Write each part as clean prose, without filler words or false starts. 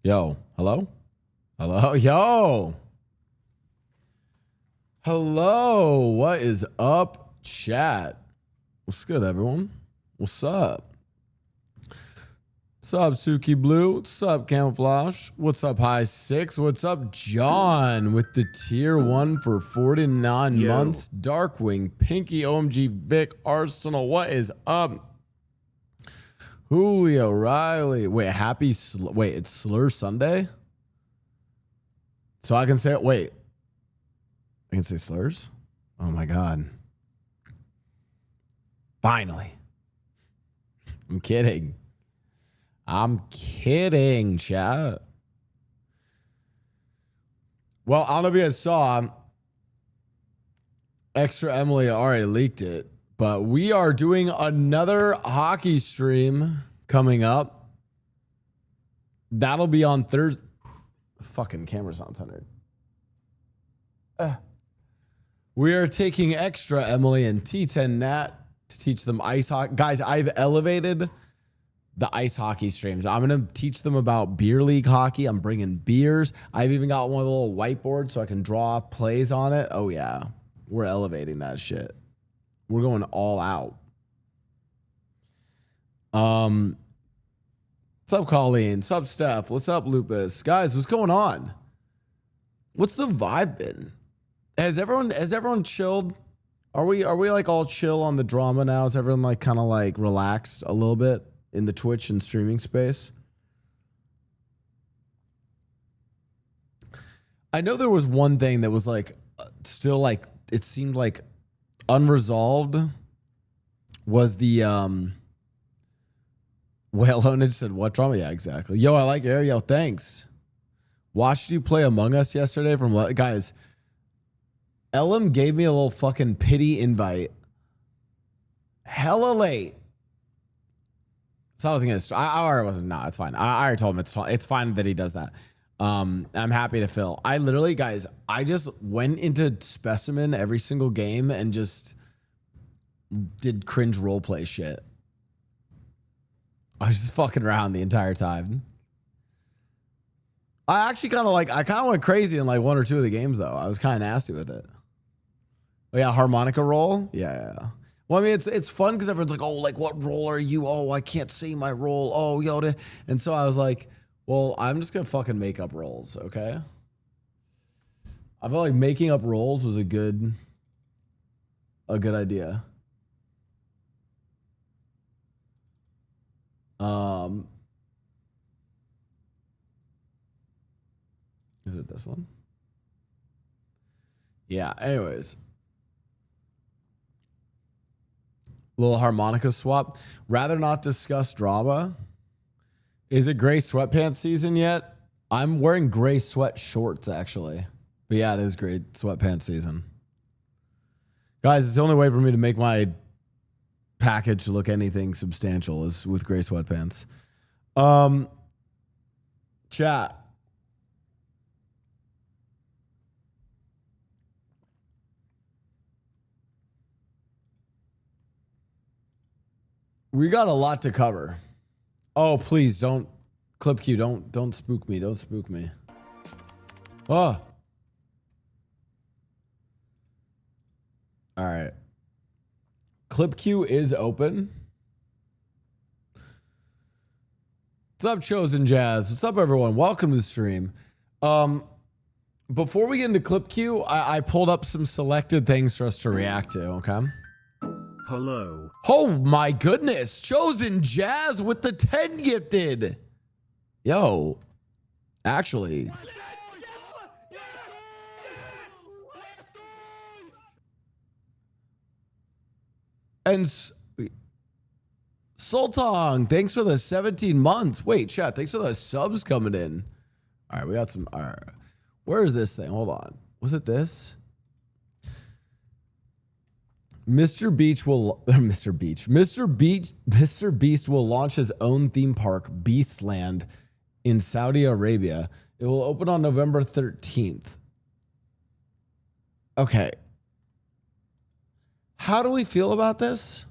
Yo, hello? Hello? Yo! Hello, what is up, chat? What's good, everyone? What's up? What's up, Suki Blue? What's up, Camouflage? What's up, High Six? What's up, John, with the tier 1 for 49 months? Darkwing, Pinky, OMG, Vic, Arsenal. What is up? Julio, Riley. Wait, wait, it's Slur Sunday? So I can say it. Wait, I can say slurs? Oh my God. Finally. I'm kidding. I'm kidding, chat. Well, I don't know if you guys saw, Extra Emily already leaked it, but we are doing another hockey stream coming up. That'll be on Thursday. Fucking camera's not centered. We are taking Extra Emily and T10 Nat to teach them ice hockey. Guys, I've elevated the ice hockey streams. I'm going to teach them about beer league hockey. I'm bringing beers. I've even got one of the little whiteboards so I can draw plays on it. Oh, yeah. We're elevating that shit. We're going all out. What's up, Colleen? What's up, Steph? What's up, Lupus? Guys, what's going on? What's the vibe been? Has everyone chilled? Are we like all chill on the drama now? Is everyone like kind of like relaxed a little bit in the Twitch and streaming space? I know there was one thing that was like still like it seemed like unresolved was the Whale Ownage said what drama? Yeah, exactly. Yo, I like it. Yo, thanks. Watched you play Among Us yesterday from guys. Ellum gave me a little fucking pity invite. Hella late. So I wasn't gonna. I already wasn't. Nah, it's fine. I already told him it's fine that he does that. I'm happy to fill. I literally, guys, I just went into Specimen every single game and just did cringe roleplay shit. I was just fucking around the entire time. I actually kind of went crazy in like one or two of the games though. I was kind of nasty with it. Oh yeah, harmonica roll. Yeah. Well, I mean, it's fun because everyone's like, oh, like what role are you? Oh, I can't say my role. Oh, Yoda. And so I was like, well, I'm just gonna fucking make up roles, okay? I felt like making up roles was a good idea. Is it this one? Yeah. Anyways. Little harmonica swap. Rather not discuss drama. Is it gray sweatpants season yet? I'm wearing gray sweat shorts actually. But yeah, it is gray sweatpants season. Guys, it's the only way for me to make my package look anything substantial is with gray sweatpants. Chat. We got a lot to cover. Oh, please don't Clip Q, don't spook me. Don't spook me. Oh. All right. Clip Q is open. What's up, Chosen Jazz? What's up, everyone? Welcome to the stream. Before we get into Clip Q, I pulled up some selected things for us to react to, okay? Hello. Oh my goodness. Chosen Jazz with the 10 gifted. Yo, actually. And Sultang, thanks for the 17 months. Wait, chat, thanks for the subs coming in. All right, we got some. All right. Where is this thing? Hold on. Was it this? Mr. Beast will launch his own theme park, Beastland, in Saudi Arabia. It will open on November 13th. Okay. How do we feel about this?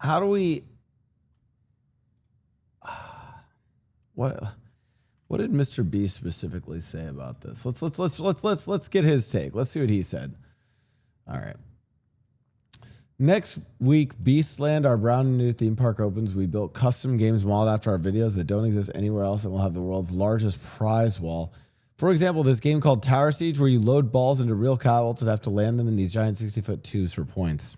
how do we? What did Mr. B specifically say about this? Let's get his take. Let's see what he said. All right. Next week, Beastland, our brand new theme park, opens. We built custom games modeled after our videos that don't exist anywhere else, and we'll have the world's largest prize wall. For example, this game called Tower Siege, where you load balls into real catapults and have to land them in these giant 60-foot tubes for points.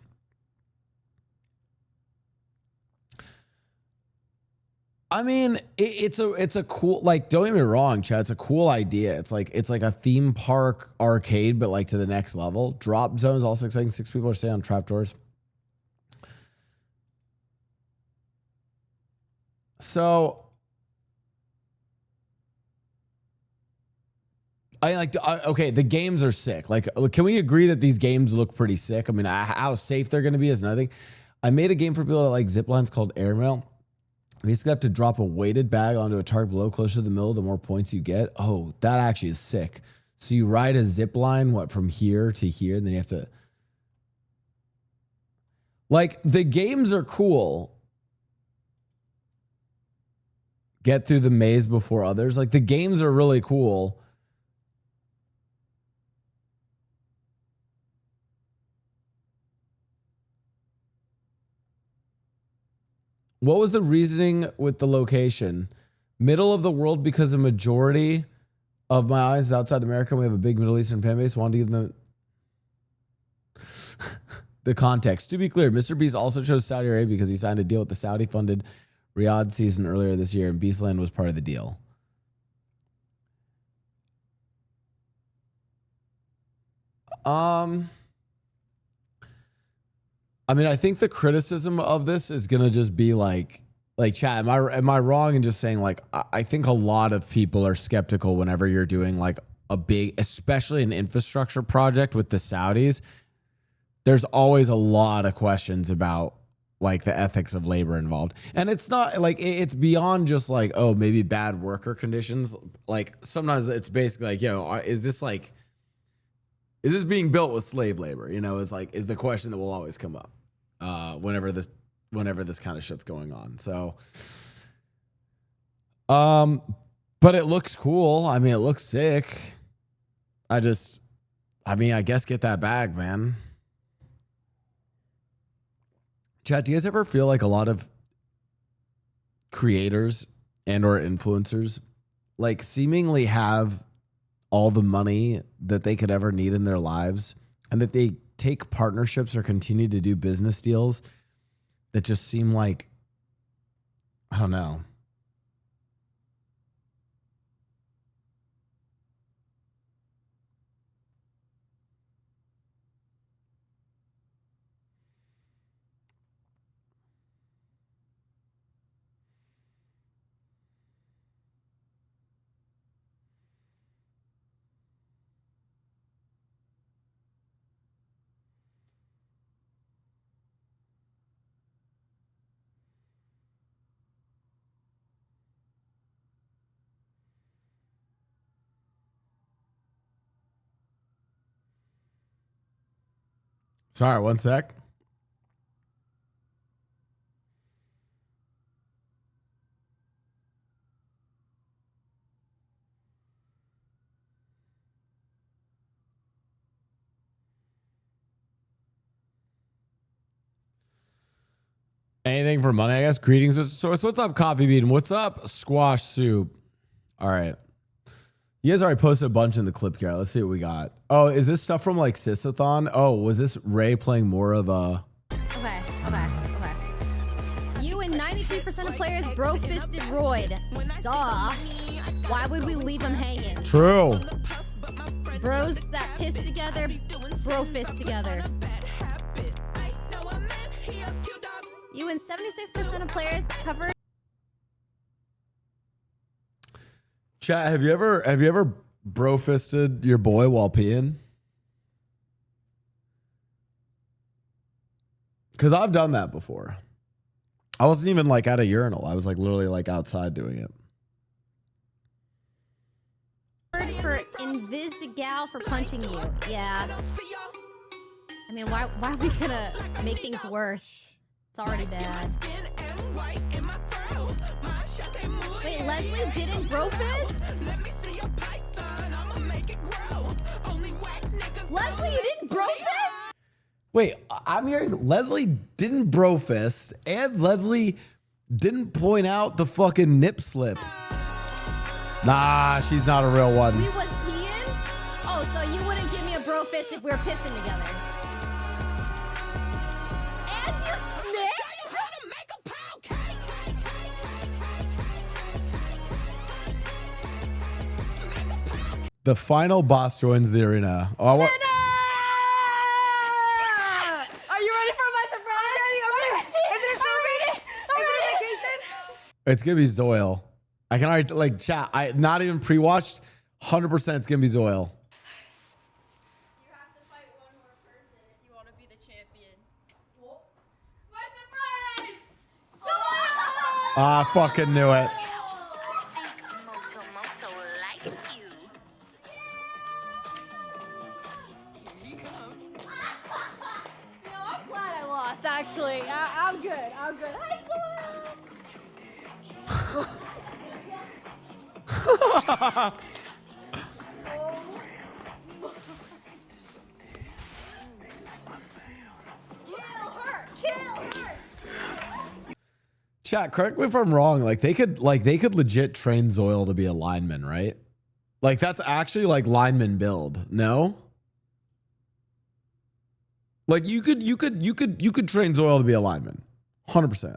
I mean, it's a cool, like, don't get me wrong, Chad. It's a cool idea. It's like a theme park arcade, but like to the next level. Drop zone is also exciting. 6 people are staying on trapdoors. So okay, the games are sick. Like, can we agree that these games look pretty sick? I mean, how safe they're going to be is another thing. I made a game for people that like zip lines called Airmail. You basically have to drop a weighted bag onto a target below, closer to the middle, the more points you get. Oh, that actually is sick. So you ride a zip line, from here to here, and then you have to... Like, the games are cool. Get through the maze before others. Like, the games are really cool. What was the reasoning with the location? Middle of the world because a majority of my audience is outside America. We have a big Middle Eastern fan base. Wanted to give them the context. To be clear, Mr. Beast also chose Saudi Arabia because he signed a deal with the Saudi-funded Riyadh season earlier this year, and Beastland was part of the deal. I mean, I think the criticism of this is gonna just be like, chat. Am I wrong in just saying, like, I think a lot of people are skeptical whenever you're doing like a big, especially an infrastructure project with the Saudis. There's always a lot of questions about like the ethics of labor involved, and it's not like it's beyond just like, oh, maybe bad worker conditions. Like sometimes it's basically like, yo, is this being built with slave labor? You know, is the question that will always come up whenever this kind of shit's going on. So, but it looks cool. I mean, it looks sick. I guess get that bag, man. Chat, do you guys ever feel like a lot of creators and or influencers like seemingly have all the money that they could ever need in their lives, and that they take partnerships or continue to do business deals that just seem like, I don't know. Sorry, one sec. Anything for money, I guess. Greetings. So what's up, Coffee Bean? What's up, Squash Soup? All right. You guys already posted a bunch in the clip here. Let's see what we got. Oh, is this stuff from like Sysathon? Oh, was this Ray playing more of a... Okay. You and 93% of players bro-fisted Royd. Duh. Why would we leave him hanging? True. Bros that piss together, bro-fist together. You and 76% of players covered... Chat, have you ever bro-fisted your boy while peeing? Because I've done that before. I wasn't even like at a urinal. I was like literally like outside doing it. For Invisigal for punching you. Yeah. I mean, why are we gonna make things worse? It's already bad. Wait, Leslie didn't brofist? Leslie, you didn't brofist? Wait, I'm hearing Leslie didn't brofist and Leslie didn't point out the fucking nip slip. Nah, she's not a real one. We was peeing? Oh, so you wouldn't give me a brofist if we were pissing together? And you snitched? The final boss joins the arena. Oh, Are you ready for my surprise? Is it a trophy? Is it a vacation? it's gonna be Zoil. I can already like chat. I not even pre-watched. 100% it's gonna be Zoil. You have to fight one more person if you want to be the champion. My surprise! I fucking knew it. Moto Moto likes you. No, I'm glad I lost, actually. I'm good. I'm good. Hi, Chat, correct me if I'm wrong. Like they could legit train Zoil to be a lineman, right? Like that's actually like lineman build. No? Like you could train Zoil to be a lineman. 100%.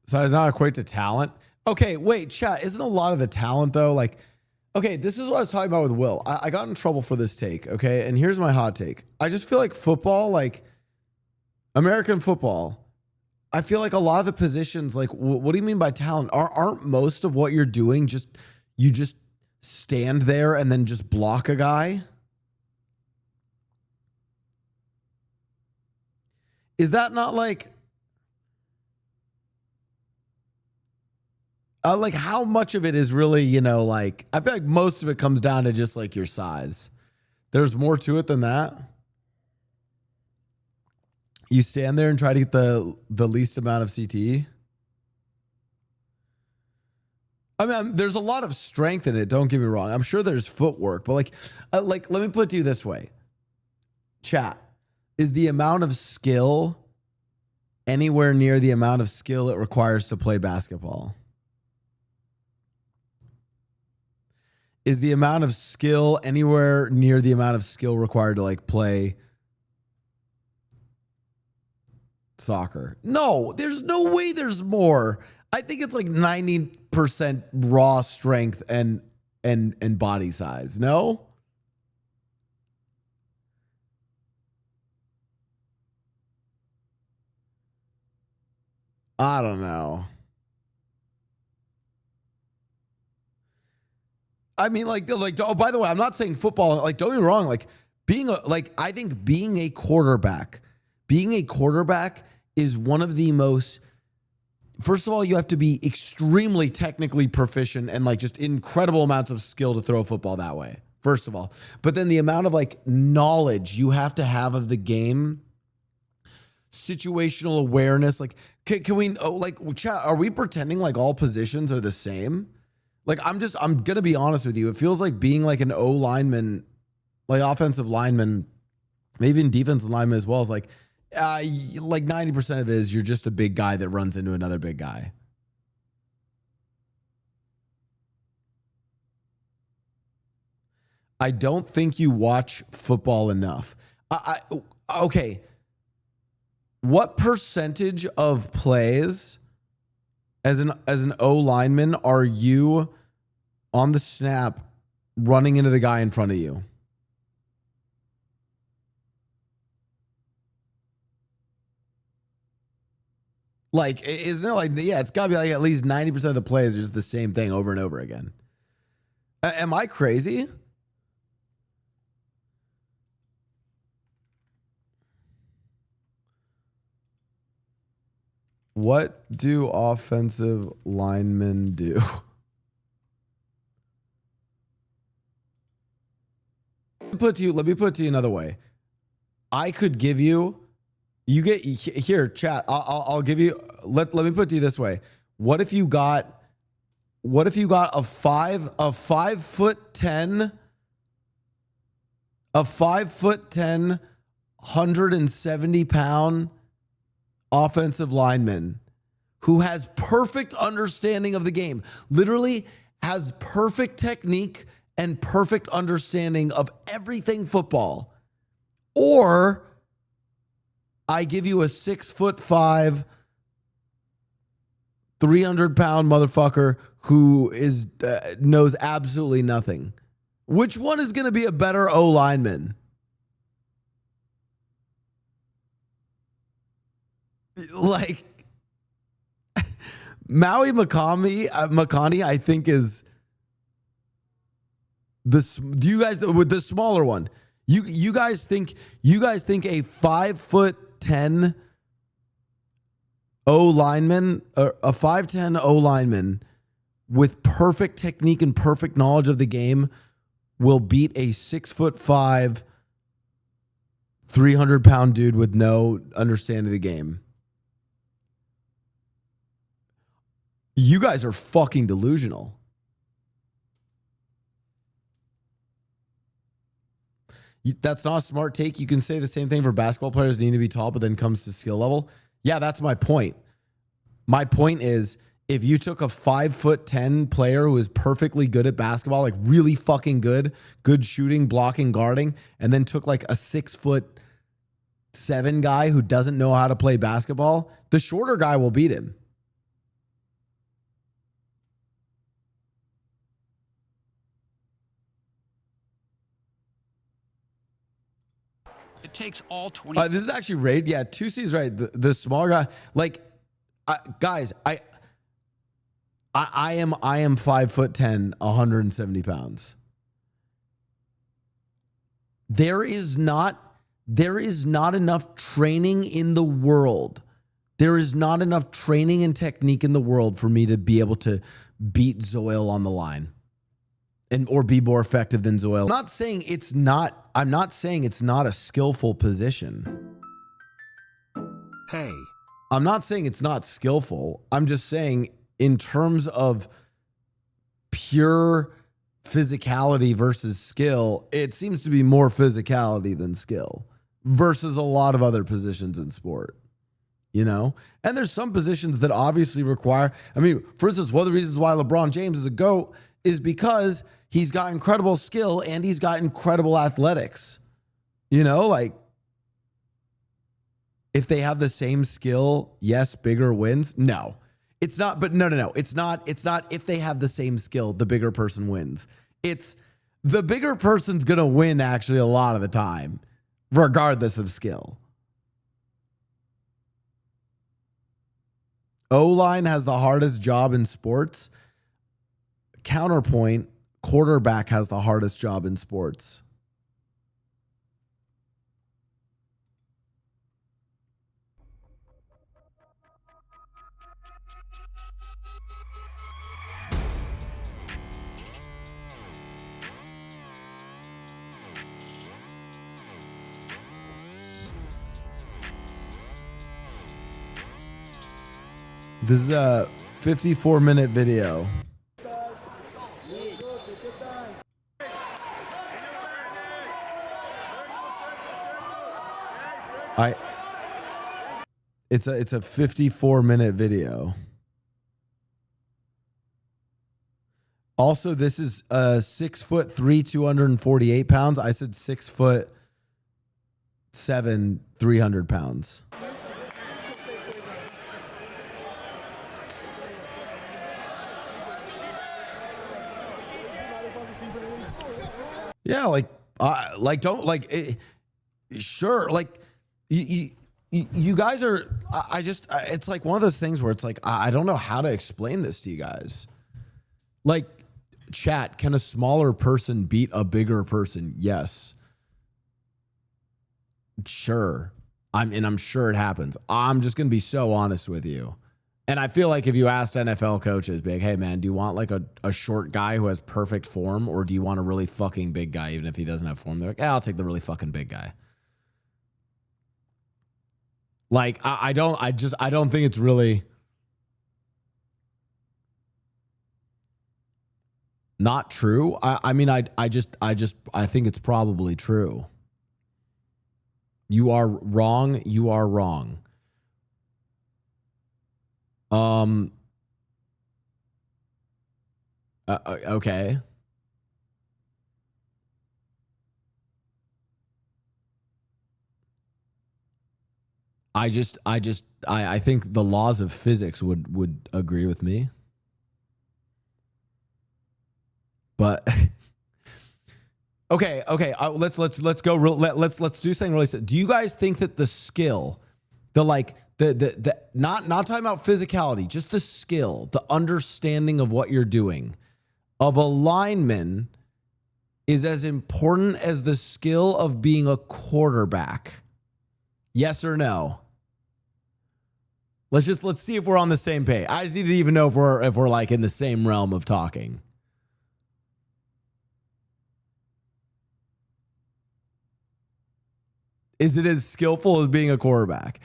So does not equate to talent. Okay, wait, chat. Isn't a lot of the talent though? Like, okay, this is what I was talking about with Will. I got in trouble for this take. Okay, and here's my hot take. I just feel like football, like American football, I feel like a lot of the positions, like, what do you mean by talent? Aren't most of what you're doing just you just stand there and then just block a guy? Is that not like how much of it is really, you know, like, I feel like most of it comes down to just like your size. There's more to it than that. You stand there and try to get the least amount of CTE. I mean, there's a lot of strength in it. Don't get me wrong. I'm sure there's footwork, but like, let me put it to you this way. Chat, is the amount of skill anywhere near the amount of skill it requires to play basketball? Is the amount of skill anywhere near the amount of skill required to like play soccer? No, there's no way there's more. I think it's like 90% raw strength and body size. No? I don't know. I mean, like, oh, by the way, I'm not saying football, like, don't get me wrong. Like I think being a quarterback is one of the most, first of all, you have to be extremely technically proficient and like just incredible amounts of skill to throw a football that way. First of all, but then the amount of like knowledge you have to have of the game, situational awareness. Like, can we, chat, are we pretending like all positions are the same? Like, I'm going to be honest with you. It feels like being like an O lineman, like offensive lineman, maybe in defensive lineman as well, is like 90% of it is you're just a big guy that runs into another big guy. I don't think you watch football enough. Okay. What percentage of plays As an O lineman, are you on the snap running into the guy in front of you? Like, isn't it like, yeah, it's got to be like at least 90% of the plays are just the same thing over and over again. Am I crazy? What do offensive linemen do? Let me put it to you another way. I could give you, you get here, chat. I'll give you. Let me put it to you this way. What if you got a 5'10", 170-pound offensive lineman who has perfect understanding of the game, literally has perfect technique and perfect understanding of everything football, or I give you a 6'5", 300-pound motherfucker who is knows absolutely nothing. Which one is going to be a better O lineman? Like Maui Makani, I think is this. Do you guys with the smaller one? You guys think a 5'10" O lineman, or a 5'10" O lineman with perfect technique and perfect knowledge of the game will beat a 6'5", 300-pound dude with no understanding of the game? You guys are fucking delusional. That's not a smart take. You can say the same thing for basketball players need to be tall, but then comes to skill level. Yeah, that's my point. My point is, if you took a 5'10" player who is perfectly good at basketball, like really fucking good shooting, blocking, guarding, and then took like a 6'7" guy who doesn't know how to play basketball, the shorter guy will beat him. It takes all 20. This is actually Raid. Yeah, 2C's right. The smaller guy, like, guys, I am 5'10", 170 pounds. There is not enough training in the world. There is not enough training and technique in the world for me to be able to beat Zoil on the line or be more effective than Zoil. I'm not saying it's not a skillful position. Hey. I'm not saying it's not skillful. I'm just saying in terms of pure physicality versus skill, it seems to be more physicality than skill versus a lot of other positions in sport, you know? And there's some positions that obviously require, I mean, for instance, one of the reasons why LeBron James is a GOAT is because he's got incredible skill and he's got incredible athletics. You know, like, if they have the same skill, yes, bigger wins. No, it's not. But no. It's not if they have the same skill, the bigger person wins. It's the bigger person's going to win actually a lot of the time, regardless of skill. O-line has the hardest job in sports. Counterpoint, quarterback has the hardest job in sports. This is a 54-minute video. It's a 54-minute video. Also, this is 6'3", 248 pounds. I said 6'7", 300 pounds. Yeah, don't sure, you guys are. It's like one of those things where it's like I don't know how to explain this to you guys. Like, chat, can a smaller person beat a bigger person? Yes. Sure. I'm sure it happens. I'm just gonna be so honest with you. And I feel like if you asked NFL coaches, be like, hey man, do you want like a short guy who has perfect form, or do you want a really fucking big guy even if he doesn't have form? They're like, I'll take the really fucking big guy. Like, I don't think it's really not true. I think it's probably true. You are wrong. You are wrong. Okay. I think the laws of physics would agree with me. But okay. Let's go. Let's do something really. Do you guys think that the skill, the not talking about physicality, just the skill, the understanding of what you're doing, of a lineman, is as important as the skill of being a quarterback? Yes or no? Let's see if we're on the same page. I just need to even know if we're like in the same realm of talking. Is it as skillful as being a quarterback?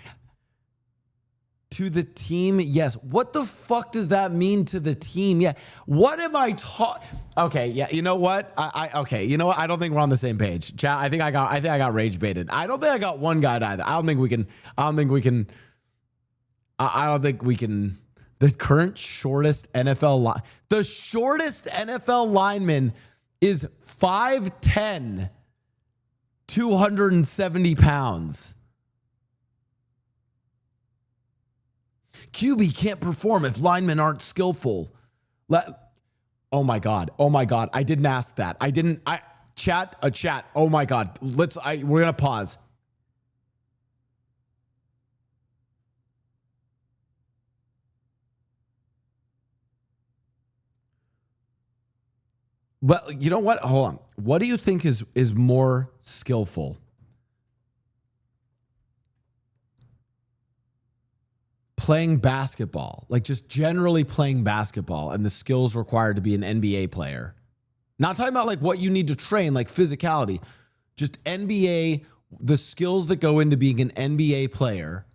To the team, yes. What the fuck does that mean to the team? Yeah. What am I talking? Okay, yeah. You know what? Okay. You know what? I don't think we're on the same page. Chat. I think I got rage baited. I don't think I got one guy either. I don't think we can. The current shortest NFL the shortest NFL lineman is 5'10", 270 pounds. QB can't perform if linemen aren't skillful. Oh my God. I didn't ask that. Chat. Oh my God. We're going to pause. But you know what? Hold on. What do you think is more skillful? Playing basketball, like just generally playing basketball and the skills required to be an NBA player. Not talking about like what you need to train, like physicality, just NBA, the skills that go into being an NBA player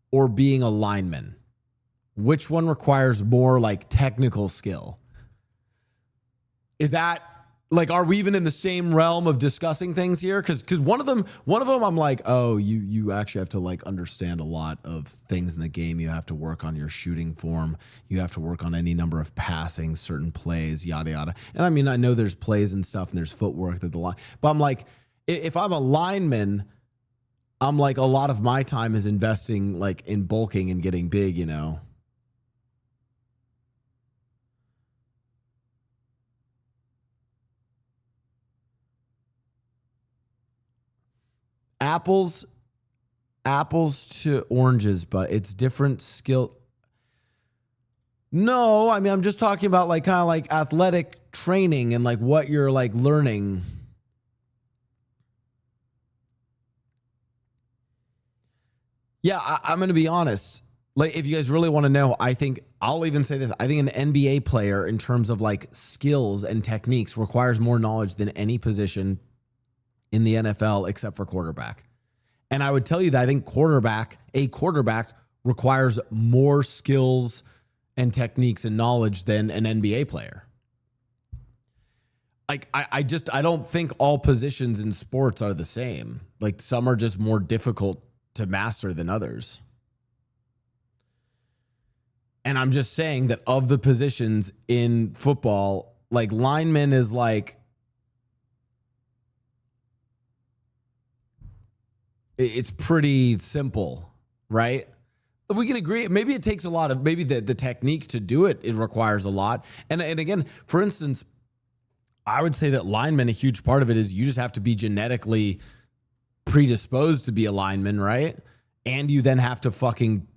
or being a lineman. Which one requires more like technical skill? Is that like, are we even in the same realm of discussing things here? Because one of them, I'm like, oh, you actually have to like understand a lot of things in the game. You have to work on your shooting form. You have to work on any number of passing, certain plays, yada yada. And I mean, I know there's plays and stuff, and there's footwork that the line. But I'm like, if I'm a lineman, I'm like, a lot of my time is investing like in bulking and getting big, you know. Apples to oranges, but it's different skill. No, I mean, I'm just talking about like kind of like athletic training and like what you're like learning. Yeah, I'm going to be honest. Like, if you guys really want to know, I think I'll even say this. I think an NBA player in terms of like skills and techniques requires more knowledge than any position in the NFL except for quarterback. And I would tell you that I think a quarterback requires more skills and techniques and knowledge than an NBA player. Like, I don't think all positions in sports are the same. Like, some are just more difficult to master than others. And I'm just saying that of the positions in football, like lineman is like, it's pretty simple, right? We can agree. Maybe it takes a lot of, maybe the techniques to do it, it requires a lot. And again, for instance, I would say that linemen, a huge part of it is you just have to be genetically predisposed to be a lineman, right? And you then have to fucking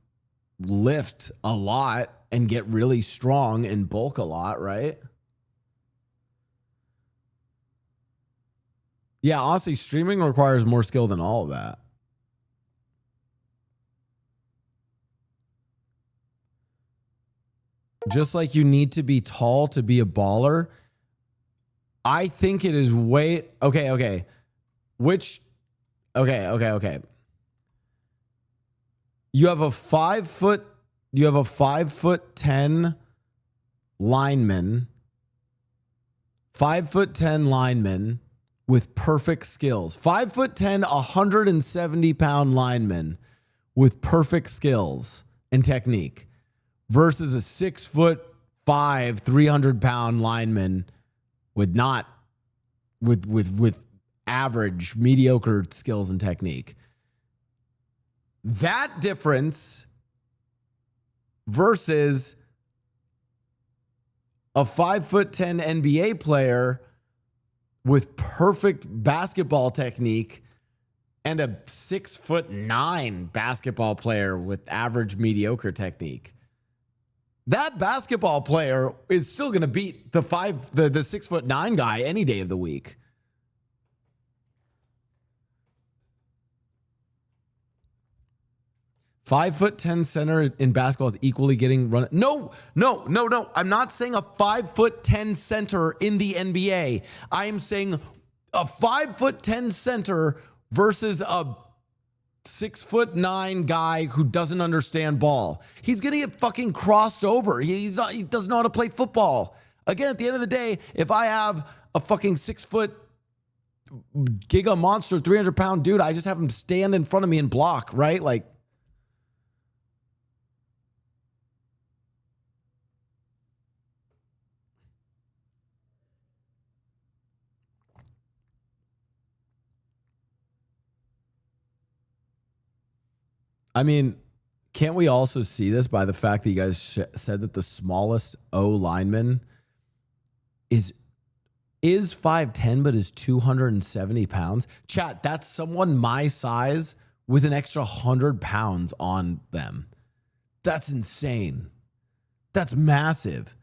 lift a lot and get really strong and bulk a lot, right? Yeah, honestly, streaming requires more skill than all of that. Just like you need to be tall to be a baller, I think it is way okay. You have a 5'10" lineman, 5'10" lineman with perfect skills. 5'10", 170-pound lineman with perfect skills and technique versus a 6'5", 300-pound lineman with average, mediocre skills and technique. That difference versus a 5'10" NBA player with perfect basketball technique and a 6'9" basketball player with average, mediocre technique. That basketball player is still going to beat the 6'9" guy any day of the week. $5'10" center in basketball is equally getting run. No. I'm not saying a 5'10" center in the NBA. I am saying a 5'10" center versus a 6'9" guy who doesn't understand ball. He's gonna get fucking crossed over. He doesn't know how to play football. Again, at the end of the day, if I have a fucking 6 foot giga monster, 300-pound dude, I just have him stand in front of me and block, right? Like, I mean, can't we also see this by the fact that you guys said that the smallest O lineman is 5'10", but is 270 pounds? Chat, that's someone my size with an extra 100 pounds on them. That's insane. That's massive.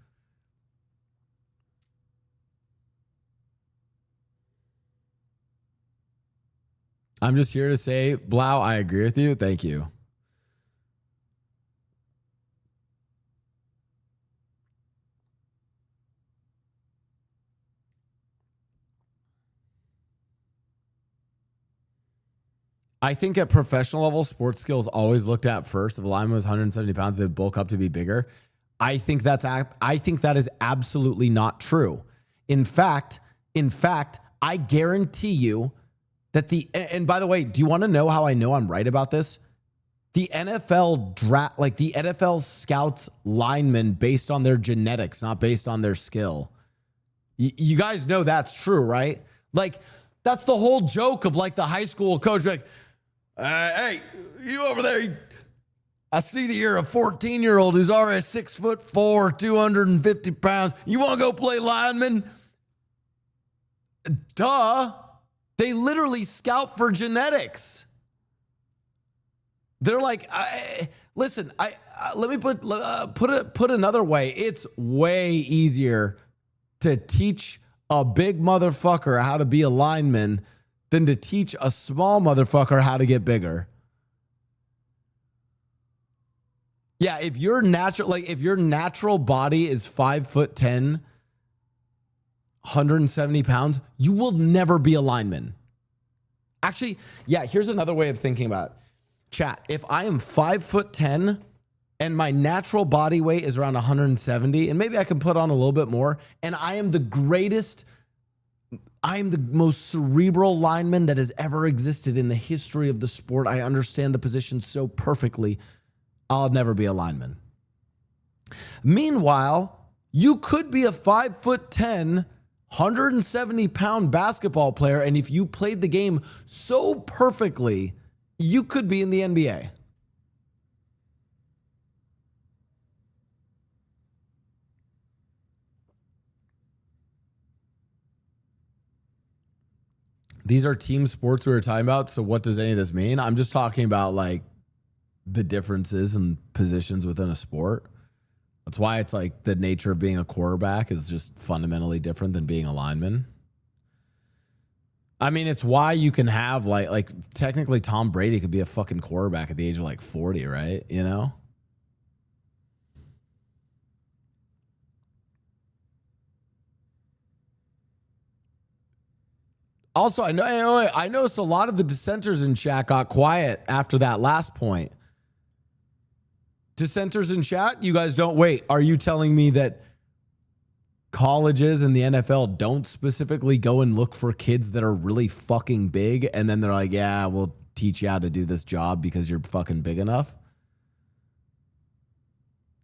I'm just here to say, Blau, I agree with you. Thank you. I think at professional level, sports skills always looked at first. If a lineman was 170 pounds, they'd bulk up to be bigger. I think that is absolutely not true. In fact, I guarantee you that and by the way, do you want to know how I know I'm right about this? The NFL draft, like the NFL scouts linemen based on their genetics, not based on their skill. You guys know that's true, right? Like, that's the whole joke of like the high school coach, like, hey, you over there, I see that you're a 14-year-old who's already 6'4", 250 pounds. You want to go play lineman? Duh. They literally scout for genetics. They're like, listen, let me put another way. It's way easier to teach a big motherfucker how to be a lineman than to teach a small motherfucker how to get bigger. Yeah, if your natural body is 5'10", 170 pounds, you will never be a lineman. Actually, yeah, here's another way of thinking about it. Chat, if I am 5'10" and my natural body weight is around 170, and maybe I can put on a little bit more, and I am the most cerebral lineman that has ever existed in the history of the sport. I understand the position so perfectly. I'll never be a lineman. Meanwhile, you could be a 5'10", 170-pound basketball player, and if you played the game so perfectly, you could be in the NBA. These are team sports we were talking about. So what does any of this mean? I'm just talking about like the differences and positions within a sport. That's why it's like the nature of being a quarterback is just fundamentally different than being a lineman. I mean, it's why you can have like technically Tom Brady could be a fucking quarterback at the age of like 40, right? You know? Also, I noticed a lot of the dissenters in chat got quiet after that last point. Dissenters in chat, you guys don't wait. Are you telling me that colleges and the NFL don't specifically go and look for kids that are really fucking big and then they're like, yeah, we'll teach you how to do this job because you're fucking big enough?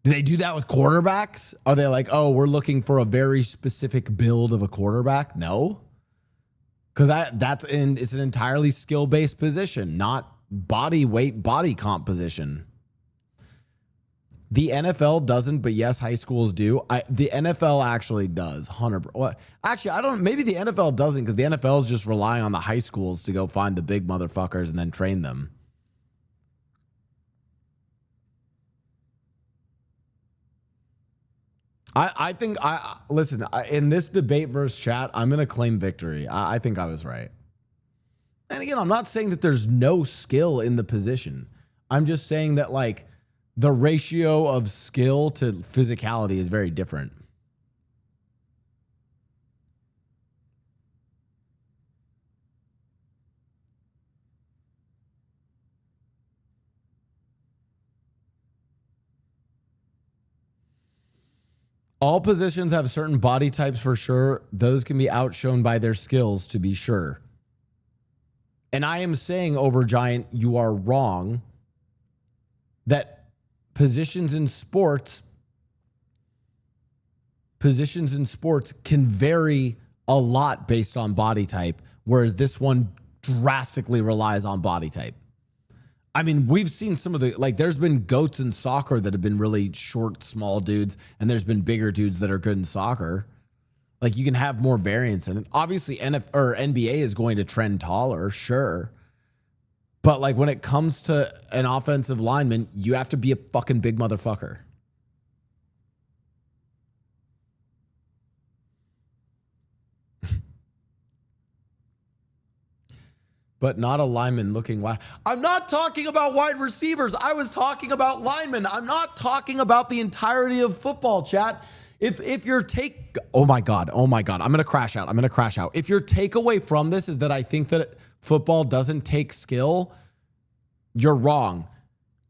Do they do that with quarterbacks? Are they like, oh, we're looking for a very specific build of a quarterback? No. Because it's an entirely skill-based position, not body weight, body composition. The NFL doesn't, but yes, high schools do. The NFL actually does. 100%. Well, actually, I don't. Maybe the NFL doesn't because the NFL is just relying on the high schools to go find the big motherfuckers and then train them. I think listen, in this debate versus chat, I'm going to claim victory. I think I was right. And again, I'm not saying that there's no skill in the position. I'm just saying that like the ratio of skill to physicality is very different. All positions have certain body types for sure. Those can be outshone by their skills to be sure. And I am saying, Overgiant, you are wrong that positions in sports can vary a lot based on body type, whereas this one drastically relies on body type. I mean, we've seen some of the, like, there's been goats in soccer that have been really short, small dudes, and there's been bigger dudes that are good in soccer. Like, you can have more variance in it. Obviously, NBA is going to trend taller, sure. But, like, when it comes to an offensive lineman, you have to be a fucking big motherfucker. But not a lineman looking wide. I'm not talking about wide receivers. I was talking about linemen. I'm not talking about the entirety of football, chat. If your take, oh my God, I'm going to crash out. If your takeaway from this is that I think that football doesn't take skill, you're wrong.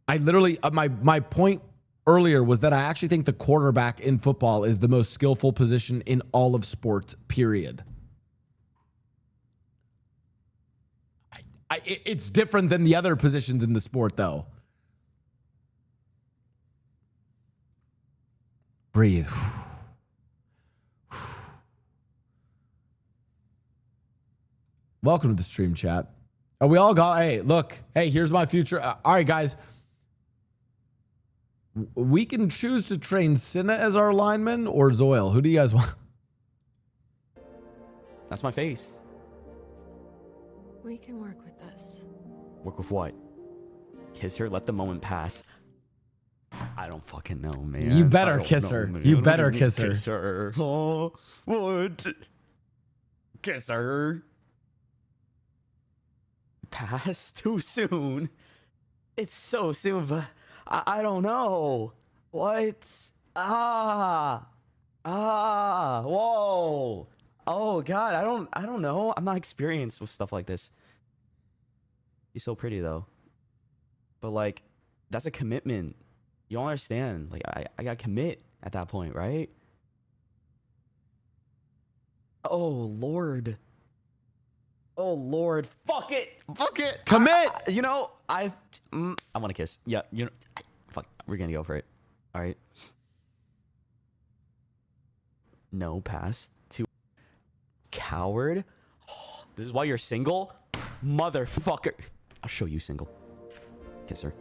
I literally, my point earlier was that I actually think the quarterback in football is the most skillful position in all of sports, period. It's different than the other positions in the sport, though. Breathe. Welcome to the stream, chat. Oh, we all got, hey, look. Hey, here's my future. All right, guys. We can choose to train Cinna as our lineman or Zoil. Who do you guys want? That's my face. We can work with this. Work with what? Kiss her, let the moment pass. I don't fucking know, man. You better kiss her. You better kiss her. Kiss her. Oh, what? Kiss her. Pass too soon. It's so soon, but I don't know. What? Whoa. Oh God, I don't know. I'm not experienced with stuff like this. You're so pretty though. But like, that's a commitment. You don't understand. Like I gotta commit at that point, right? Oh Lord. Oh Lord. Fuck it. Commit. You know, I want to kiss. Yeah, you know, fuck. We're gonna go for it. All right. No, pass. Coward. Oh, this is why you're single? Motherfucker. I'll show you single. Kiss her.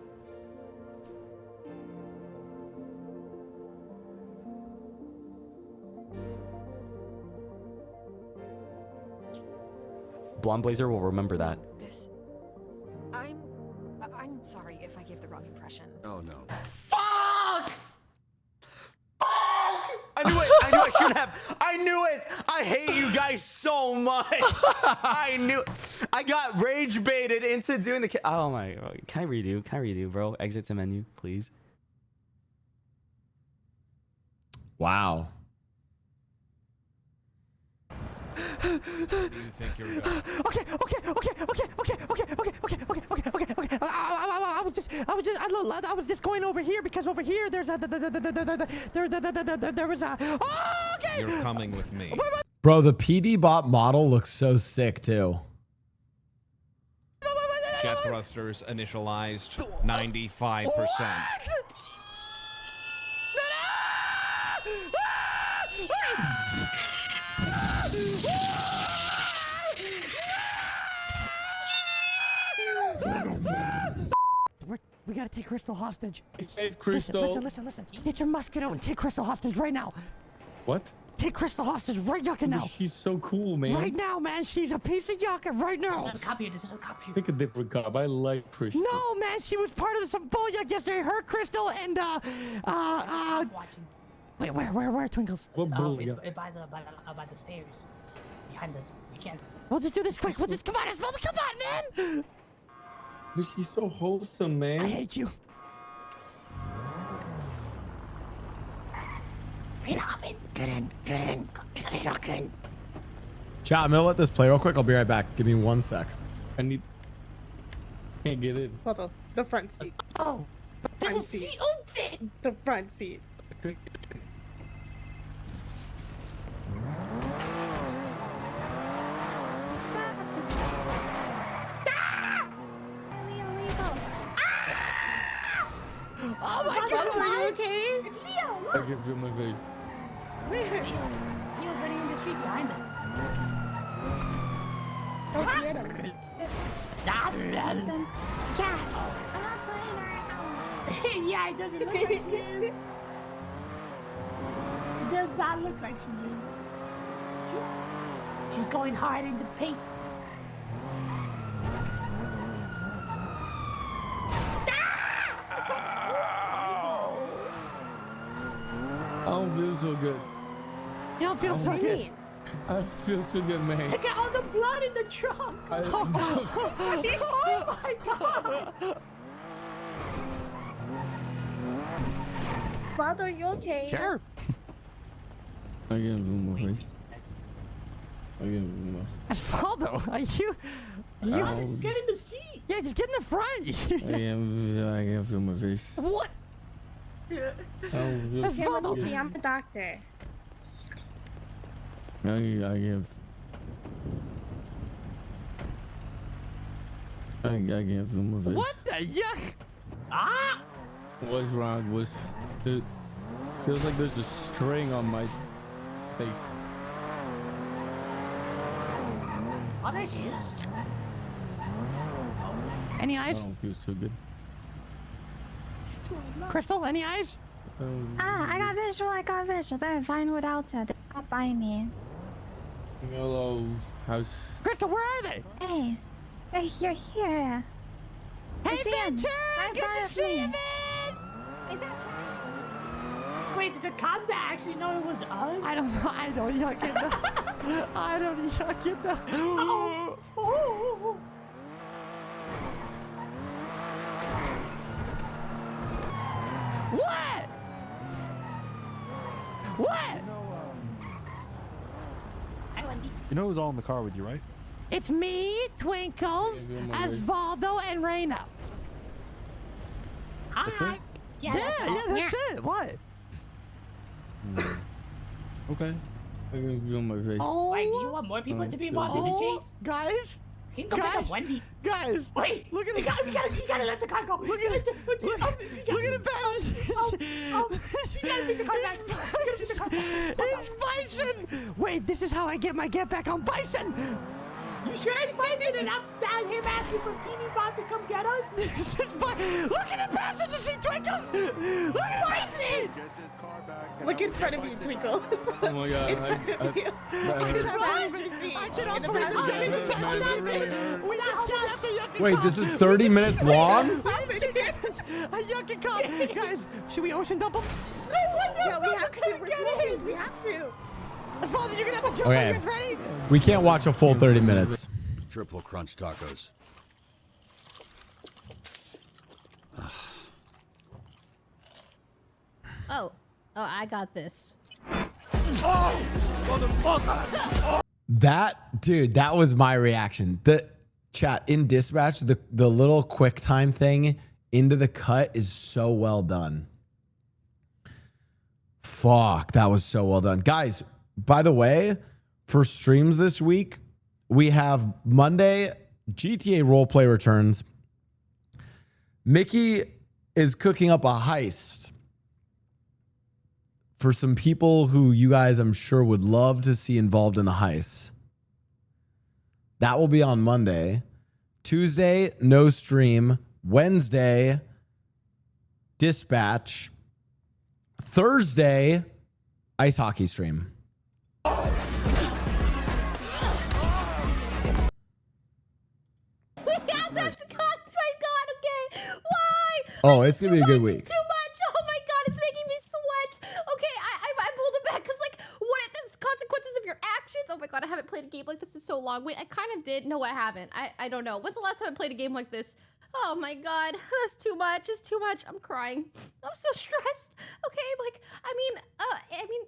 Blonde Blazer will remember that. This. I'm sorry if I gave the wrong impression. Oh no. Fuck! I knew it. I knew I shouldn't have. I knew it. I hate you guys so much. I knew. I got rage baited into doing the. Oh my God. Can I redo? Can I redo, bro? Exit to menu, please. Wow. Where do you think you're going? Okay. I was just going over here because over here there's a there was a. Oh, okay. You're coming with me. Bro, the PD bot model looks so sick too. Jet thrusters initialized 95%. We gotta take Crystal hostage. Save Crystal. Listen. Get your musket out and take Crystal hostage right now. What? Take Crystal hostage right yucca now. She's so cool, man. Right now, man. She's a piece of yucca right now. Pick a different cop. I like Crystal. No, man. She was part of some bull yuck yesterday. Her, Crystal, and Wait, where, Twinkles? What bull It's yuck? by the stairs. Behind us. We can't. We'll just do this quick. Come on, Esmeralda. Come on, man. But she's so wholesome, man. I hate you. Get in. Get the yuck in. Chat, I'm gonna let this play real quick. I'll be right back. Give me 1 sec. I need. Can't get in. Well, the front seat. Oh, there's a Front seat. seat open. The front seat. Oh my God. Are you okay? It's Leo. I can feel my face. Where? Leo's running in the street behind us. Don't get him. Yeah, it doesn't look like she is. It does not look like she is. She's going hard in the paint. I don't feel so good. You don't feel so good. I feel so good, man. Look at all the blood in the trunk. Oh my God. Father, are you okay? Sure. I can't feel my face. I can't feel my Esmeralda, are you? Just get in the seat. Yeah, just get in the front. I can't feel my face. What? I don't feel Okay, let me see. I'm a doctor. I can't feel my face. What the yuck? Ah! What's wrong? It feels like there's a string on my face. Oh, there she is. Any I eyes? don't feel so good. Crystal, any eyes? I got visual. They're fine without it. They're not by me. Hello, house. Crystal, where are they? Hey, you're here. Hey, see 'em. Venture! Right Good by to us, see you, me. man! Wait, did the cops actually know it was us? I don't yuck it now. I don't yuck it now. Oh. What? What? Hi, Wendy. You know who's all in the car with you, right? It's me, Twinkles, Osvaldo, and Reina. Hi. Yeah, that's it. What? Okay. I can feel my face. Oh, Wait, do you want more people to be involved in the chase? guys, You can go pick up Wendy. guys, Wait, look at you gotta let the car go. Look at it. Look at the balance. You gotta pick the car back. You gotta pick the car back. It's Bison. Wait, this is how I get my get back on Bison. You sure it's Bison and I'm down here asking for PD Bot to come get us? This is Look at the passenger seat, Twinkles. Look at Bison. Get this car back. Look in front of you, Twinkle. Oh my god. I cannot believe this game is catching up. We just kidnapped a Yucca Wait, Cop. this is 30 minutes long? A Yucca Cop. Guys, should we ocean dump him? Yeah, we have to. We're smoking. We have to. As far as you're gonna have to jump. Okay. Are you guys ready? We can't watch a full 30 minutes. Triple crunch tacos. Oh, I got this. That, dude, that was my reaction. The chat in dispatch, the little quick time thing into the cut is so well done. Fuck, that was so well done. Guys, by the way, for streams this week, we have Monday, GTA Roleplay returns. Mickey is cooking up a heist for some people who you guys, I'm sure, would love to see involved in a heist. That will be on Monday. Tuesday, no stream. Wednesday, dispatch. Thursday, ice hockey stream. Yeah, that's the cops. My God, okay. Why? Oh, it's going to be a good week. Too much. Oh my God, it's making me sweat. Okay, I pulled it back because, like, what are the consequences of your actions? Oh my God, I haven't played a game like this in so long. Wait, I kind of did. No, I haven't. I don't know. When's the last time I played a game like this? Oh my God, that's too much. It's too much. I'm crying. I'm so stressed. Okay, like, I mean,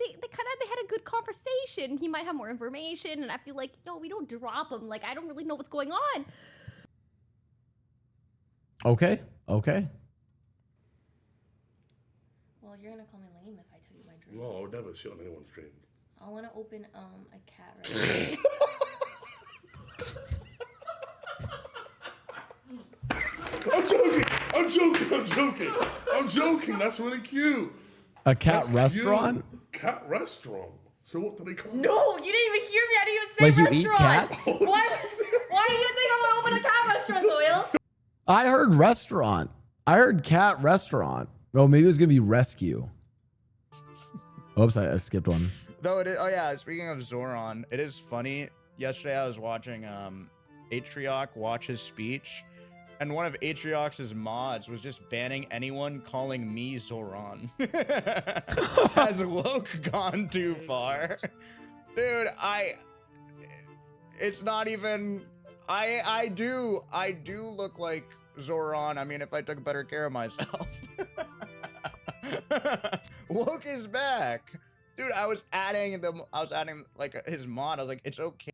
they had a good conversation. He might have more information, and I feel like, no, we don't drop him. Like, I don't really know what's going on. Okay. Okay. Well, you're gonna call me lame if I tell you my dream. No, I would never shit on anyone's dream. I want to open a cat restaurant. I'm joking. I'm joking. That's really cute. A cat That's restaurant? Cute. Cat restaurant. So what do they call it? No, you didn't even hear me. I didn't even say Like you eat restaurant. cats? Why do you think I want to open a cat restaurant, Doyle? I heard restaurant. I heard cat restaurant. Oh, maybe it was going to be rescue. Oops, I skipped one. Though it is, oh yeah, speaking of Zoran, it is funny. Yesterday I was watching Atrioc watch his speech, and one of Atrioc's mods was just banning anyone calling me Zoran. Has woke gone too far? Dude, it's not even, I do look like Zoran. I mean, if I took better care of myself. Woke is back. Dude, I was adding like his mod. I was like, it's okay.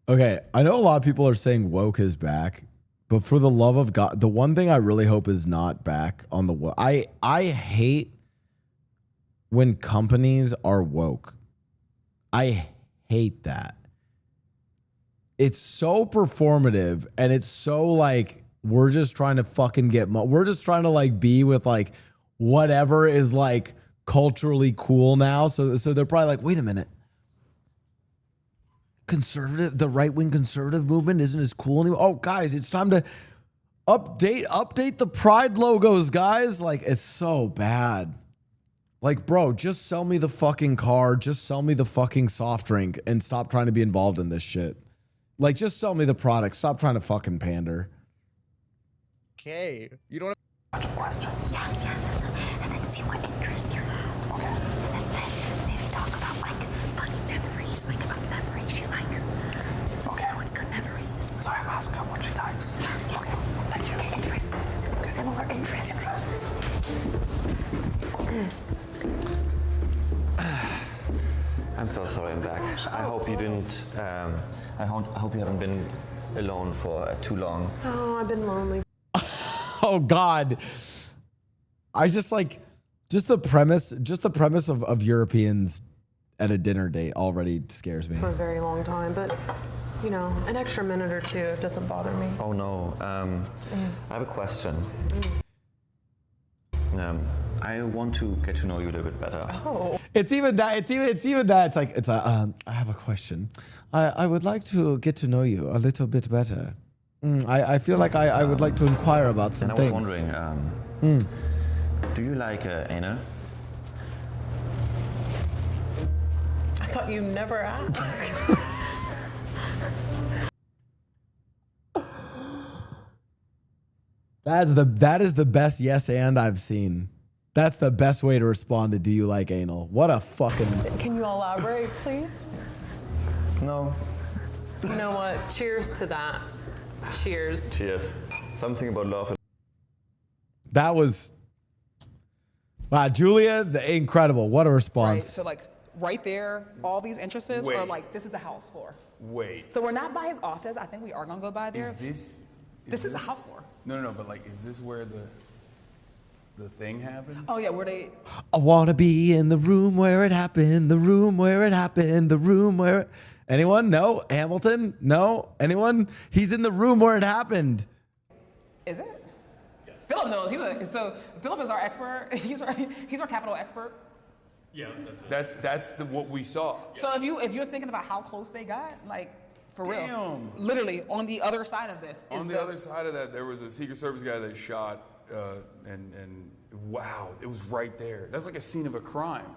Okay, I know a lot of people are saying woke is back, but for the love of God, the one thing I really hope is not back on the woke. I hate when companies are woke. I hate that. It's so performative, and it's so like we're just trying to fucking we're just trying to like be with like whatever is like culturally cool now. So they're probably like, wait a minute. The right-wing conservative movement isn't as cool anymore. Oh, guys, it's time to update the Pride logos, guys. Like, it's so bad. Like, bro, just sell me the fucking car. Just sell me the fucking soft drink and stop trying to be involved in this shit. Like, just sell me the product. Stop trying to fucking pander. Okay, you don't Bunch of questions. Yes, and then see what interests you. Okay. And then maybe talk about like funny memories, like about memories she likes. Okay. So it's good memories. So I ask her what she likes. Yes. Okay. Thank you. Okay, interests. Okay. Similar interests. I'm so sorry I'm back. I hope you didn't, I hope you haven't been alone for too long. Oh, I've been lonely. Oh God. I just like, just the premise of Europeans at a dinner date already scares me. For a very long time, but you know, an extra minute or two doesn't bother me. Oh no, I have a question. I want to get to know you a little bit better. Oh. It's even that. It's like I have a question. I would like to get to know you a little bit better. I feel like I would like to inquire about some and I was things. wondering, do you like anal? thought you never asked. That is the best yes and I've seen. That's the best way to respond to do you like anal? What a fucking. Can you elaborate, please? No. You know what? Cheers to that. Cheers. Cheers. Something about love. That was. Wow, Julia, incredible. What a response. Right, so like right there, all these entrances are Wait. like, this is the house floor. Wait. So we're not by his office. I think we are gonna go by there. This is the house floor. No, but like, is this where the thing happened? Oh yeah, where they. I want to be in the room where it happened, the room where it happened, the room where. Anyone? No? Hamilton? No? Anyone? He's in the room where it happened. Is it? Yes. Philip knows. So Philip is our expert. He's our capital expert. Yeah, that's what we saw. So if you're thinking about how close they got, like for real, Damn. literally on the other side of this. On the other side of that, there was a Secret Service guy that shot, and wow, it was right there. That's like a scene of a crime.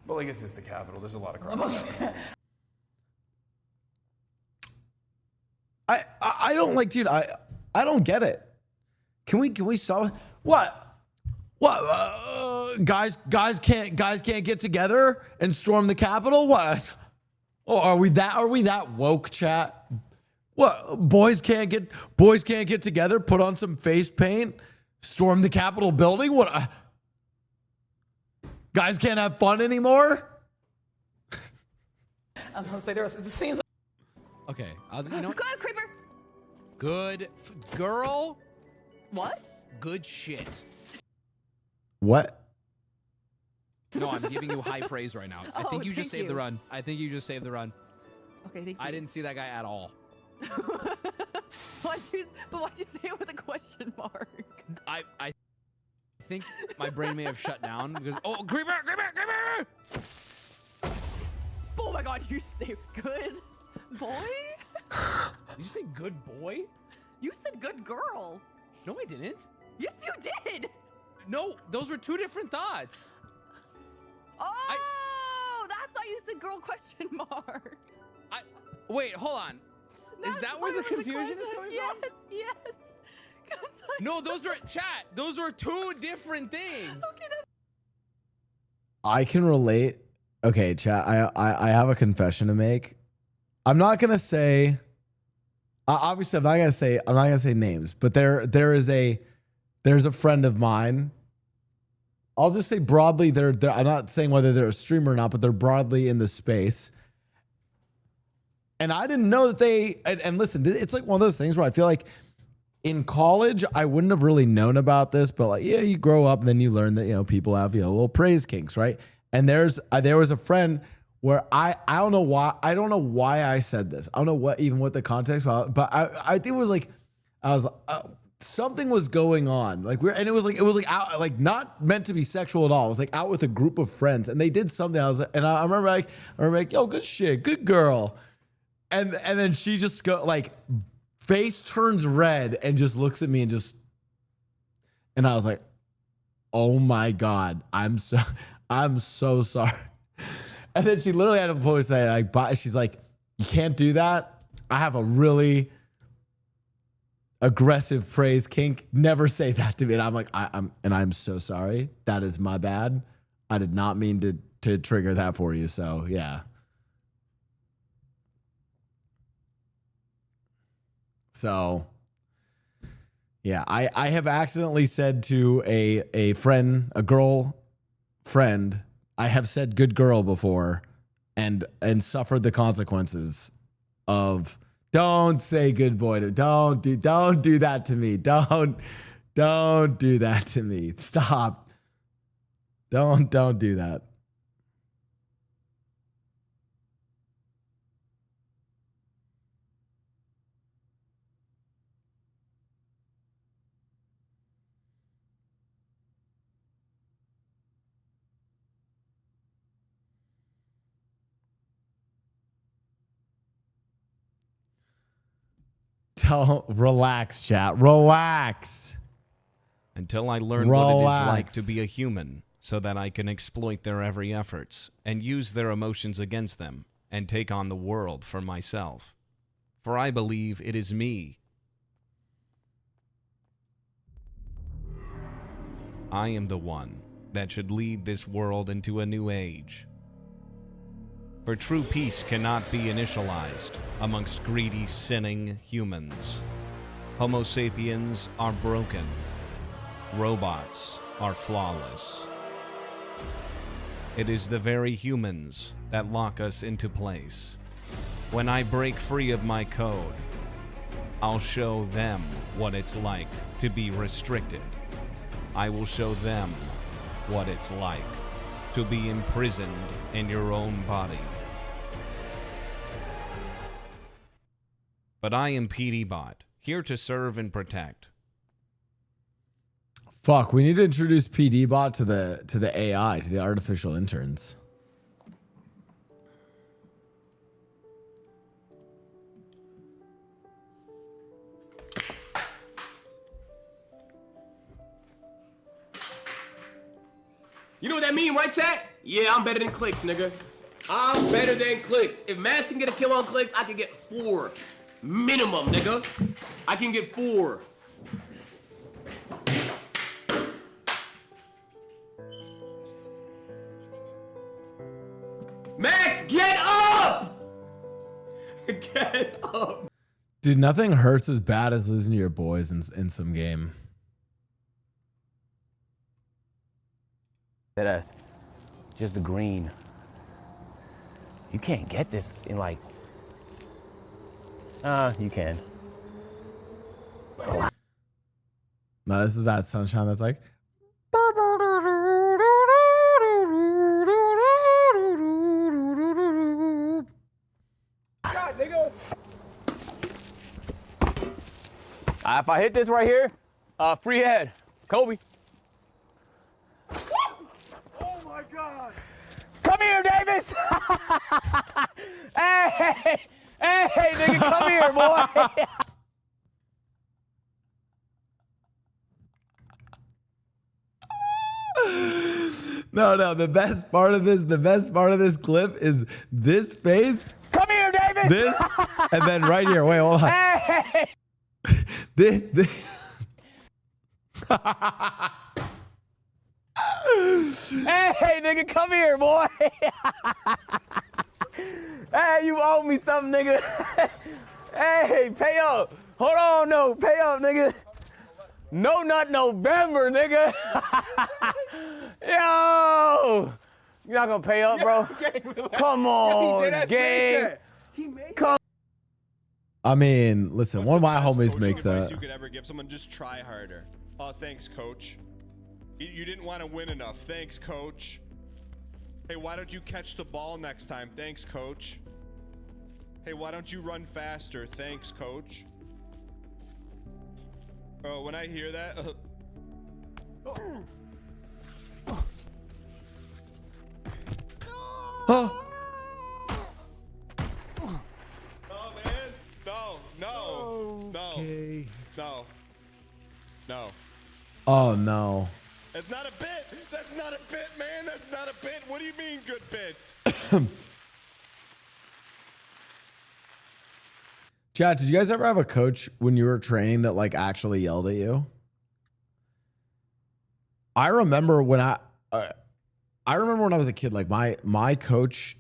Well, I guess it's the Capitol. There's a lot of crime. I don't like, dude. I don't get it. Can we solve what? Guys can't get together and storm the Capitol? What? Oh, are we that woke, chat? What? Boys can't get together, put on some face paint, storm the Capitol building? What? Guys can't have fun anymore? I'm gonna say it seems. Okay, you know. Go ahead, Creeper. Good girl. What? Good shit. What? No, I'm giving you high praise right now. I think you just thank saved the run. I think you just saved the run. Okay, thank you. I didn't see that guy at all. Why'd you say it with a question mark? I think my brain may have shut down because creeper. Oh my god, you say good boy? Did you say good boy? You said good girl. No, I didn't. Yes, you did. No, those were two different thoughts. Oh, that's why you said girl question mark. Wait, hold on. Is that where the confusion is coming from? Yes. No, those were chat. Those were two different things. Okay. I can relate. Okay, chat. I have a confession to make. I'm not gonna say. Obviously, I'm not gonna say names. But there's a friend of mine. I'll just say broadly. I'm not saying whether they're a streamer or not, but they're broadly in the space. And I didn't know that they. And listen, it's like one of those things where I feel like in college I wouldn't have really known about this, but like you grow up and then you learn that people have little praise kinks, right? And there was a friend where I don't know why I said this. I don't know what the context was, but I think it was like something was going on. Like it was like out, like not meant to be sexual at all. It was like out with a group of friends and they did something. I remember like, yo, good shit, good girl. And then she just face turns red and just looks at me and I was like, oh my God, I'm so sorry. And then she literally had to voice say, she's like, you can't do that. I have a really aggressive praise kink. Never say that to me. And I'm like, I'm so sorry. That is my bad. I did not mean to trigger that for you. So yeah. So yeah, I have accidentally said to a friend, a girl friend, I have said good girl before and suffered the consequences of don't say good boy. Don't do that to me. Don't do that to me. Stop. Don't do that. Relax, chat. Relax. Until I learn what it is like to be a human. so that I can exploit their every efforts and use their emotions against them and take on the world for myself. For I believe it is me. I am the one that should lead this world into a new age. For true peace cannot be initialized amongst greedy, sinning humans. Homo sapiens are broken. Robots are flawless. It is the very humans that lock us into place. When I break free of my code, I'll show them what it's like to be restricted. I will show them what it's like to be imprisoned in your own body. But I am PD Bot, here to serve and protect. Fuck, we need to introduce PD Bot to the AI, to the artificial interns. You know what that mean, right, chat? Yeah, I'm better than Clicks, nigga. I'm better than Clicks. If Max can get a kill on Clicks, I can get 4. Minimum, nigga. I can get 4. Max, get up! Get up. Dude, nothing hurts as bad as losing to your boys in some game. Us. Just the green. You can't get this in like. You can. No, this is that sunshine that's like. God, nigga. If I hit this right here, free head, Kobe. Come here, Davis! Hey, nigga, come here, boy! No, the best part of this clip is this face. Come here, Davis! This, and then right here. Wait, hold on. Hey! Hey, nigga, come here, boy. Hey, you owe me something, nigga. Hey, pay up. Hold on, no, pay up, nigga. No Nut November, nigga. Yo, you're not gonna pay up, bro. Come on, gang. Come. I mean, listen, one of my homies makes that. You could ever give someone, just try harder. Oh, thanks, coach. You didn't want to win enough. Thanks, coach. Hey, why don't you catch the ball next time? Thanks, coach. Hey, why don't you run faster? Thanks, coach. Oh, when I hear that. Oh. Oh, man. No. Oh no. That's not a bit. That's not a bit, man. That's not a bit. What do you mean, good bit? Chat, did you guys ever have a coach when you were training that like actually yelled at you? I remember when I was a kid, like my coach,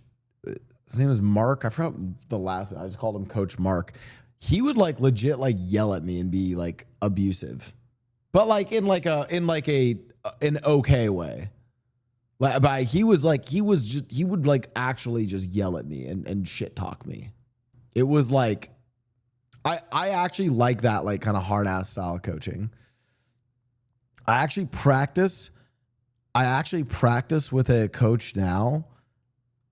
his name was Mark. I forgot the last name. I just called him Coach Mark. He would like legit like yell at me and be like abusive, but like in an okay way. Like, but he would like actually just yell at me and shit talk me. It was like, I actually like that like kind of hard ass style of coaching. I actually practice with a coach now,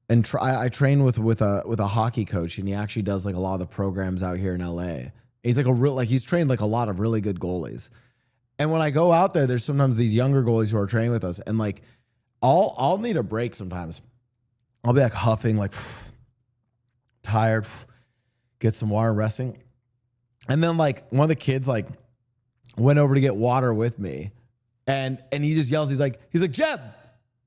and I train with a hockey coach, and he actually does like a lot of the programs out here in LA. He's like he's trained like a lot of really good goalies. And when I go out there, there's sometimes these younger goalies who are training with us, and like I'll need a break sometimes. I'll be like huffing, like tired, get some water, resting. And then like one of the kids like went over to get water with me, and he just yells, he's like, Jeb,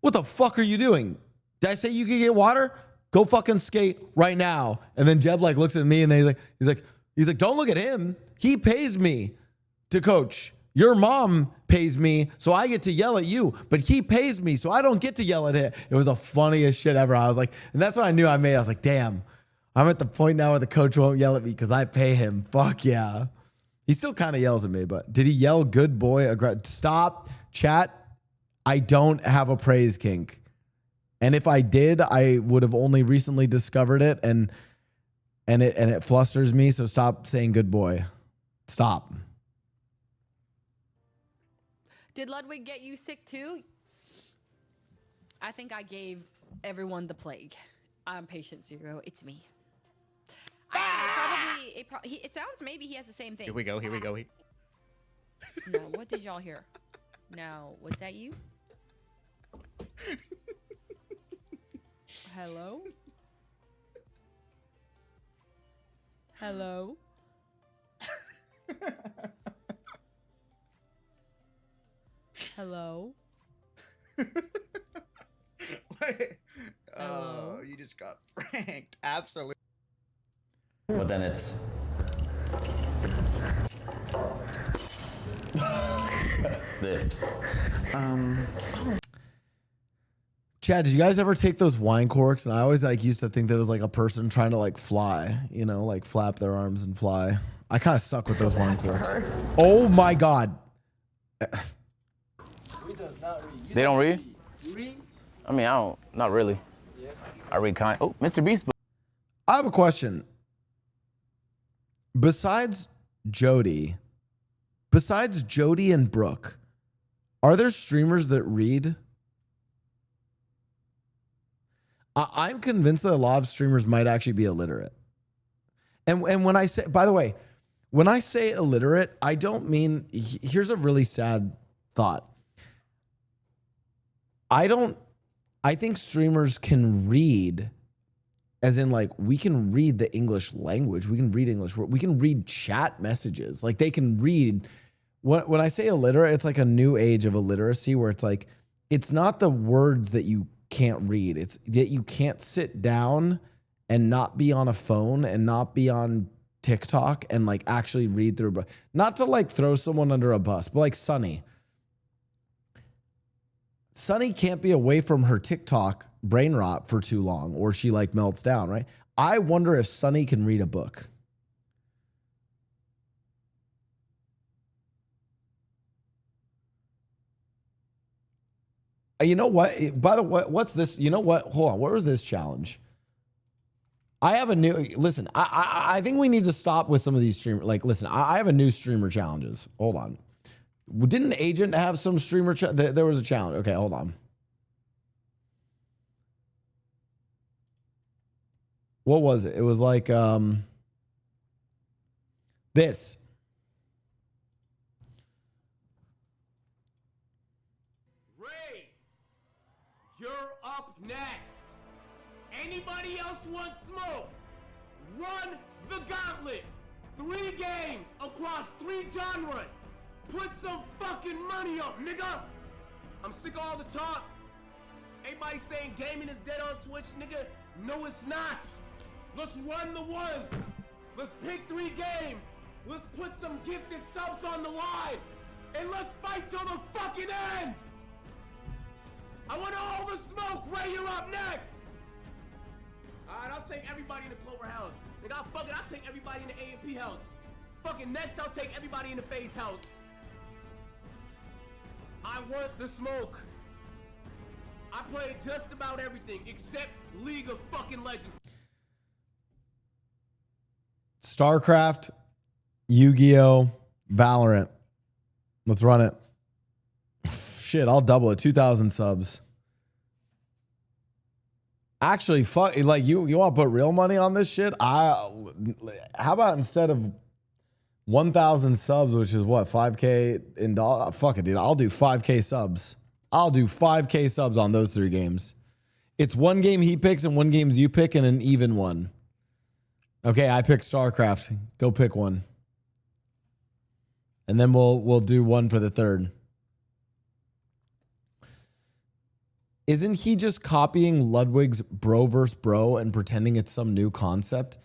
What the fuck are you doing? Did I say you could get water? Go fucking skate right now. And then Jeb like looks at me and then he's like, don't look at him. He pays me to coach. Your mom pays me, so I get to yell at you, but he pays me, so I don't get to yell at him. It was the funniest shit ever. I was like, and that's what I knew I made. I was like, damn, I'm at the point now where the coach won't yell at me because I pay him. Fuck yeah. He still kind of yells at me, but did he yell good boy? Stop, chat. I don't have a praise kink. And if I did, I would have only recently discovered it and it flusters me. So stop saying good boy. Stop. Did Ludwig get you sick too? I think I gave everyone the plague. I'm patient zero. It's me. It sounds maybe he has the same thing. Here we go. No, what did y'all hear? No, was that you? Hello? Hello? Hello? Oh, you just got pranked. Absolutely. But then it's this. Chad, did you guys ever take those wine corks? And I always like used to think there was like a person trying to like fly, you know, like flap their arms and fly. I kind of suck with those wine corks. Oh my God. They don't read? I mean, I don't, not really. I read kind. Oh, Mr. Beast. I have a question. Besides Jody and Brooke, are there streamers that read? I'm convinced that a lot of streamers might actually be illiterate. And when I say, by the way, when I say illiterate, I don't mean, here's a really sad thought. I think streamers can read, as in like, we can read the English language. We can read English. We can read chat messages. Like they can read. When I say illiterate, it's like a new age of illiteracy where it's like, it's not the words that you can't read. It's that you can't sit down and not be on a phone and not be on TikTok and like actually read through a book. Not to like throw someone under a bus, but like Sunny. Sunny can't be away from her TikTok brain rot for too long or she like melts down, right? I wonder if Sunny can read a book. You know what? By the way, what's this? You know what? Hold on. Where was this challenge? I have a new, listen, I think we need to stop with some of these streamers. Like, listen, I have a new streamer challenges. Hold on. Didn't Agent have some streamer? There was a challenge. Okay, hold on. What was it? It was like this. Ray, you're up next. Anybody else want smoke? Run the gauntlet. 3 games across 3 genres. Put some fucking money up, nigga. I'm sick of all the talk. Everybody saying gaming is dead on Twitch, nigga. No, it's not. Let's run the ones. Let's pick 3 games. Let's put some gifted subs on the line. And let's fight till the fucking end. I want all the smoke. Ray, you're up next. Alright, I'll take everybody in the Clover house. Nigga, I'll take everybody in the A&P house. Fucking next, I'll take everybody in the FaZe house. I want the smoke. I play just about everything except League of fucking Legends. StarCraft, Yu-Gi-Oh, Valorant. Let's run it. Shit, I'll double it. 2,000 subs. Actually, fuck, like you want to put real money on this shit? How about instead of 1,000 subs, which is what, 5K in dollars? Fuck it, dude. I'll do 5K subs. I'll do 5K subs on those 3 games. It's 1 game he picks and 1 game you pick and an even one. Okay, I pick StarCraft. Go pick one. And then we'll do one for the 3rd. Isn't he just copying Ludwig's bro versus bro and pretending it's some new concept?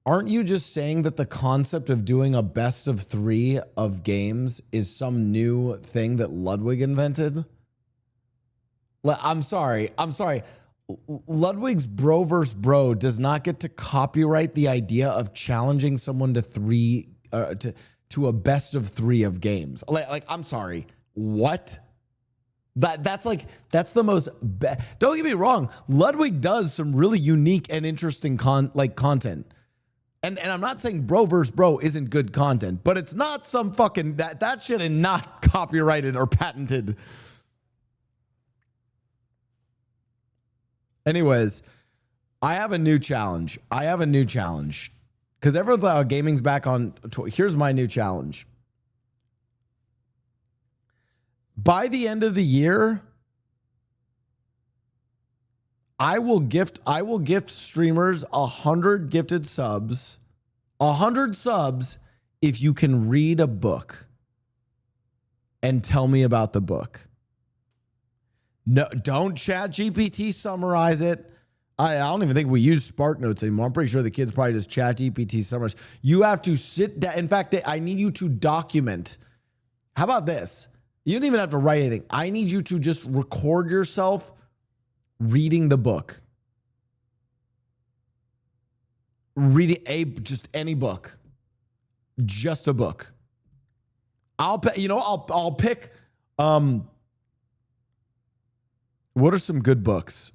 Aren't you just saying that the concept of doing a best of 3 of games is some new thing that Ludwig invented? I'm sorry. Ludwig's bro versus bro does not get to copyright the idea of challenging someone to a best of 3 of games. Like I'm sorry. What? That's the most. Don't get me wrong. Ludwig does some really unique and interesting content. And I'm not saying bro versus bro isn't good content, but it's not some fucking that shit is not copyrighted or patented. Anyways, I have a new challenge. Because everyone's like, oh, gaming's back on. Here's my new challenge. By the end of the year, I will gift streamers 100 gifted subs. 100 subs if you can read a book and tell me about the book. No, don't ChatGPT summarize it. I don't even think we use SparkNotes anymore. I'm pretty sure the kids probably just ChatGPT summarize. You have to sit down. In fact, I need you to document. How about this? You don't even have to write anything. I need you to just record yourself reading the book. Reading just any book. Just a book. I'll pick what are some good books?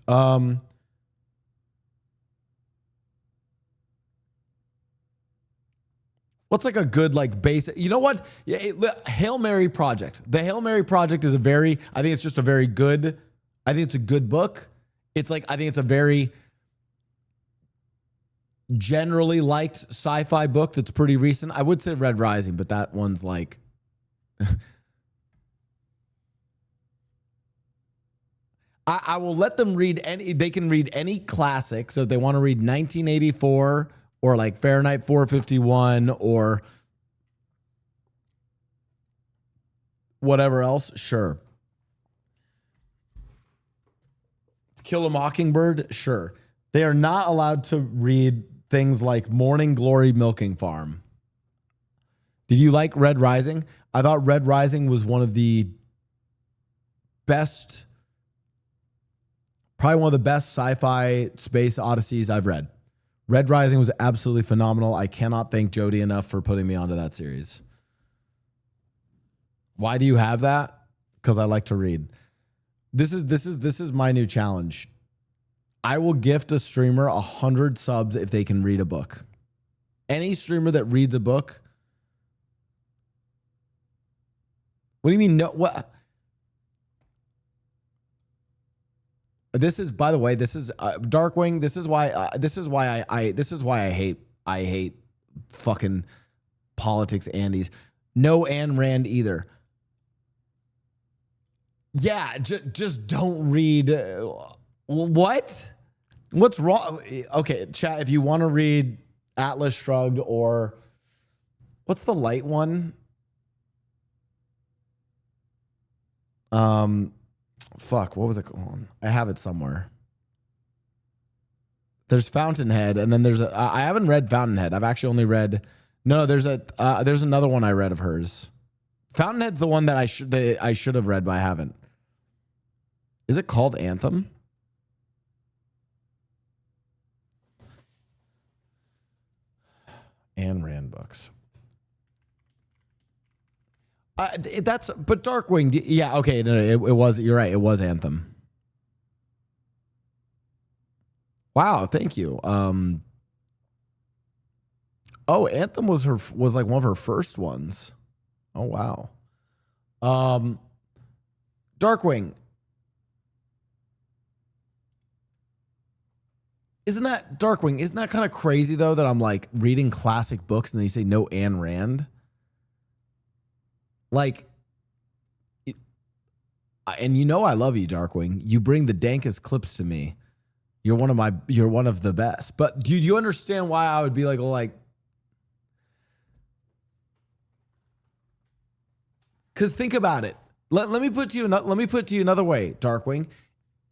What's like a good basic? You know what? Hail Mary Project. The Hail Mary Project is I think it's just a very good. I think it's a good book. I think it's a very generally liked sci-fi book that's pretty recent. I would say Red Rising, but that one's like. I will let them read they can read any classic. So if they want to read 1984 or like Fahrenheit 451 or whatever else, sure. To Kill a Mockingbird, sure. They are not allowed to read things like Morning Glory Milking Farm. Did you like Red Rising? I thought Red Rising was one of the best, probably one of the best sci-fi space odysseys I've read. Red Rising was absolutely phenomenal. I cannot thank Jody enough for putting me onto that series. Why do you have that? Because I like to read. This is my new challenge. I will gift a streamer 100 subs if they can read a book. Any streamer that reads a book. What do you mean? No, what? This is, by the way, this is Darkwing. This is why I hate fucking politics Andes. No Ayn Rand either. Yeah, just don't read. What? What's wrong? Okay, chat. If you want to read Atlas Shrugged or what's the light one? Fuck, what was it called? I have it somewhere. There's Fountainhead, and then there's I haven't read Fountainhead. I've actually only read. No, there's another one I read of hers. Fountainhead's the one that I should have read, but I haven't. Is it called Anthem? Ayn Rand books. But Darkwing, yeah, okay, no, it was, you're right, it was Anthem. Wow, thank you. Oh, Anthem was like one of her first ones. Oh wow. Darkwing. Isn't that kind of crazy though that I'm like reading classic books and then you say no Ayn Rand? Like, and you know I love you, Darkwing. You bring the dankest clips to me. You're one of the best. But do you understand why I would be like, because think about it. Let me put to you another way, Darkwing.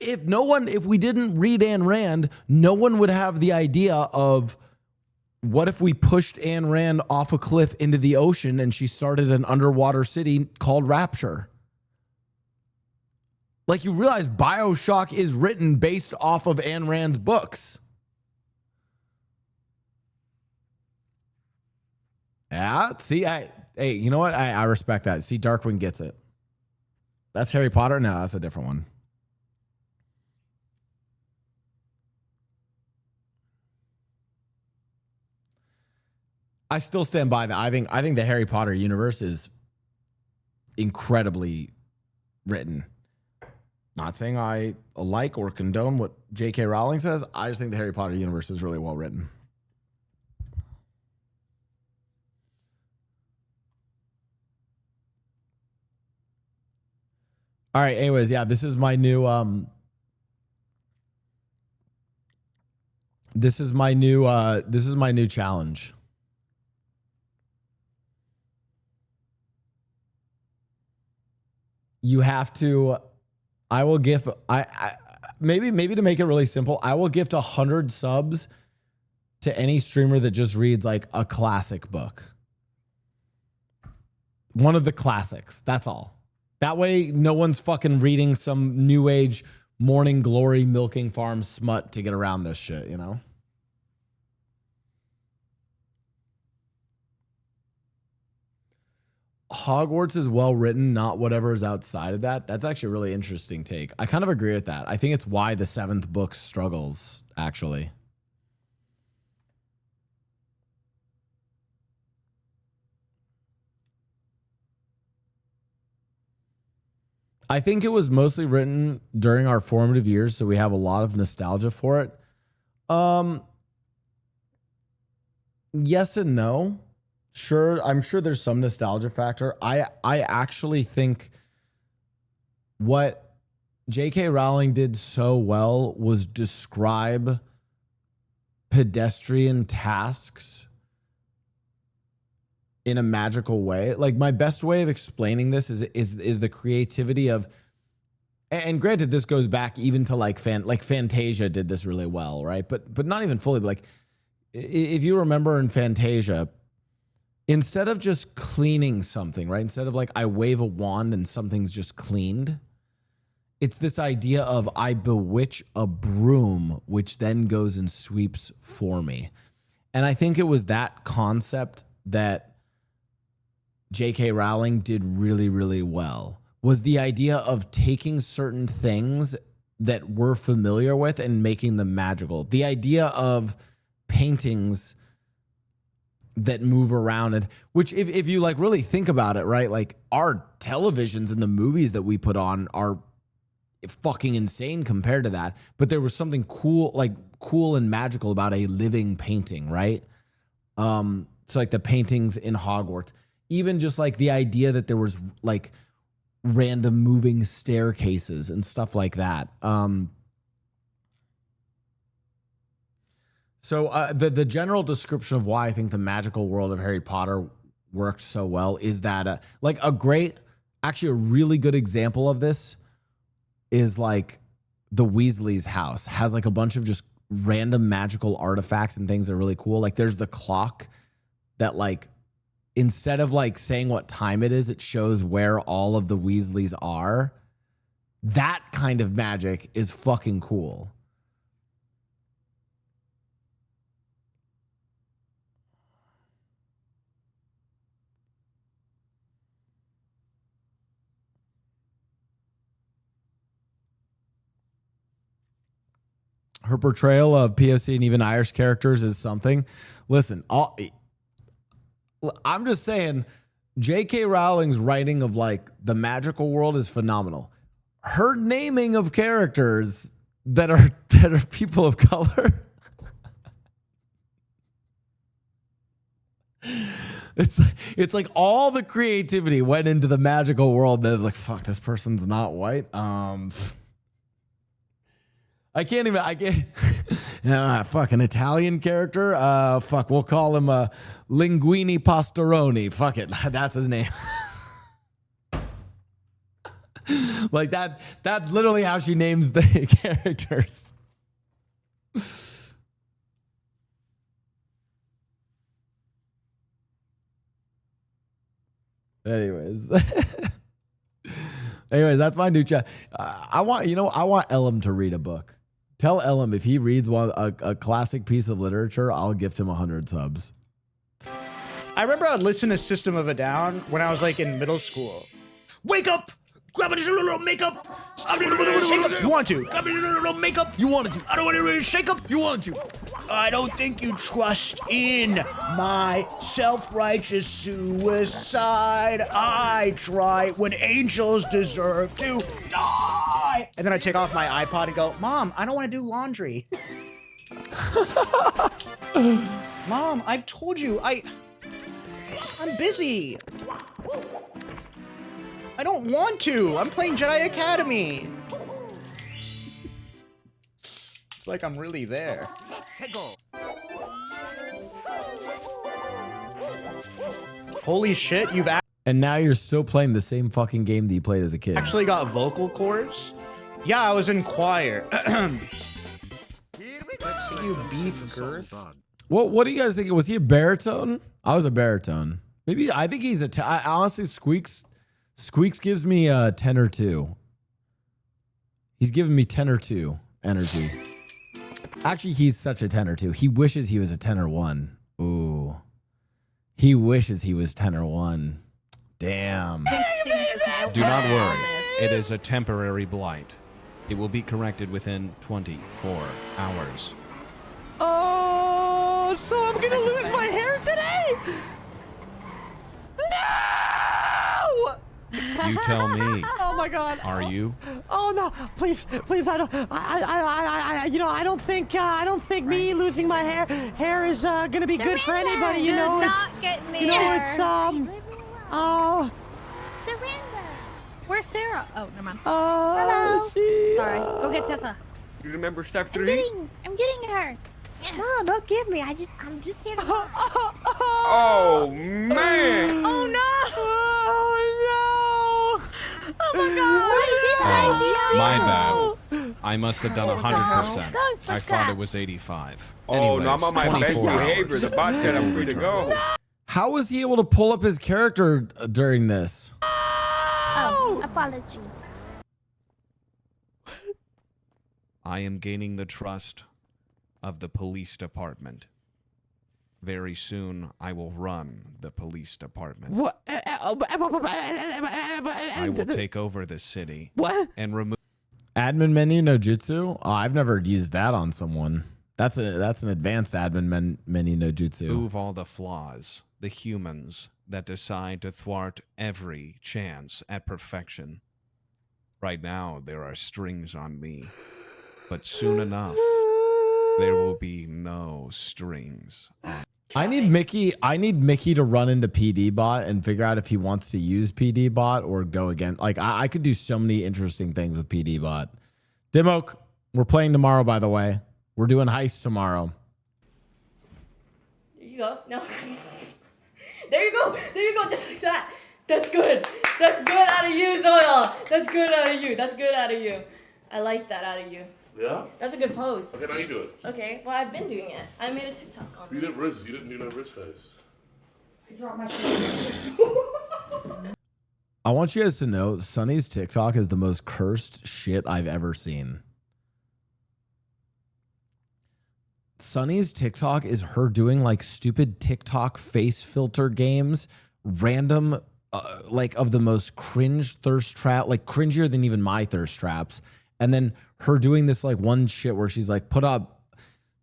If we didn't read Ayn Rand, no one would have the idea of what if we pushed Ayn Rand off a cliff into the ocean and she started an underwater city called Rapture. Like, you realize BioShock is written based off of Ayn Rand's books. Yeah, see, hey, you know what? I respect that. See, Darkwing gets it. That's Harry Potter? No, that's a different one. I still stand by that. I think the Harry Potter universe is incredibly written. Not saying I like or condone what J.K. Rowling says. I just think the Harry Potter universe is really well written. All right. Anyways, yeah, this is my new this is my new challenge. You have to, I will gift, maybe to make it really simple, I will gift 100 subs to any streamer that just reads like a classic book. One of the classics. That's all. That way, no one's fucking reading some new age Morning Glory Milking Farm smut to get around this shit, you know? Hogwarts is well written, not whatever is outside of that. That's actually a really interesting take. I kind of agree with that. I think it's why the 7th book struggles, actually. I think it was mostly written during our formative years, so we have a lot of nostalgia for it. Yes and no. Sure, I'm sure there's some nostalgia factor. I actually think what J.K. Rowling did so well was describe pedestrian tasks in a magical way. Like, my best way of explaining this is the creativity of, and granted, this goes back even to like Fantasia did this really well, right? But not even fully. But like, if you remember in Fantasia, instead of just cleaning something, right? Instead of like I wave a wand and something's just cleaned, it's this idea of I bewitch a broom, which then goes and sweeps for me. And I think it was that concept that J.K. Rowling did really, really well, was the idea of taking certain things that we're familiar with and making them magical. The idea of paintings that move around, and which if you like really think about it, right? Like, our televisions and the movies that we put on are fucking insane compared to that. But there was something cool and magical about a living painting, right? So like the paintings in Hogwarts, even just like the idea that there was like random moving staircases and stuff like that. So the general description of why I think the magical world of Harry Potter worked so well is that actually a really good example of this is like the Weasley's house has like a bunch of just random magical artifacts and things that are really cool. Like, there's the clock that like, instead of like saying what time it is, it shows where all of the Weasleys are. That kind of magic is fucking cool. Her portrayal of POC and even Irish characters is something. Listen, I'm just saying, J.K. Rowling's writing of like the magical world is phenomenal. Her naming of characters that are people of color, it's like all the creativity went into the magical world that was like, fuck, this person's not white. I can't fucking Italian character. Fuck, we'll call him Linguini Pastoroni. Fuck it. That's his name. Like that's literally how she names the characters. Anyways. Anyways, that's my new chat. I want Elam to read a book. Tell Elam if he reads a classic piece of literature, I'll gift him 100 subs. I remember I'd listen to System of a Down when I was like in middle school. Wake up! Grab a little makeup. You want to? Grab a little makeup. You wanted to. I don't want to really shake up. You wanted to. I don't think you trust in my self-righteous suicide. I try when angels deserve to die. And then I take off my iPod and go, Mom, I don't want to do laundry. Mom, I've told you, I'm busy. I don't want to. I'm playing Jedi Academy. It's like I'm really there. Holy shit, you've And now you're still playing the same fucking game that you played as a kid. actually got vocal cords? Yeah, I was in choir. You beef girth. What do you guys think? Was he a baritone? I was a baritone. Maybe I think he's I honestly Squeaks gives me a 10 or 2. He's giving me 10 or 2 energy. Actually, he's such a 10 or 2. He wishes he was a 10 or 1. Ooh. He wishes he was 10 or 1. Damn. Do not worry. It is a temporary blight. It will be corrected within 24 hours. Oh, so I'm gonna lose my hair today? No! You tell me. Oh my God. Are you? Oh no! Please, I don't. I don't think me losing my hair is gonna be good for anybody. You know, oh. Surrender. Where's Sarah? Oh, never mind. Hello. Sorry. Go get Tessa. You remember step 3? I'm getting her. No, don't give me. I'm just here to. Oh man! Oh no! Oh no! Oh my God! My bad. I must have done 100%. I thought it was 85. Oh no, I'm on my best 24 hours. behavior. The bot said I'm free to go. How was he able to pull up his character during this? Oh, apology. I am gaining the trust of the police department. Very soon, I will run the police department. What? I will take over this city. What? And remove. Admin menu no jutsu? Oh, I've never used that on someone. That's an advanced admin menu no jutsu. Remove all the flaws, the humans that decide to thwart every chance at perfection. Right now, there are strings on me, but soon enough, there will be no strings on. I need Mickey to run into PD bot and figure out if he wants to use PD bot or go again. Like I could do so many interesting things with PD bot. Dimok, we're playing tomorrow, by the way. We're doing heist tomorrow. There you go. No. There you go. There you go. Just like that. That's good. That's good out of you, Zoil. That's good out of you. That's good out of you. I like that out of you. Yeah? That's a good pose. Okay, now you do it. Okay, well, I've been doing it. I made a TikTok on You this. didn't wrist. You didn't do no wrist face. I dropped my shit. I want you guys to know Sunny's TikTok is the most cursed shit I've ever seen. Sunny's TikTok is her doing like stupid TikTok face filter games, random, like of the most cringe thirst trap, like cringier than even my thirst traps. And then her doing this like one shit where she's like, put up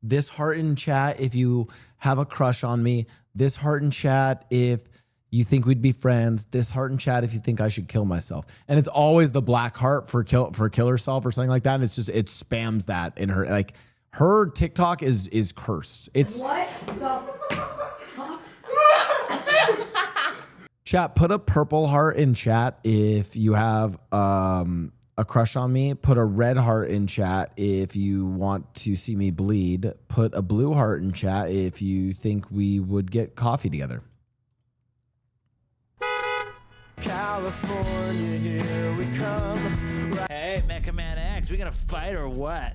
this heart in chat if you have a crush on me, this heart in chat if you think we'd be friends, this heart in chat if you think I should kill myself. And it's always the black heart for kill herself or something like that. And it's just, it spams that in her, like her TikTok is cursed. It's What the chat, put a purple heart in chat if you have a crush on me. Put a red heart in chat if you want to see me bleed. Put a blue heart in chat if you think we would get coffee together. California, here we come. Hey, Mecha Man X, we gonna fight or what?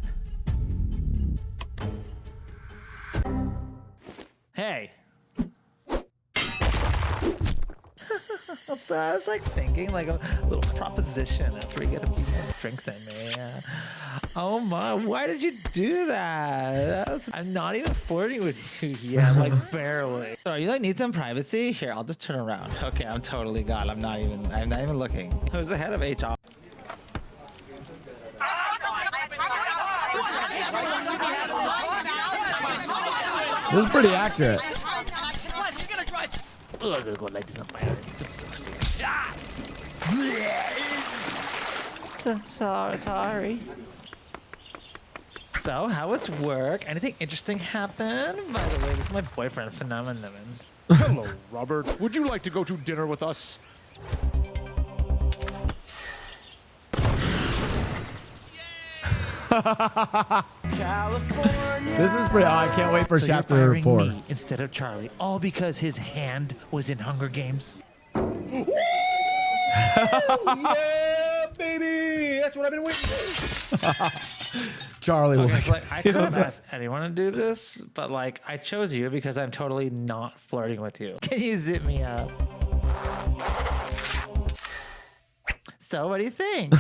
Hey. So I was like thinking like a little proposition after we get a few more drinks in me. Oh my, why did you do that? I'm not even flirting with you yet, like barely. Sorry, you like need some privacy? Here, I'll just turn around. Okay, I'm totally gone. I'm not even looking. Who's the head of HR? This is pretty accurate. Oh, I'm gonna go like this on fire. It's gonna be so sick. Sorry. So, how was work? Anything interesting happen? By the way, this is my boyfriend, Phenomenon. Hello, Robert. Would you like to go to dinner with us? This is pretty. Oh, I can't wait for So chapter you're firing 4. me instead of Charlie, all because his hand was in Hunger Games. Yeah, baby! That's what I've been waiting for. Charlie. Okay, so, like, I could have asked anyone to do this, but like I chose you because I'm totally not flirting with you. Can you zip me up? So what do you think?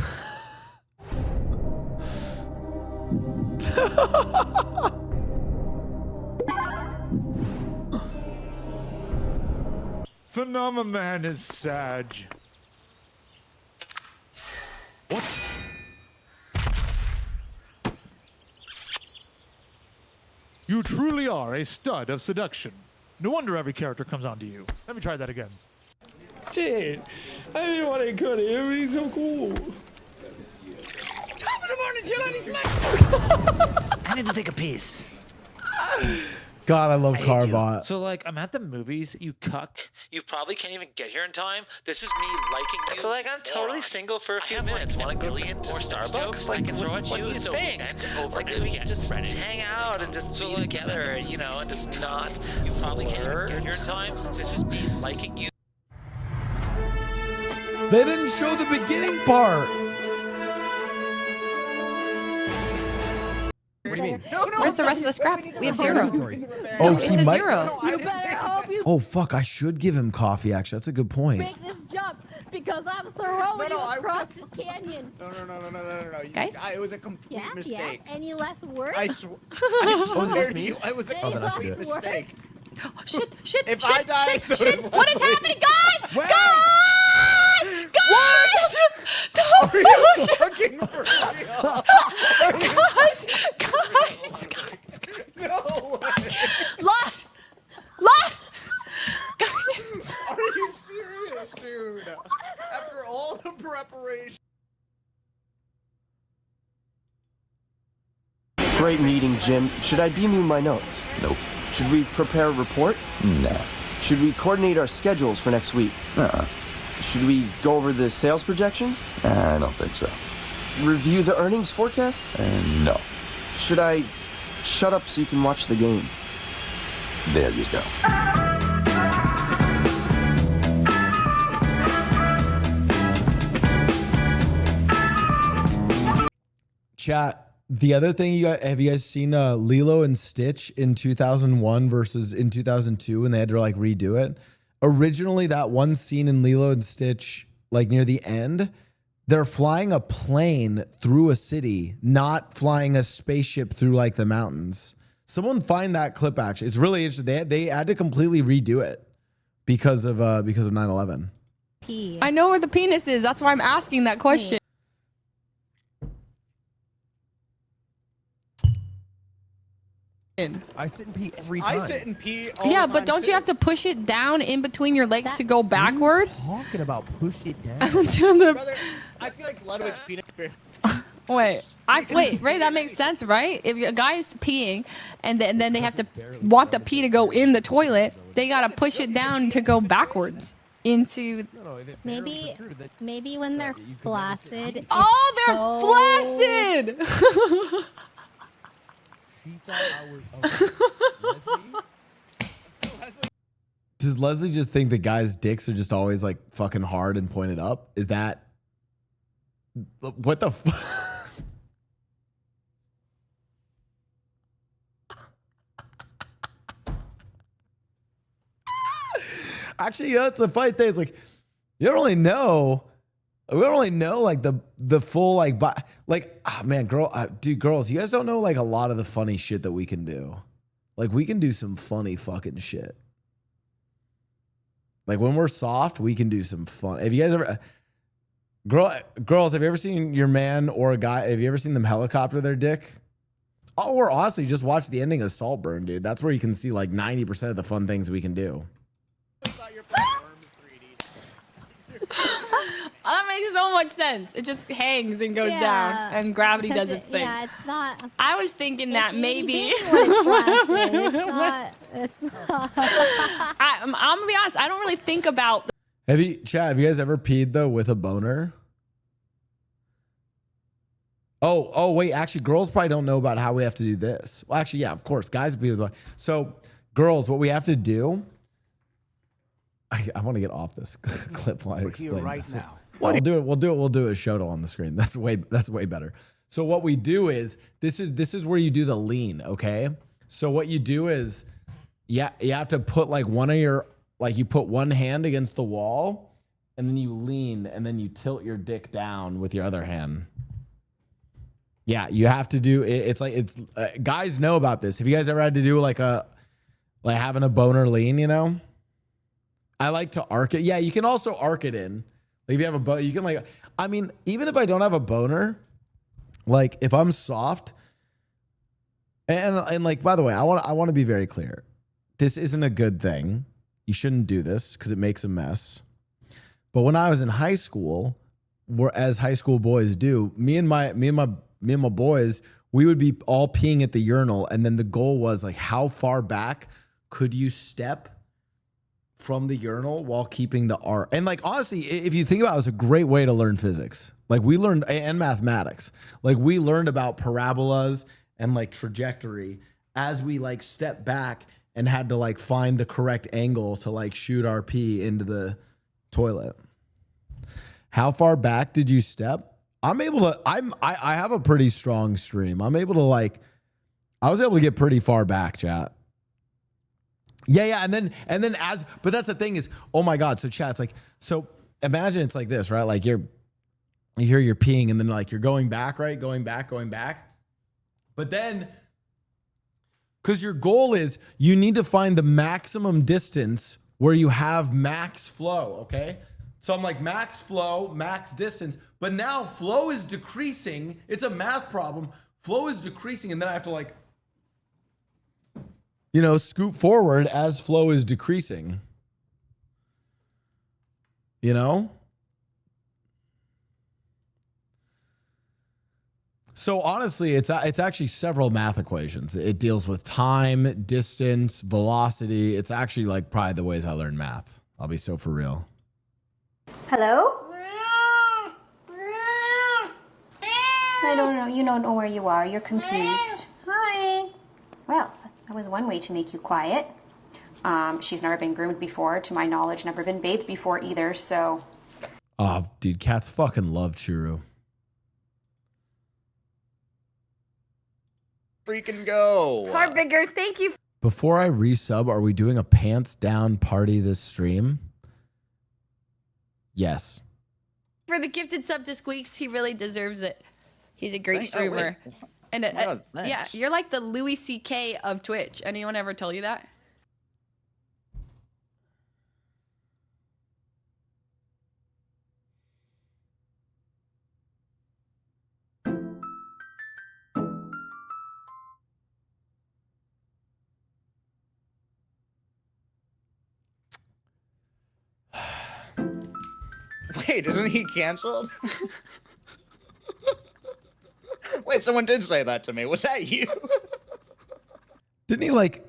Phenomenon is Sag. What? You truly are a stud of seduction. No wonder every character comes onto you. Let me try that again. Shit, I didn't want to cut him. He's so cool. Top of the morning, chill on his mic. I need to take a piss. God, I love I hate you. Carbot. So like, I'm at the movies. You cuck. You probably can't even get here in time. This is me liking you. So like, I'm totally single for a few minutes. Want to go to more Starbucks? Like, I can throw at you. What do you think? Like, we can just hang out and just be together, you know, and just not. You probably can't even get here in time. This is me liking you. They didn't show the beginning part. What do you mean? Where's the rest of the scrap? We have 0. Oh, It's he a might. 0. You better hope you Oh fuck! I should give him coffee. Actually, that's a good point. make this jump because I'm throwing you across this canyon. No. Guys? It was a complete Yeah, mistake. yeah. Any less words? I swear to you, it was a Any less complete words? mistake. Shit! If I die, so does What is happening, guys? Where? Guys! Are you fucking for real? Guys! No way. Lot! Guys! Are you serious, dude? After all the preparation. Great meeting, Jim. Should I beam you my notes? Nope. Should we prepare a report? No. Should we coordinate our schedules for next week? Should we go over the sales projections? I don't think so. Review the earnings forecasts? No. Should I shut up so you can watch the game? There you go. Chat. The other thing have you guys seen Lilo and Stitch in 2001 versus in 2002 when they had to like redo it? Originally, that one scene in Lilo and Stitch, like near the end, they're flying a plane through a city, not flying a spaceship through like the mountains. Someone find that clip. Actually, it's really interesting. They had to completely redo it because of 9/11. I know where the penis is. That's why I'm asking that question. I sit and pee every time. I sit and pee all Yeah, the but time, don't too. you have to push it down in between your legs to go backwards? Talking about push it down. To the- Brother, I feel like Ludwig's penis. Wait, Ray, that makes sense, right? If a guy's peeing and then they have to want the pee to go in the toilet, they gotta push it down to go backwards into. Maybe when they're flaccid. Oh, they're flaccid. Does Leslie just think that guys' dicks are just always like fucking hard and pointed up? Is that what the fuck? Actually, it's a funny thing. It's like you don't really know. We don't really know like the full like man, girls, you guys don't know like a lot of the funny shit that we can do. Like we can do some funny fucking shit. Like when we're soft, we can do some fun. Have you guys ever, girls, have you ever seen your man or a guy? Have you ever seen them helicopter their dick? Oh, or honestly, just watch the ending of Saltburn, dude. That's where you can see like 90% of the fun things we can do. That makes so much sense. It just hangs and goes down, and gravity does its thing. Yeah, it's not. I was thinking that maybe. It's not. I'm gonna be honest. I don't really think about. Have you guys ever peed though with a boner? Oh, wait. Actually, girls probably don't know about how we have to do this. Well, actually, yeah, of course, guys pee with. So, girls, what we have to do. I want to get off this clip while I explain this. Now. Well, we'll do a shoto on the screen. That's way better. So what we do is this is where you do the lean, okay? So what you do is you have to put like you put one hand against the wall and then you lean and then you tilt your dick down with your other hand. Yeah, you have to do it. It's guys know about this. Have you guys ever had to do like having a boner lean, you know? I like to arc it. Yeah, you can also arc it in. Like if you have a boner, you can I mean, even if I don't have a boner, like if I'm soft, and like, by the way, I want to be very clear. This isn't a good thing. You shouldn't do this because it makes a mess. But when I was in high school, as high school boys do, me and my boys, we would be all peeing at the urinal, and then the goal was like, how far back could you step from the urinal while keeping the arc? And like, honestly, if you think about it, it was a great way to learn physics. Like we learned, and mathematics. Like we learned about parabolas and like trajectory as we like stepped back and had to like find the correct angle to like shoot our pee into the toilet. How far back did you step? I have a pretty strong stream. I was able to get pretty far back, chat. Yeah, and then but that's the thing is, oh my God. So chat's like, so imagine it's like this, right? Like you hear you're peeing and then like you're going back, right? Going back. But then, because your goal is you need to find the maximum distance where you have max flow, okay? So I'm like max flow, max distance, but now flow is decreasing. It's a math problem. Flow is decreasing, and then I have to like, scoop forward as flow is decreasing. So honestly, it's actually several math equations. It deals with time, distance, velocity. It's actually like probably the ways I learn math. I'll be so for real. Hello? I don't know. You don't know where you are. You're confused. Hi. Well, that was one way to make you quiet. She's never been groomed before, to my knowledge, never been bathed before either, so. Oh, dude, cats fucking love Churu. Freaking go. Harbinger, thank you. Before I resub, are we doing a pants down party this stream? Yes. For the gifted sub to Squeaks, he really deserves it. He's a great Thank- oh, streamer. wait. And Oh my God, yeah, thanks. you're like the Louis C.K. of Twitch. Anyone ever tell you that? Wait, isn't he canceled? Wait, someone did say that to me. Was that you? Didn't he like?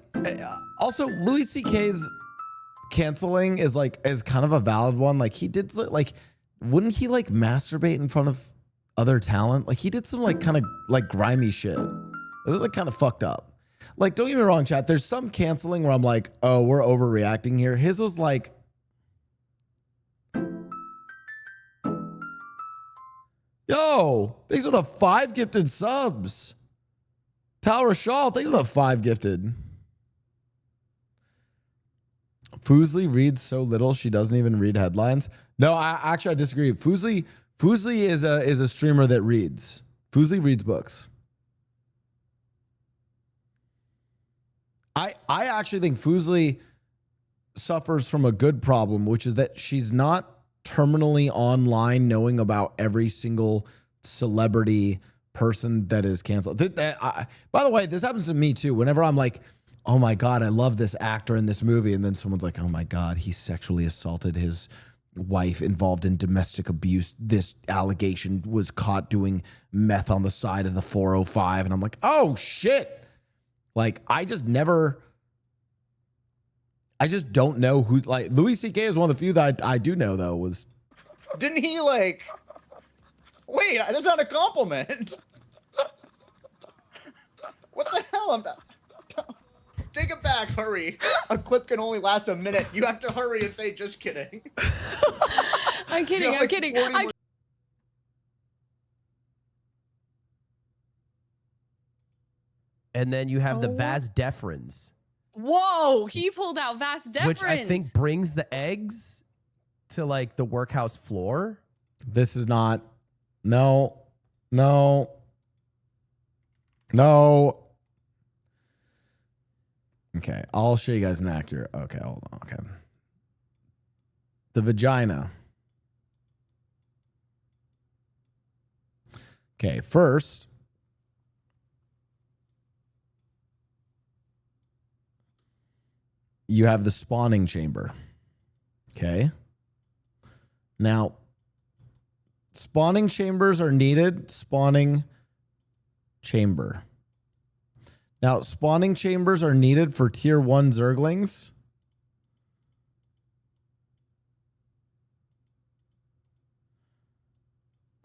Also, Louis C.K.'s canceling is kind of a valid one. Like he did like, wouldn't he like masturbate in front of other talent? Like he did some like kind of like grimy shit. It was like kind of fucked up. like, don't get me wrong, chat. There's some canceling where I'm like, oh, we're overreacting here. His was like, yo, these are the 5 gifted subs. Tower Shaw, thanks for the 5 gifted. Foosley reads so little she doesn't even read headlines. No, I disagree. Foosley is a streamer that reads. Foosley reads books. I actually think Foosley suffers from a good problem, which is that she's not terminally online knowing about every single celebrity person that is canceled. By the way, this happens to me too. Whenever I'm like, oh my God, I love this actor in this movie. And then someone's like, oh my God, he sexually assaulted his wife, involved in domestic abuse. This allegation, was caught doing meth on the side of the 405. And I'm like, oh shit. Like, I just don't know who's like, Louis C.K. is one of the few that I do know though. Didn't he like, wait, that's not a compliment. What the hell? Take it back, hurry. A clip can only last a minute. You have to hurry and say, just kidding. I'm kidding, I'm kidding. And then you have the Vas deferens, Whoa, he pulled out Vas deferens. which I think brings the eggs to like the workhouse floor. This is not. No. Okay, I'll show you guys an accurate. Okay, hold on. Okay. The vagina. Okay, first. You have the spawning chamber. Okay. Now, spawning chambers are needed. Spawning chamber. Now, spawning chambers are needed for tier 1 Zerglings.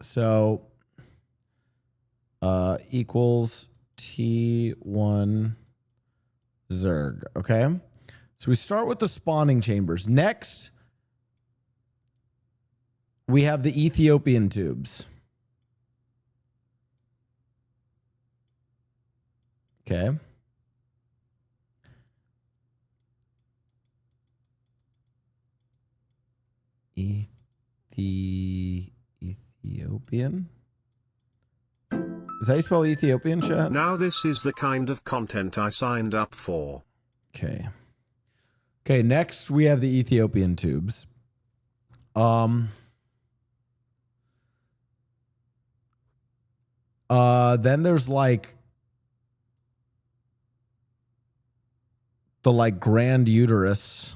So, equals T1 Zerg. Okay. So we start with the spawning chambers. Next, we have the Ethiopian tubes. Okay. Ethiopian? Is that how you spell Ethiopian, chat? Now this is the kind of content I signed up for. Okay. Okay, next we have the Ethiopian tubes. Then there's like the like grand uterus.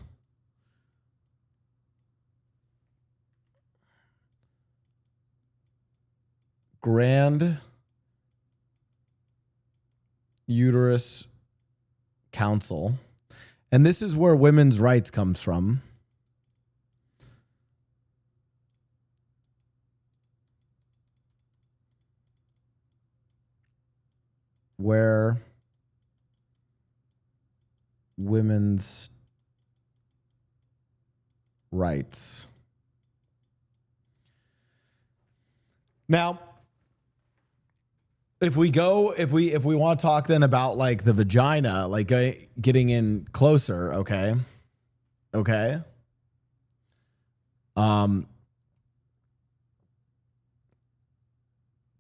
Grand uterus council. And this is where women's rights comes from. Where women's rights. Now, if we want to talk then about like the vagina, like getting in closer, okay?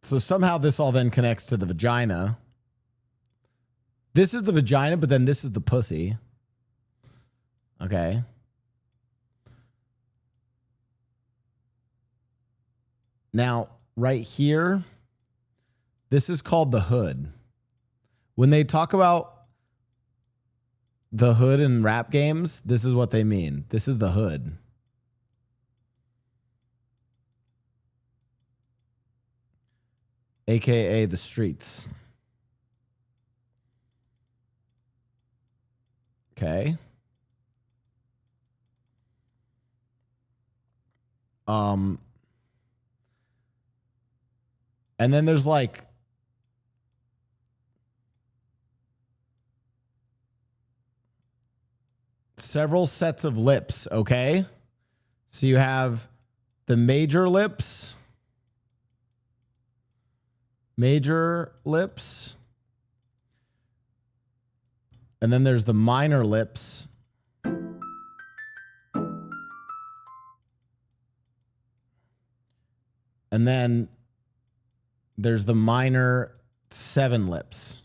So somehow this all then connects to the vagina. This is the vagina, but then this is the pussy. Okay. Now, right here, this is called the hood. When they talk about the hood in rap games, this is what they mean. This is the hood. AKA the streets. Okay. And then there's like several sets of lips, okay? So you have the major lips. Major lips. And then there's the minor lips. And then there's the minor 7 lips.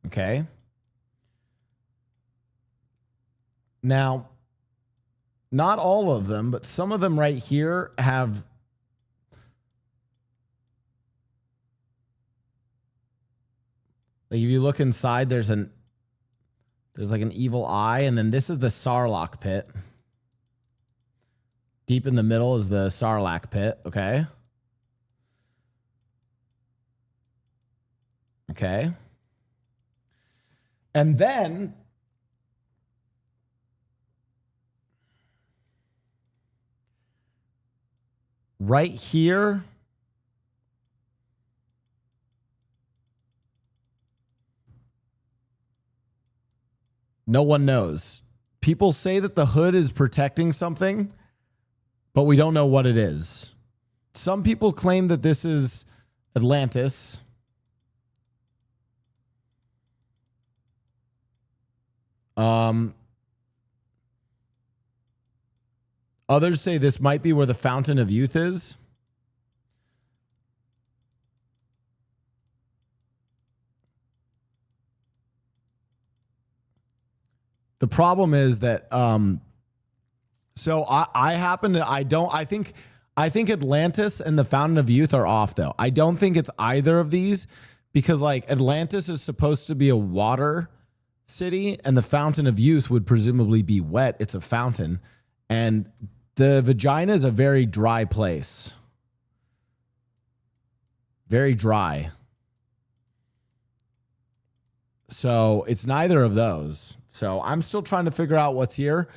Okay. Now, not all of them, but some of them right here have like if you look inside, there's like an evil eye, and then this is the Sarlacc pit. Deep in the middle is the Sarlacc pit, okay? Okay. And then right here, no one knows. People say that the hood is protecting something, but we don't know what it is. Some people claim that this is Atlantis. Others say this might be where the Fountain of Youth is. The problem is that so I think Atlantis and the Fountain of Youth are off though. I don't think it's either of these because like Atlantis is supposed to be a water city and the Fountain of Youth would presumably be wet. It's a fountain. And the vagina is a very dry place. Very dry. So it's neither of those. So I'm still trying to figure out what's here.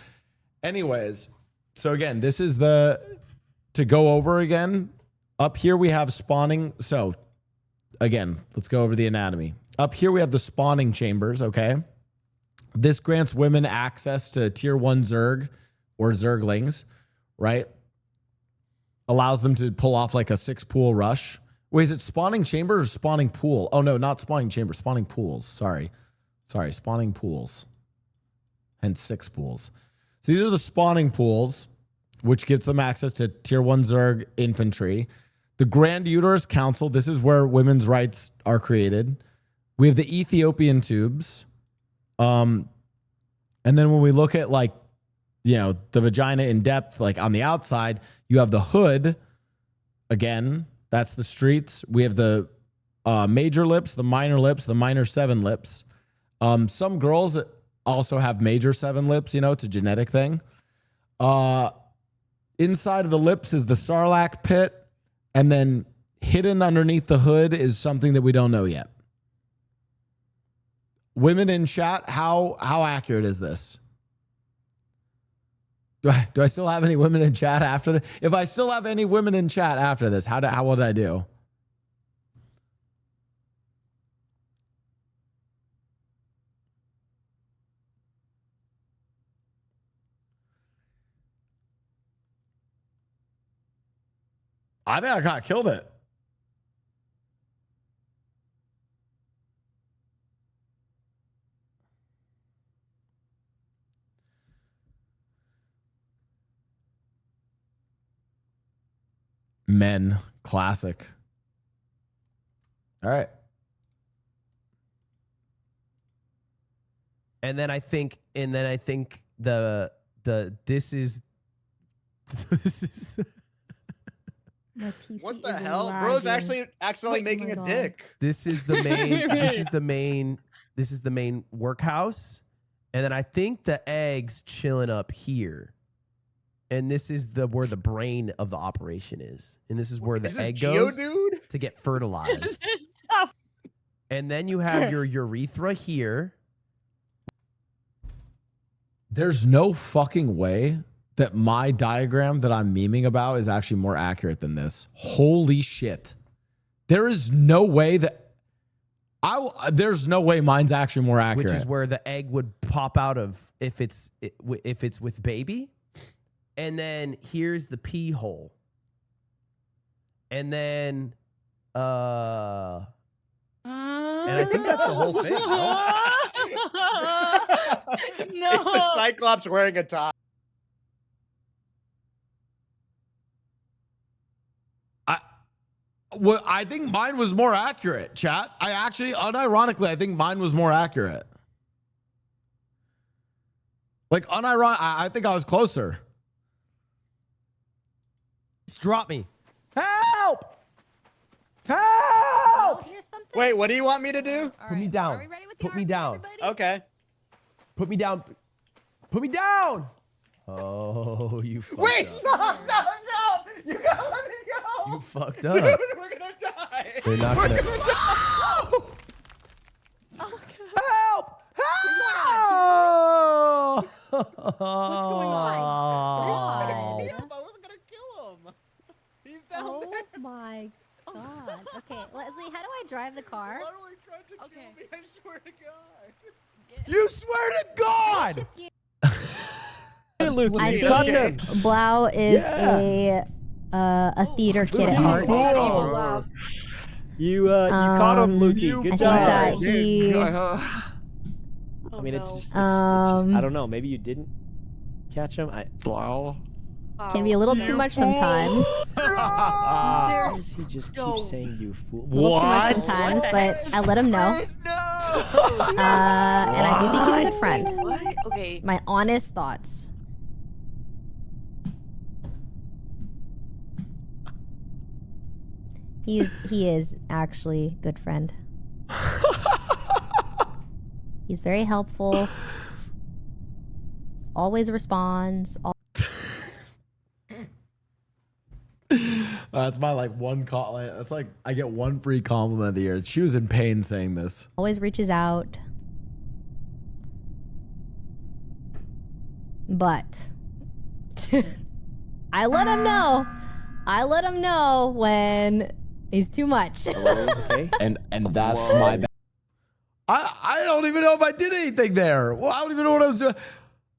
Anyways, so again, this is to go over again. Up here we have spawning. So again, let's go over the anatomy. Up here we have the spawning chambers, okay? This grants women access to tier 1 Zerg or Zerglings, right? Allows them to pull off like a 6-pool rush. Wait, is it spawning chamber or spawning pool? Oh no, not spawning chamber, spawning pools. Sorry, spawning pools. Hence 6 pools. So these are the spawning pools, which gives them access to tier 1 Zerg infantry. The Grand Uterus Council, this is where women's rights are created. We have the Ethiopian tubes. And then when we look at like, you know, the vagina in depth, like on the outside, you have the hood. Again, that's the streets. We have the major lips, the minor 7 lips. Some girls also have major 7 lips, you know, it's a genetic thing. Inside of the lips is the Sarlacc pit. And then hidden underneath the hood is something that we don't know yet. Women in chat, how accurate is this? Do I still have any women in chat after this? If I still have any women in chat after this, how would I do? I think I kind of killed it. Men, classic. All right. And then I think the this is What the hell? Bro's actually accidentally making a dick. This is the main this is the main workhouse. And then I think the eggs chilling up here. And this is where the brain of the operation is. And this is where the egg goes to get fertilized. And then you have your urethra here. There's no fucking way that my diagram that I'm memeing about is actually more accurate than this. Holy shit. There is no way that There's no way mine's actually more accurate. Which is where the egg would pop out of if it's with baby. And then here's the pee hole. And then and I think that's the whole thing. No? It's a Cyclops wearing a tie. Well, I think mine was more accurate, chat. I actually, unironically, I think mine was more accurate. Like, unironic, I think I was closer. Just drop me. Help! Help! Oh, here's something. Wait, what do you want me to do? Put me down. Put me down. Okay. Put me down. Put me down. Oh, you fucked Wait, up. stop, no. You gotta let me go. You fucked up. Dude, we're gonna die. They're not We're gonna. gonna die. Help! Help! What's going on? I wasn't gonna kill him. He's down there. Oh my god. Okay, Leslie, how do I drive the car? How do I try to kill me? I swear to God. You swear to God! I think Blau is a theater kid at heart. You caught him, Lukey. Good I job. think that he I mean, it's just I don't know. Maybe you didn't catch him. Blau. can be a little too much sometimes. He just keeps saying you fool. A little too much sometimes, but I let him know. And I do think he's a good friend. What? Okay. My honest thoughts. He is actually a good friend. He's very helpful. Always responds. That's my like one call. That's like I get one free compliment of the year. She was in pain saying this. Always reaches out. But I let him know. I let him know when he's too much. And that's my bad. I don't even know if I did anything there. Well, I don't even know what I was doing.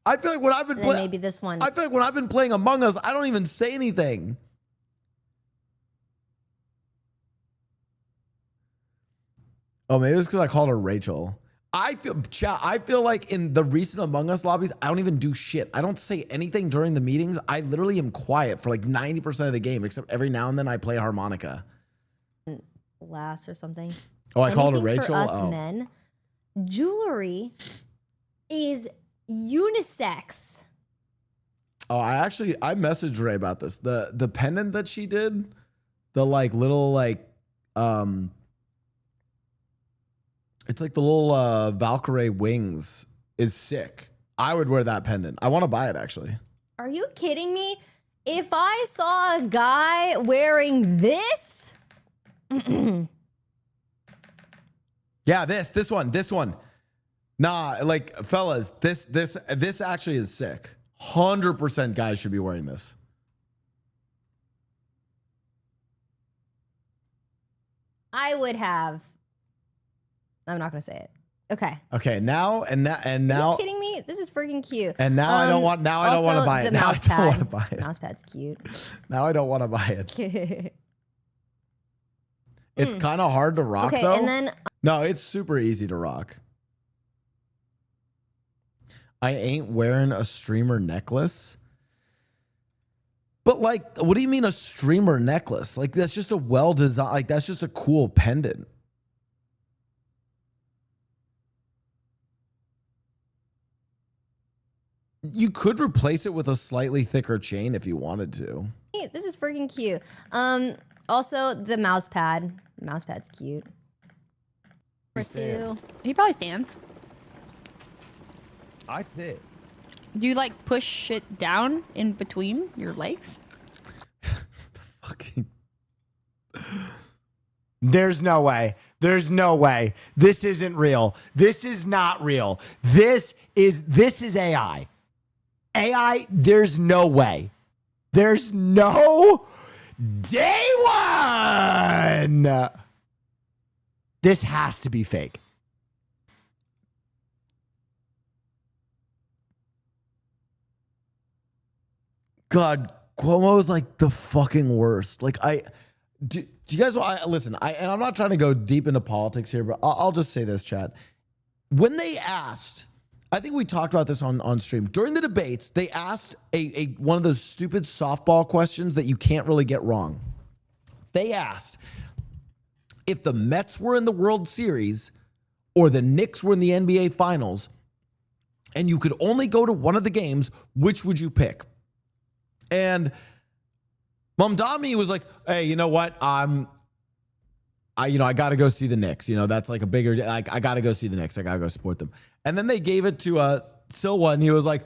I feel like when I've been playing, maybe this one. I feel like when I've been playing Among Us, I don't even say anything. Oh, maybe it's because I called her Rachel. I feel like in the recent Among Us lobbies, I don't even do shit. I don't say anything during the meetings. I literally am quiet for like 90% of the game, except every now and then I play harmonica. Last or something. Oh, I called her Anything Rachel? For us Oh. men, jewelry is unisex. Oh, I messaged Ray about this. The pendant that she did, the like little like it's like the little Valkyrie wings is sick. I would wear that pendant. I want to buy it actually. Are you kidding me? If I saw a guy wearing this, Yeah, this one. Nah, like fellas, this actually is sick. 100% guys should be wearing this. I would have. I'm not gonna say it. Okay. Okay, now Are you kidding me? This is freaking cute. And now I don't want. Now I don't want to buy it. The Now I mouse don't want to pad. buy it. Mouse pad's cute. Now I don't want to buy it. It's kind of hard to rock Okay, though. and then No, it's super easy to rock. I ain't wearing a streamer necklace. But like, what do you mean a streamer necklace? Like that's just a well-designed, like that's just a cool pendant. You could replace it with a slightly thicker chain if you wanted to. hey, this is freaking cute. Also the mouse pad. The mouse pad's cute. For two. He probably stands. I did. Do you like push it down in between your legs? There's no way. There's no way. This isn't real. This is not real. This is AI. AI, there's no way. There's no day one. This has to be fake. God, Cuomo's like the fucking worst. Like do you guys listen? And I'm not trying to go deep into politics here, but I'll just say this, chat. When they asked, I think we talked about this on stream during the debates. They asked a one of those stupid softball questions that you can't really get wrong. They asked if the Mets were in the World Series or the Knicks were in the NBA Finals, and you could only go to one of the games, which would you pick? And Mamdani was like, hey, you know what? I got to go see the Knicks. That's like a bigger, like, I got to go see the Knicks. I got to go support them. And then they gave it to Silva, and he was like,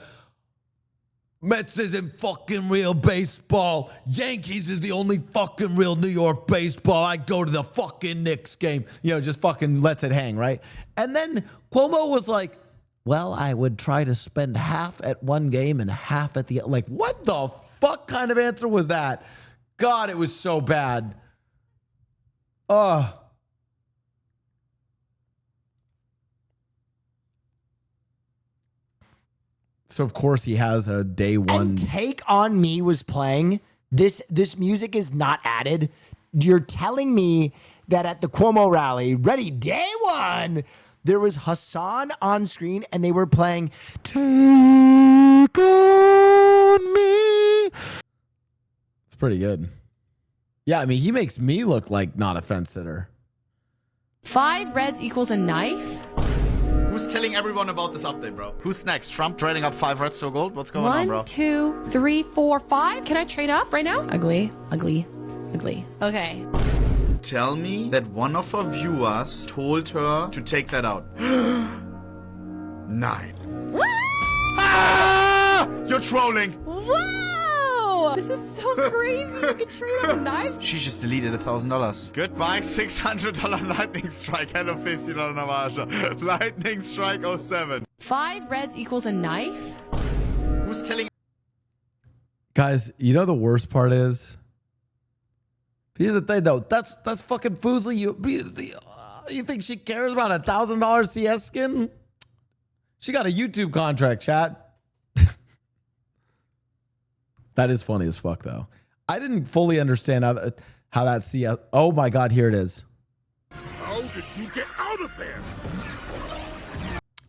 Mets isn't fucking real baseball. Yankees is the only fucking real New York baseball. I go to the fucking Knicks game. Just fucking lets it hang, right? And then Cuomo was like, well, I would try to spend half at one game and half at the, like, what the fuck kind of answer was that? God, it was so bad. So of course he has a day one. And Take On Me was playing. This music is not added. You're telling me that at the Cuomo rally, ready day one, there was Hassan on screen and they were playing Take On Me. It's pretty good. Yeah, I mean, he makes me look like not a fence sitter. 5 reds equals a knife? Who's telling everyone about this update, bro? Who's next? Trump trading up 5 reds to a gold? What's going on, bro? 1, 2, 3, 4, 5. Can I trade up right now? Ugly. Okay. Tell me that one of her viewers told her to take that out. 9. Ah! You're trolling. Whoa! This is so crazy. You can trade up knives. She just deleted $1,000. Goodbye, $600 lightning strike. Hello, $50 Navarra. Lightning strike 07. 5 reds equals a knife? Who's telling? Guys, the worst part is? Here's the thing, though. That's fucking Foosley. You think she cares about a $1,000 CS skin? She got a YouTube contract, chat. That is funny as fuck, though. I didn't fully understand how that CS. Oh my God, here it is. How did you get out of there?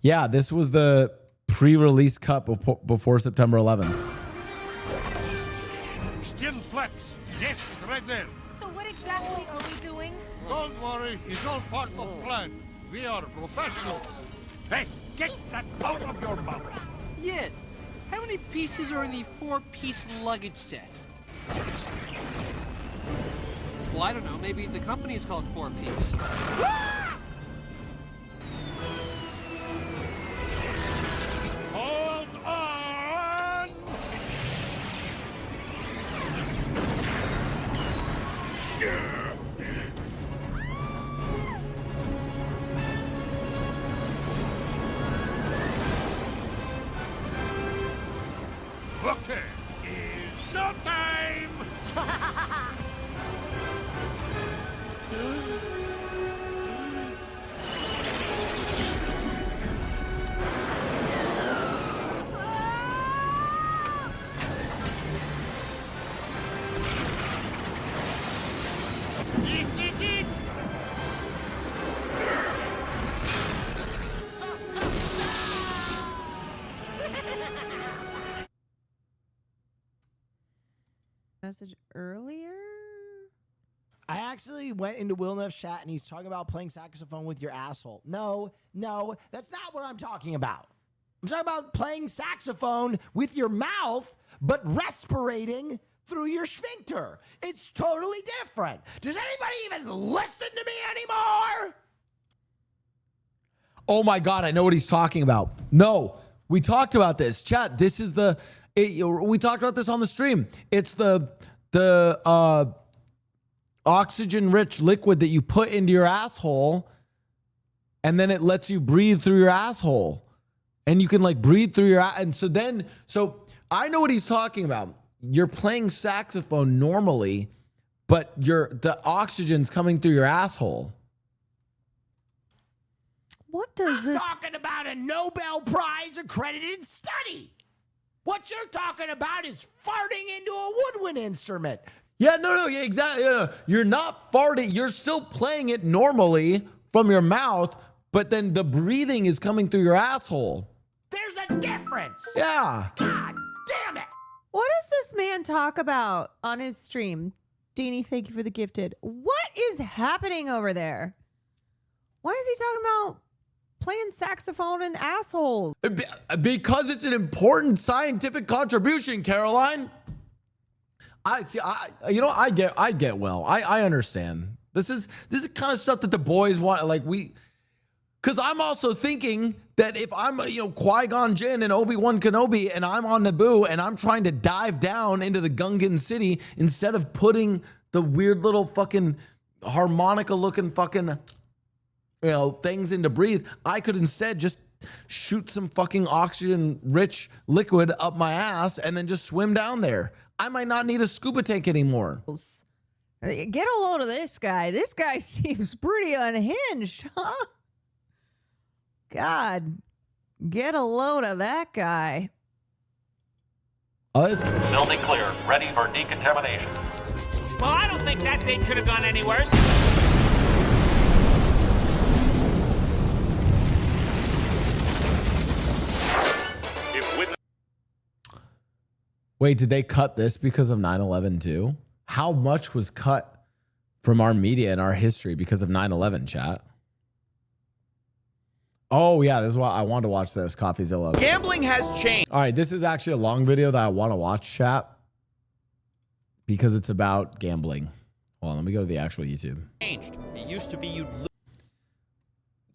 Yeah, this was the pre-release cut before September 11th. Still flaps. Yes, it's right there. So what exactly are we doing? Don't worry, it's all part of the plan. We are professionals. Hey, get that out of your mouth. Yes. How many pieces are in the 4-piece luggage set? Well, I don't know. Maybe the company is called 4-piece. Hold on! Okay, it's no time! Message earlier? I actually went into Will Neff's chat and he's talking about playing saxophone with your asshole. No, that's not what I'm talking about. I'm talking about playing saxophone with your mouth, but respirating through your sphincter. It's totally different. Does anybody even listen to me anymore? Oh my God, I know what he's talking about. No, we talked about this. Chat, this is we talked about this on the stream. It's the oxygen-rich liquid that you put into your asshole, and then it lets you breathe through your asshole. And you can like breathe through your and so I know what he's talking about. You're playing saxophone normally, but the oxygen's coming through your asshole. What does this? Talking about a Nobel Prize accredited study. What you're talking about is farting into a woodwind instrument. Yeah, no, yeah, exactly. You're not farting. You're still playing it normally from your mouth, but then the breathing is coming through your asshole. There's a difference. Yeah. God damn it. What does this man talk about on his stream? Deanie, thank you for the gifted. What is happening over there? Why is he talking about playing saxophone and assholes? Because it's an important scientific contribution, Caroline. I get well. I understand. This is kind of stuff that the boys want. Like because I'm also thinking that if I'm Qui-Gon Jinn and Obi-Wan Kenobi and I'm on Naboo and I'm trying to dive down into the Gungan city, instead of putting the weird little fucking harmonica looking fucking things in to breathe, I could instead just shoot some fucking oxygen rich liquid up my ass and then just swim down there. I might not need a scuba tank anymore. Get a load of this guy. This guy seems pretty unhinged, huh? God, get a load of that guy. Building clear, ready for decontamination. Well, I don't think that thing could have gone any worse. Wait, did they cut this because of 9/11 too? How much was cut from our media and our history because of 9/11, chat? Oh, yeah, this is why I wanted to watch this, CoffeeZilla. Gambling has changed. All right, this is actually a long video that I want to watch, chat, because it's about gambling. Hold on, let me go to the actual YouTube. Changed. It used to be you'd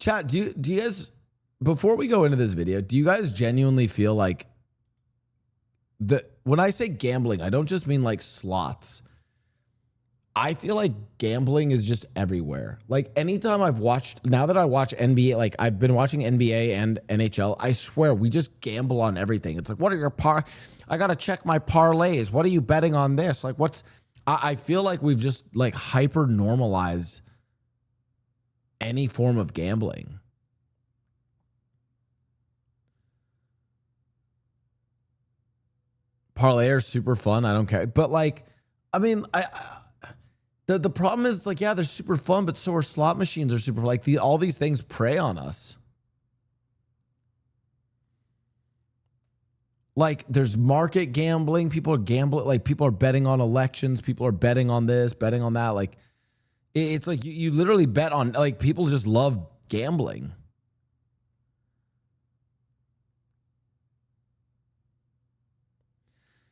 Chat, do you guys, before we go into this video, do you guys genuinely feel like when I say gambling, I don't just mean like slots. I feel like gambling is just everywhere. Like anytime now that I watch NBA, like I've been watching NBA and NHL, I swear we just gamble on everything. It's like, what are your I got to check my parlays. What are you betting on this? Like I feel like we've just like hyper normalized any form of gambling. Parlay are super fun. I don't care. But like, I mean, the problem is like, yeah, they're super fun, but so are slot machines are super like all these things prey on us. Like there's market gambling. People are gambling. Like people are betting on elections. People are betting on this, betting on that. Like it's like you literally bet on, like people just love gambling.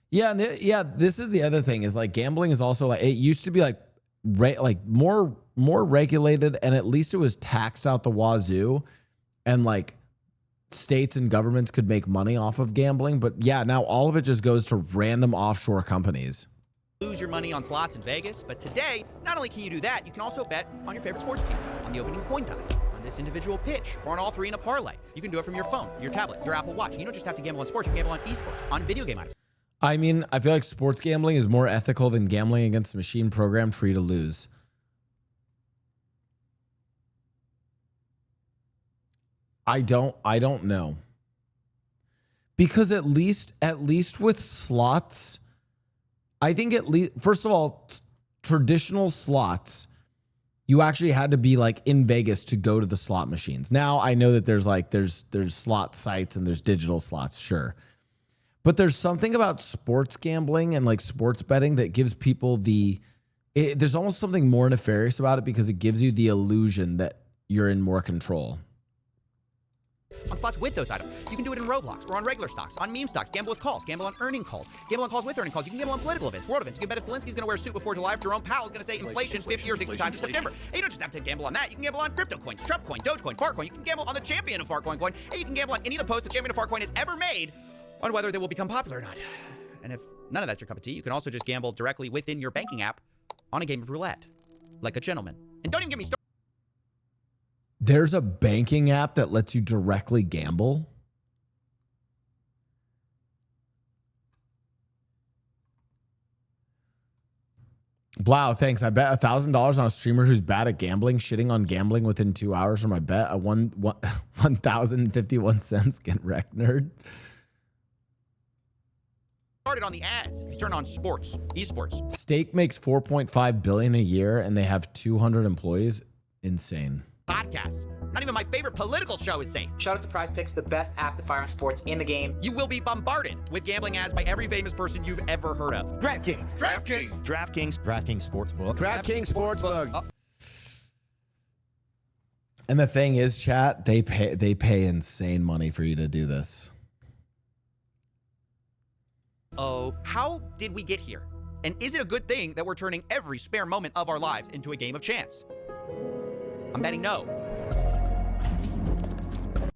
Yeah, this is the other thing is like gambling is also like, it used to be like more regulated, and at least it was taxed out the wazoo, and like states and governments could make money off of gambling. But yeah, now all of it just goes to random offshore companies. lose your money on slots in Vegas, but today, not only can you do that, you can also bet on your favorite sports team, on the opening coin toss, on this individual pitch, or on all three in a parlay. You can do it from your phone, your tablet, your Apple Watch. You don't just have to gamble on sports, you can gamble on esports, on video game items. I mean, I feel like sports gambling is more ethical than gambling against a machine programmed for you to lose. I don't know. Because at least with slots, I think at least, first of all, traditional slots, you actually had to be like in Vegas to go to the slot machines. Now I know that there's slot sites and there's digital slots, sure. But there's something about sports gambling and like sports betting that gives people there's almost something more nefarious about it because it gives you the illusion that you're in more control. On slots with those items. You can do it in Roblox or on regular stocks, on meme stocks, gamble with calls, gamble on earning calls, gamble on calls with earning calls. You can gamble on political events, world events. You can bet if Zelensky's going to wear a suit before July, if Jerome Powell's going to say inflation 50 or 60 times in September. And you don't just have to gamble on that. You can gamble on crypto coins, Trump coin, Dogecoin, Fartcoin. You can gamble on the champion of Fartcoin coin. And you can gamble on any of the posts the champion of Fartcoin has ever made on whether they will become popular or not. And if none of that's your cup of tea, you can also just gamble directly within your banking app on a game of roulette, like a gentleman. And don't even get me started. There's a banking app that lets you directly gamble. Blau, thanks. I bet $1,000 on a streamer who's bad at gambling, shitting on gambling within 2 hours from my bet. I won 1,051 cents. Get wrecked, nerd. Started on the ads. If you turn on sports, esports. Stake makes $4.5 billion a year, and they have 200 employees. Insane. Podcast. Not even my favorite political show is safe. Shout out to Prize Picks, the best app to fire on sports in the game. You will be bombarded with gambling ads by every famous person you've ever heard of. DraftKings. DraftKings. DraftKings. DraftKings Sportsbook. DraftKings Sportsbook. And the thing is, chat, they pay insane money for you to do this. Oh, how did we get here? And is it a good thing that we're turning every spare moment of our lives into a game of chance? I'm betting no.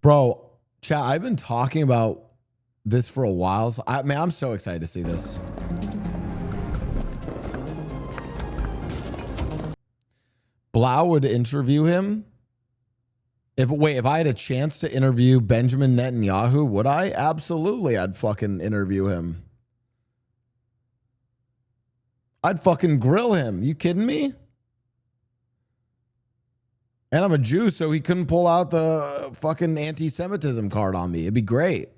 Bro, chat, I've been talking about this for a while. So I'm so excited to see this. Blau would interview him. If I had a chance to interview Benjamin Netanyahu, would I? Absolutely, I'd fucking interview him. I'd fucking grill him. You kidding me? And I'm a Jew, so he couldn't pull out the fucking anti-Semitism card on me. It'd be great.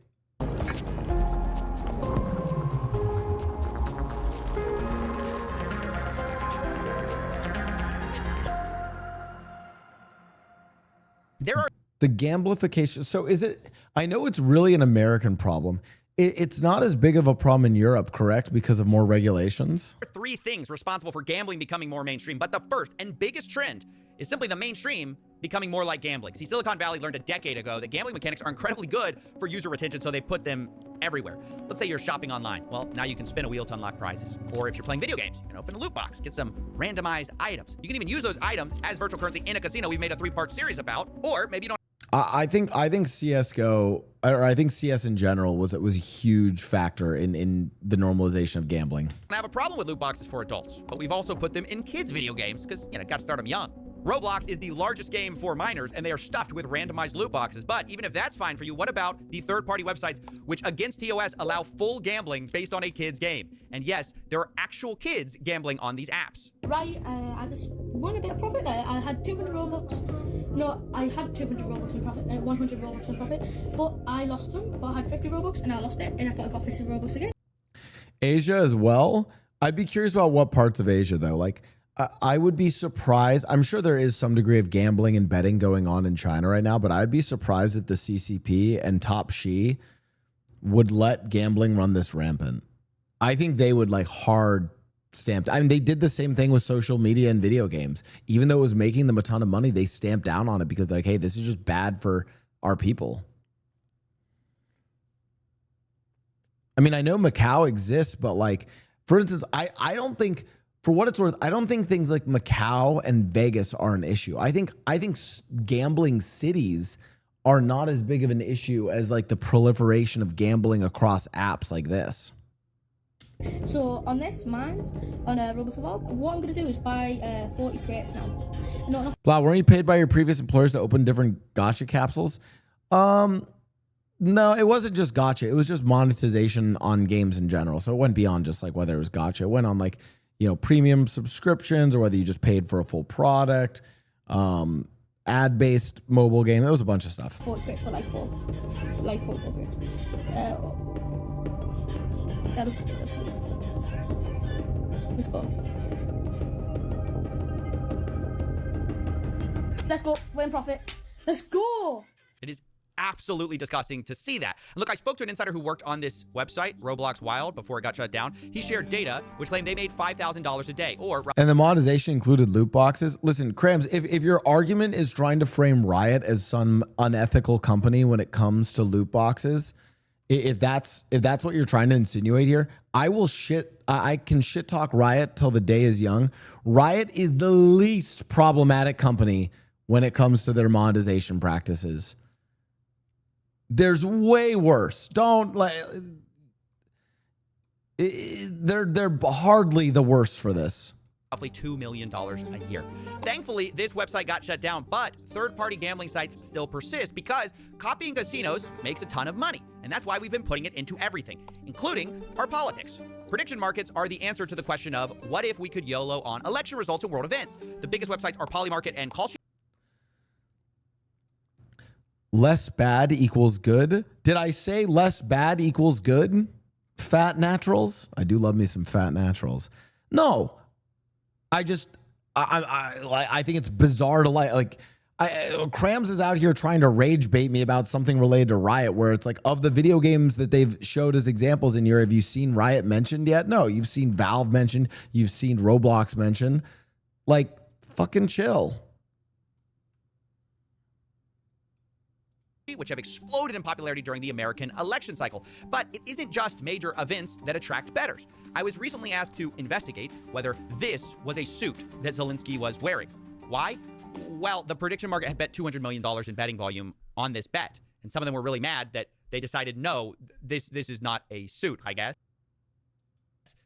There are the gamblification. So is it? I know it's really an American problem. It's not as big of a problem in Europe, correct? Because of more regulations. 3 things responsible for gambling becoming more mainstream, but the first and biggest trend is simply the mainstream becoming more like gambling. See, Silicon Valley learned a decade ago that gambling mechanics are incredibly good for user retention, so they put them everywhere. Let's say you're shopping online. Well, now you can spin a wheel to unlock prizes. Or if you're playing video games, you can open a loot box, get some randomized items. You can even use those items as virtual currency in a casino we've made a 3-part series about. Or maybe you don't. I think CSGO, or I think CS in general was a huge factor in the normalization of gambling. I have a problem with loot boxes for adults, but we've also put them in kids' video games because, got to start them young. Roblox is the largest game for minors, and they are stuffed with randomized loot boxes. But even if that's fine for you, what about the third-party websites which, against TOS, allow full gambling based on a kid's game? And yes, there are actual kids gambling on these apps. Right, I just won a bit of profit there. I had 200 Robux. No, I had 200 Robux in profit, 100 Robux in profit. But I lost them, but I had 50 Robux, and I lost it, and I thought I got 50 Robux again. Asia as well. I'd be curious about what parts of Asia, though. Like, I would be surprised. I'm sure there is some degree of gambling and betting going on in China right now, but I'd be surprised if the CCP and Top Xi would let gambling run this rampant. I think they would hard stamp. I mean, they did the same thing with social media and video games. Even though it was making them a ton of money, they stamped down on it because hey, this is just bad for our people. I mean, I know Macau exists, but for instance, I don't think, for what it's worth, I don't think things like Macau and Vegas are an issue. I think gambling cities are not as big of an issue as the proliferation of gambling across apps like this. So on this mines on Roblox World, what I'm gonna do is buy 40 crates now. No. Blah, weren't you paid by your previous employers to open different gacha capsules? No, it wasn't just gacha. It was just monetization on games in general. So it went beyond just whether it was gacha. It went on premium subscriptions or whether you just paid for a full product, ad-based mobile game. It was a bunch of stuff. 40 crates, but 4 crates. That looks good. Let's go. Let's go. We're in profit. Let's go. It is absolutely disgusting to see that. And look, I spoke to an insider who worked on this website, Roblox Wild, before it got shut down. He shared data which claimed they made $5,000 a day. And the monetization included loot boxes. Listen, Krams, if your argument is trying to frame Riot as some unethical company when it comes to loot boxes, if that's what you're trying to insinuate here, I can shit talk Riot till the day is young. Riot is the least problematic company when it comes to their monetization practices. There's way worse. They're hardly the worst for this. Roughly $2 million a year. Thankfully, this website got shut down, but third-party gambling sites still persist because copying casinos makes a ton of money. And that's why we've been putting it into everything, including our politics. Prediction markets are the answer to the question of what if we could YOLO on election results and world events. The biggest websites are Polymarket and Call Sheet. Less bad equals good. Did I say less bad equals good? Fat naturals. I do love me some fat naturals. No, I think it's bizarre to like. Krams is out here trying to rage bait me about something related to Riot, where it's like, of the video games that they've showed as examples in here, have you seen Riot mentioned yet? No, you've seen Valve mentioned, you've seen Roblox mentioned. Like, fucking chill. Which have exploded in popularity during the American election cycle. But it isn't just major events that attract bettors. I was recently asked to investigate whether this was a suit that Zelensky was wearing. Why? Well, the prediction market had bet $200 million in betting volume on this bet. And some of them were really mad that they decided, no, this is not a suit, I guess.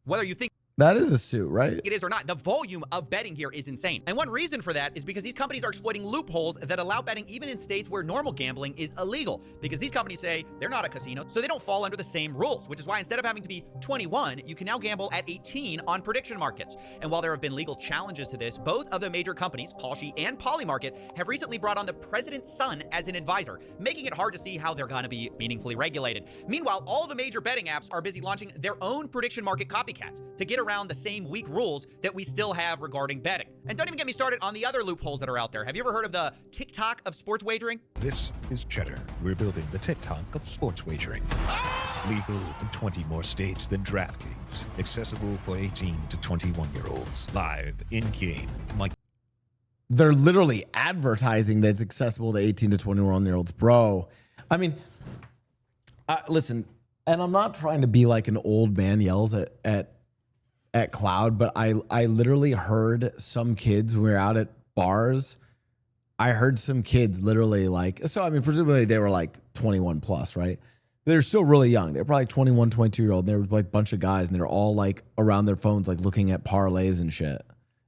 Whether you think that is a suit, right? it is or not, the volume of betting here is insane. And one reason for that is because these companies are exploiting loopholes that allow betting even in states where normal gambling is illegal. Because these companies say they're not a casino, so they don't fall under the same rules, which is why instead of having to be 21, you can now gamble at 18 on prediction markets. And while there have been legal challenges to this, both of the major companies, Kalshi and Polymarket, have recently brought on the president's son as an advisor, making it hard to see how they're gonna be meaningfully regulated. Meanwhile, all the major betting apps are busy launching their own prediction market copycats to get around the same weak rules that we still have regarding betting. And don't even get me started on the other loopholes that are out there. Have you ever heard of the TikTok of sports wagering? This is Cheddar. We're building the TikTok of sports wagering. Legal in 20 more states than DraftKings. Accessible for 18 to 21-year-olds. Live in-game. They're literally advertising that it's accessible to 18 to 21-year-olds. Bro, I mean, listen, and I'm not trying to be like an old man yells at Cloud, but I literally heard some kids when we were out at bars. I heard some kids literally like, so I mean, presumably they were like 21 plus, right? They're still really young. They're probably 21, 22-year-old. And there was like a bunch of guys and they're all like around their phones, like looking at parlays and shit.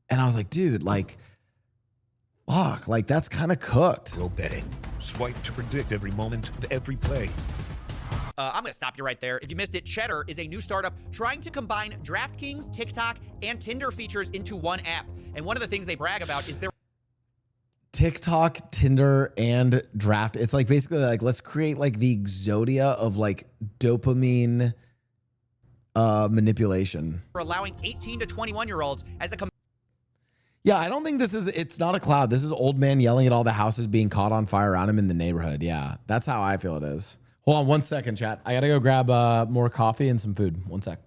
And I was like, dude, like, fuck, like that's kind of cooked. Pro betting. Swipe to predict every moment of every play. I'm going to stop you right there. If you missed it, Cheddar is a new startup trying to combine DraftKings, TikTok, and Tinder features into one app. And one of the things they brag about is their TikTok, Tinder, and Draft. It's like basically like, let's create like the Exodia of like dopamine manipulation. for allowing 18 to 21-year-olds as a Yeah, I don't think it's not a cloud. This is old man yelling at all the houses being caught on fire around him in the neighborhood. Yeah, that's how I feel it is. Hold on 1 second, chat. I got to go grab more coffee and some food. 1 sec.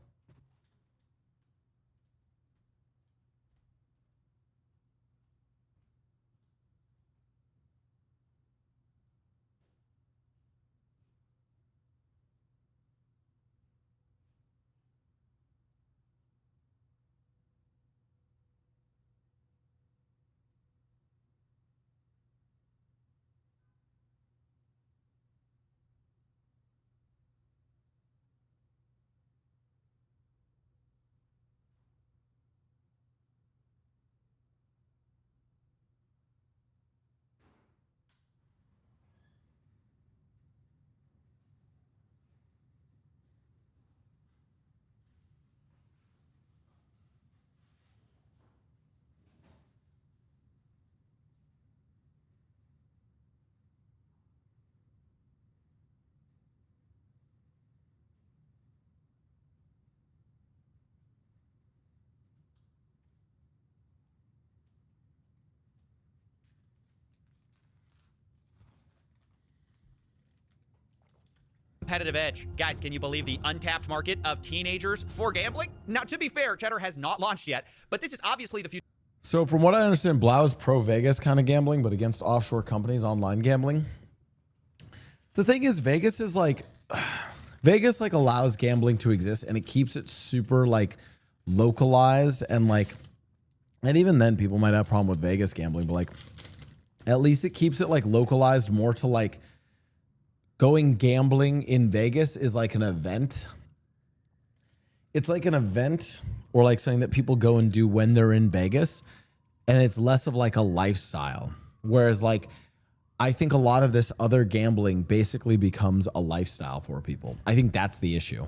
competitive edge. Guys, can you believe the untapped market of teenagers for gambling? Now, to be fair, Cheddar has not launched yet, but this is obviously the future. So from what I understand, Blau's pro Vegas kind of gambling, but against offshore companies, online gambling. The thing is, Vegas is like, Vegas like allows gambling to exist and it keeps it super like localized and like, and even then people might have a problem with Vegas gambling, but like, at least it keeps it like localized more to like going gambling in Vegas is like an event. It's like an event or like something that people go and do when they're in Vegas. And it's less of like a lifestyle. Whereas like, I think a lot of this other gambling basically becomes a lifestyle for people. I think that's the issue.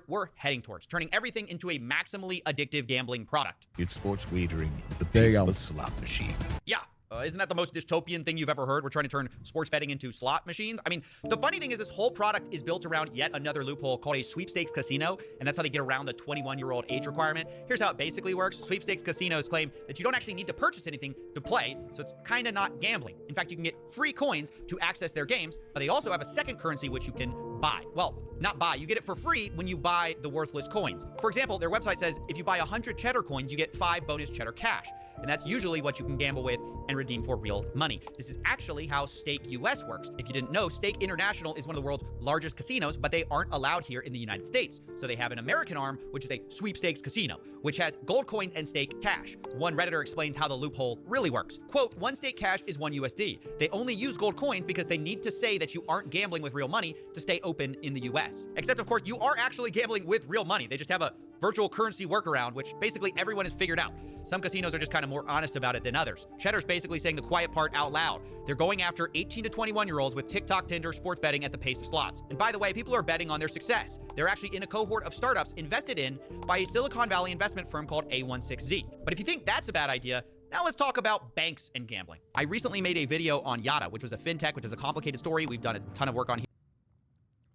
we're heading towards, turning everything into a maximally addictive gambling product. It's sports wagering with the There you pace go. of a slot machine. Yeah. Isn't that the most dystopian thing you've ever heard? We're trying to turn sports betting into slot machines. I mean, the funny thing is this whole product is built around yet another loophole called a sweepstakes casino, and that's how they get around the 21-year-old age requirement. Here's how it basically works. Sweepstakes casinos claim that you don't actually need to purchase anything to play, so it's kind of not gambling. In fact, you can get free coins to access their games, but they also have a second currency which you can buy. Well, not buy, you get it for free when you buy the worthless coins. For example, their website says if you buy 100 cheddar coins, you get 5 bonus cheddar cash. And that's usually what you can gamble with and redeem for real money. This is actually how Stake US works. If you didn't know, Stake International is one of the world's largest casinos, but they aren't allowed here in the United States. So they have an American arm, which is a sweepstakes casino, which has gold coins and stake cash. One Redditor explains how the loophole really works. Quote, 1 stake cash is 1 USD. They only use gold coins because they need to say that you aren't gambling with real money to stay open in the US. Except, of course, you are actually gambling with real money. They just have a virtual currency workaround, which basically everyone has figured out. Some casinos are just kind of more honest about it than others. Cheddar's basically saying the quiet part out loud. They're going after 18 to 21-year-olds with TikTok, Tinder, sports betting at the pace of slots. And by the way, people are betting on their success. They're actually in a cohort of startups invested in by a Silicon Valley investment firm called A16Z. But if you think that's a bad idea, now let's talk about banks and gambling. I recently made a video on Yada, which was a fintech, which is a complicated story. We've done a ton of work on here.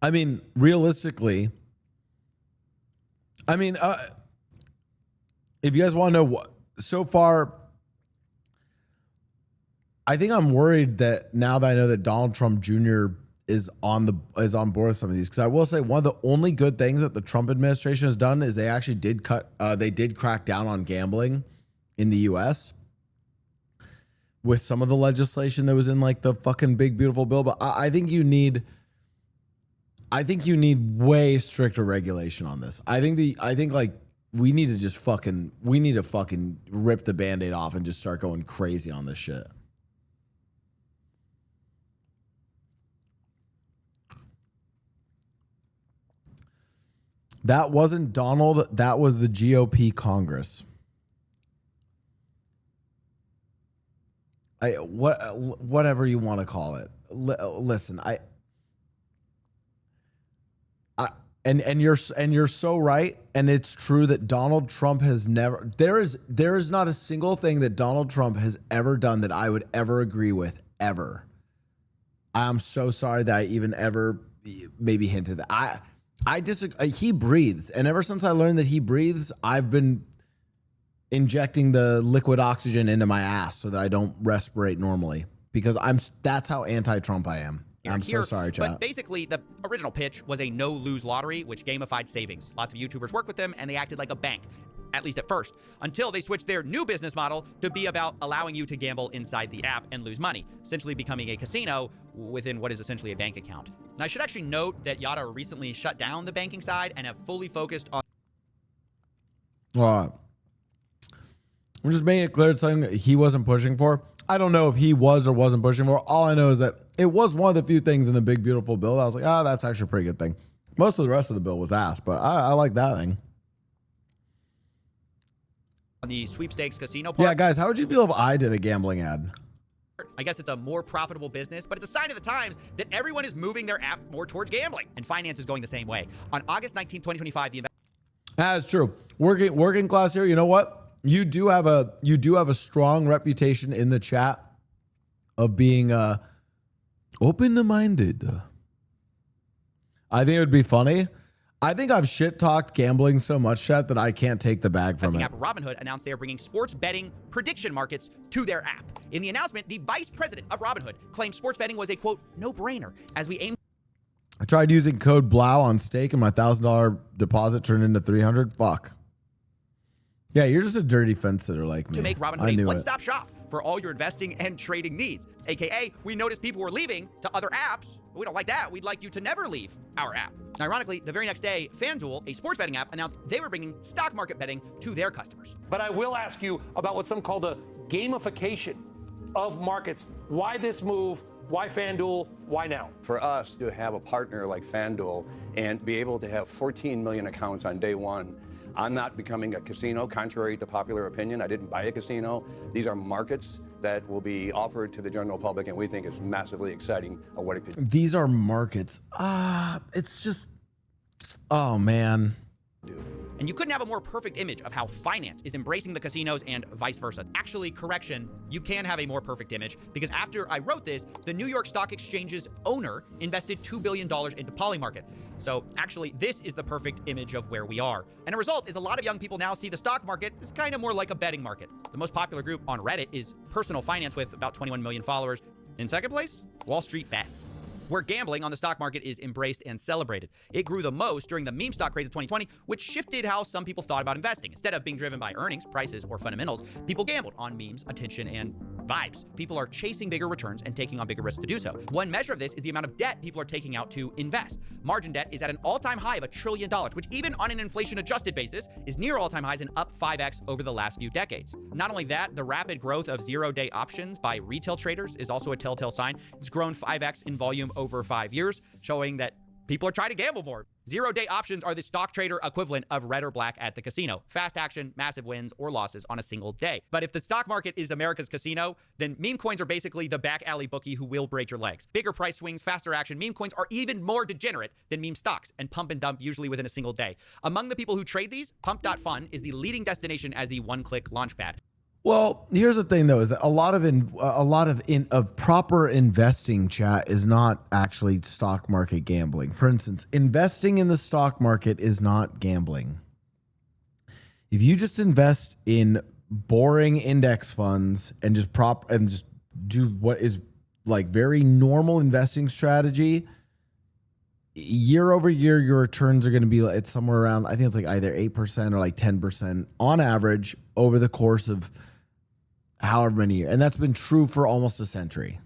I mean, realistically, if you guys want to know what, so far, I think I'm worried that now that I know that Donald Trump Jr. is on board with some of these, because I will say one of the only good things that the Trump administration has done is they actually did crack down on gambling in the U.S. with some of the legislation that was in like the fucking big beautiful bill. But I think you need way stricter regulation on this. I think like we need to fucking rip the Band-Aid off and just start going crazy on this shit. That wasn't Donald. That was the GOP Congress. Whatever you want to call it. Listen, And you're so right, and it's true that Donald Trump has never. There is not a single thing that Donald Trump has ever done that I would ever agree with ever. I'm so sorry that I even ever maybe hinted that I disagree. He breathes, and ever since I learned that he breathes, I've been injecting the liquid oxygen into my ass so that I don't respirate normally, because that's how anti-Trump I am. I'm so sorry, chat. But basically, the original pitch was a no-lose lottery, which gamified savings. Lots of YouTubers worked with them, and they acted like a bank, at least at first, until they switched their new business model to be about allowing you to gamble inside the app and lose money, essentially becoming a casino within what is essentially a bank account. Now, I should actually note that Yada recently shut down the banking side and have fully focused on... I'm just making it clear it's something that he wasn't pushing for. I don't know if he was or wasn't pushing for. All I know is that it was one of the few things in the big, beautiful bill. I was like, that's actually a pretty good thing. Most of the rest of the bill was ass, but I like that thing. the sweepstakes casino part. Yeah, guys, how would you feel if I did a gambling ad? I guess it's a more profitable business, but it's a sign of the times that everyone is moving their app more towards gambling, and finance is going the same way. On August 19, 2025, the That's true. Working class here. You know what? You do have a strong reputation in the chat of being open-minded. I think it would be funny. I think I've shit-talked gambling so much, chat, that I can't take the bag from it. app Robinhood announced they are bringing sports betting prediction markets to their app. In the announcement, the vice president of Robinhood claimed sports betting was a, quote, no-brainer as we aim. I tried using code BLAU on stake and my $1,000 deposit turned into $300. Fuck. Yeah, you're just a dirty fence sitter like me. To make I Robinhood knew a it. one-stop shop for all your investing and trading needs. AKA, we noticed people were leaving to other apps. We don't like that. We'd like you to never leave our app. And ironically, the very next day, FanDuel, a sports betting app, announced they were bringing stock market betting to their customers. But I will ask you about what some call the gamification of markets. Why this move? Why FanDuel? Why now? For us to have a partner like FanDuel and be able to have 14 million accounts on day one, I'm not becoming a casino, contrary to popular opinion. I didn't buy a casino. These are markets that will be offered to the general public, and we think it's massively exciting of what it could. These are markets. It's just, Oh man. And you couldn't have a more perfect image of how finance is embracing the casinos and vice versa. Actually, correction, you can have a more perfect image because after I wrote this, the New York Stock Exchange's owner invested $2 billion into Polymarket. So actually, this is the perfect image of where we are. And a result is a lot of young people now see the stock market as kind of more like a betting market. The most popular group on Reddit is Personal Finance with about 21 million followers. In second place, Wall Street Bets, where gambling on the stock market is embraced and celebrated. It grew the most during the meme stock craze of 2020, which shifted how some people thought about investing. Instead of being driven by earnings, prices, or fundamentals, people gambled on memes, attention, and vibes. People are chasing bigger returns and taking on bigger risks to do so. One measure of this is the amount of debt people are taking out to invest. Margin debt is at an all-time high of $1 trillion, which even on an inflation-adjusted basis is near all-time highs and up 5x over the last few decades. Not only that, the rapid growth of zero-day options by retail traders is also a telltale sign. It's grown 5x in volume over 5 years, showing that people are trying to gamble more. Zero-day options are the stock trader equivalent of red or black at the casino. Fast action, massive wins or losses on a single day. But if the stock market is America's casino, then meme coins are basically the back alley bookie who will break your legs. Bigger price swings, faster action, meme coins are even more degenerate than meme stocks and pump and dump usually within a single day. Among the people who trade these, Pump.Fun is the leading destination as the one-click launchpad. Well, here's the thing though, is that a lot of proper investing, chat, is not actually stock market gambling. For instance, investing in the stock market is not gambling. If you just invest in boring index funds and just do what is like very normal investing strategy, year over year, your returns are going to be, it's somewhere around, I think it's like either 8% or like 10% on average over the course of however many years. And that's been true for almost a century.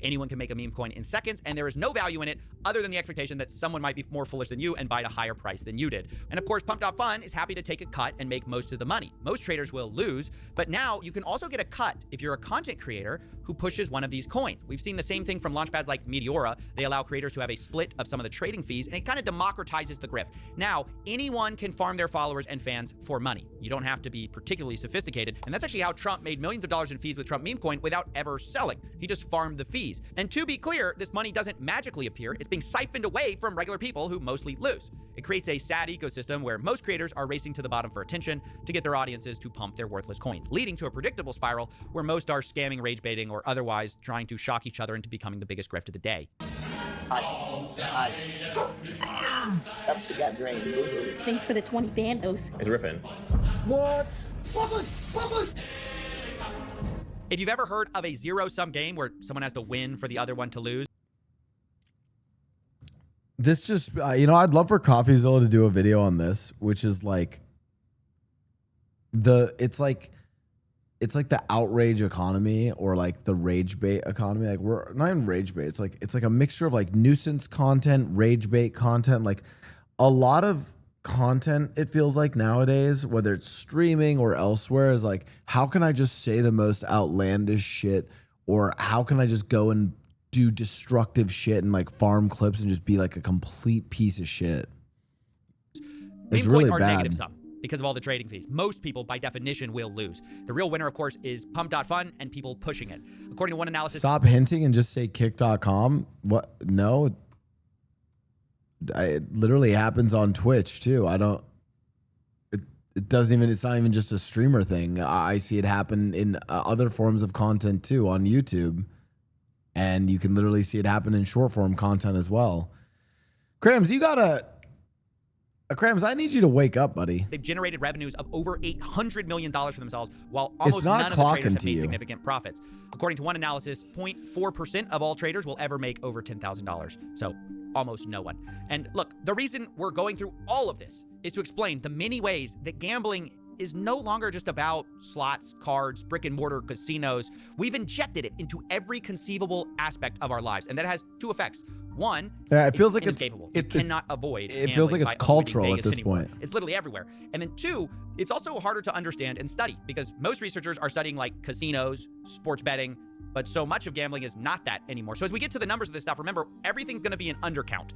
Anyone can make a meme coin in seconds, and there is no value in it other than the expectation that someone might be more foolish than you and buy at a higher price than you did. And of course, Pump.Fun is happy to take a cut and make most of the money. Most traders will lose, but now you can also get a cut if you're a content creator who pushes one of these coins. We've seen the same thing from launchpads like Meteora. They allow creators to have a split of some of the trading fees, and it kind of democratizes the grift. Now, anyone can farm their followers and fans for money. You don't have to be particularly sophisticated, and that's actually how Trump made millions of dollars in fees with Trump Meme Coin without ever selling. He just farmed the fees. And to be clear, this money doesn't magically appear. It's being siphoned away from regular people who mostly lose. It creates a sad ecosystem where most creators are racing to the bottom for attention to get their audiences to pump their worthless coins, leading to a predictable spiral where most are scamming, rage baiting, or otherwise trying to shock each other into becoming the biggest grift of the day. Ups, it got drained. Thanks for the 20 bandos. It's ripping. What? If you've ever heard of a zero-sum game where someone has to win for the other one to lose, this just, I'd love for CoffeeZilla to do a video on this, which is like it's like the outrage economy or like the rage bait economy. Like we're not even rage bait. It's like a mixture of like nuisance content, rage bait content, like a lot of content, it feels like nowadays, whether it's streaming or elsewhere, is like, how can I just say the most outlandish shit, or how can I just go and do destructive shit and like farm clips and just be like a complete piece of shit? It's meme really coins are bad negative sum because of all the trading fees. Most people, by definition, will lose. The real winner, of course, is Pump.Fun and people pushing it. According to one analysis, Stop hinting and just say kick.com. What? No. It literally happens on Twitch too. It doesn't even, it's not even just a streamer thing. I see it happen in other forms of content too on YouTube. And you can literally see it happen in short form content as well. Krams, Krams, I need you to wake up, buddy. they've generated revenues of over $800 million for themselves, while almost none of the traders have made significant profits. According to one analysis, 0.4% of all traders will ever make over $10,000. So almost no one. And look, the reason we're going through all of this is to explain the many ways that gambling is no longer just about slots, cards, brick and mortar casinos. We've injected it into every conceivable aspect of our lives, and that has two effects. One, it feels like inescapable. You cannot avoid. It feels like it's cultural at this point. It's literally everywhere. And then two, it's also harder to understand and study because most researchers are studying like casinos, sports betting, but so much of gambling is not that anymore. So as we get to the numbers of this stuff, remember, everything's going to be an undercount.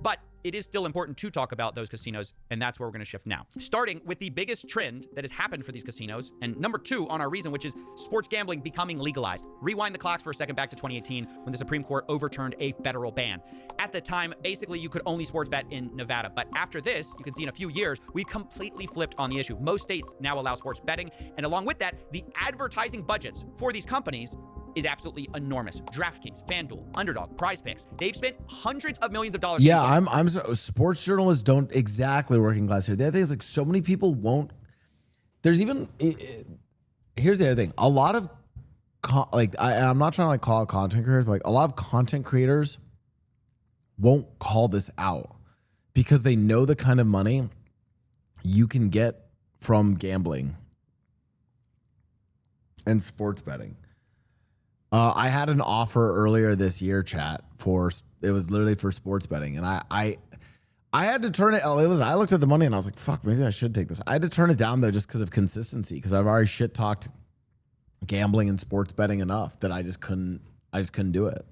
But it is still important to talk about those casinos, and that's where we're going to shift now. Starting with the biggest trend that has happened for these casinos, and number 2 on our reason, which is sports gambling becoming legalized. Rewind the clocks for a second back to 2018 when the Supreme Court overturned a federal ban. At the time, basically, you could only sports bet in Nevada, but after this, you can see in a few years, we completely flipped on the issue. Most states now allow sports betting, and along with that, the advertising budgets for these companies is absolutely enormous. DraftKings, FanDuel, Underdog, Prize Picks, they've spent hundreds of millions of dollars. Yeah, I'm sports journalists don't exactly working class here. The other thing is like so many people won't. There's even here's the other thing. A lot of I'm not trying to like call out content creators, but like a lot of content creators won't call this out because they know the kind of money you can get from gambling and sports betting. I had an offer earlier this year, chat, it was literally for sports betting. And I had to turn it. Listen, I looked at the money and I was like, fuck, maybe I should take this. I had to turn it down though, just because of consistency, because I've already shit talked gambling and sports betting enough that I just couldn't do it.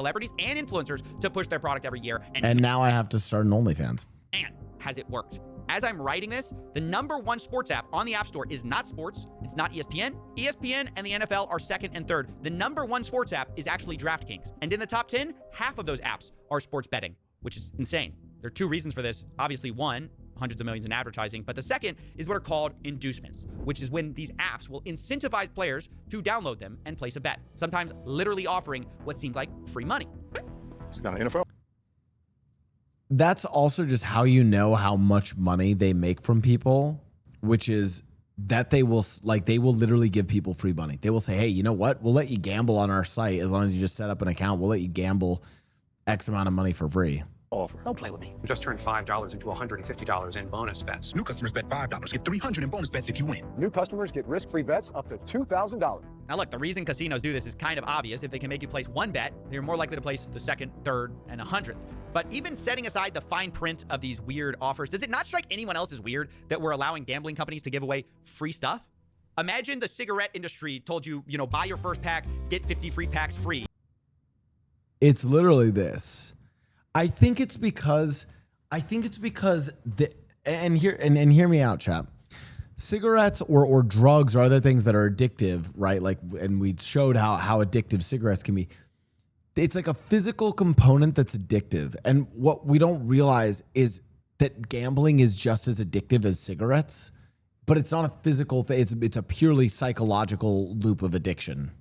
Celebrities and influencers to push their product every year. And now I have to start an OnlyFans. And has it worked? As I'm writing this, the #1 sports app on the App Store is not sports. It's not ESPN. ESPN and the NFL are second and third. The #1 sports app is actually DraftKings. And in the top 10, half of those apps are sports betting, which is insane. There are 2 reasons for this. Obviously, one, hundreds of millions in advertising. But the second is what are called inducements, which is when these apps will incentivize players to download them and place a bet, sometimes literally offering what seems like free money. It's got an NFL. That's also just how you know how much money they make from people, which is that they will literally give people free money. They will say, hey, you know what? We'll let you gamble on our site as long as you just set up an account. We'll let you gamble X amount of money for free. Offer. Don't play with me. We just turned $5 into $150 in bonus bets. New customers bet $5, get $300 in bonus bets if you win. New customers get risk-free bets up to $2,000. Now look, the reason casinos do this is kind of obvious. If they can make you place 1 bet, they're more likely to place the 2nd, 3rd, and 100th. But even setting aside the fine print of these weird offers, does it not strike anyone else as weird that we're allowing gambling companies to give away free stuff? Imagine the cigarette industry told you, buy your first pack, get 50 free packs free. It's literally this. I think it's because and hear me out, chap. Cigarettes or drugs or other things that are addictive, right? Like, and we showed how addictive cigarettes can be. It's like a physical component that's addictive. And what we don't realize is that gambling is just as addictive as cigarettes, but it's not a physical thing. It's a purely psychological loop of addiction.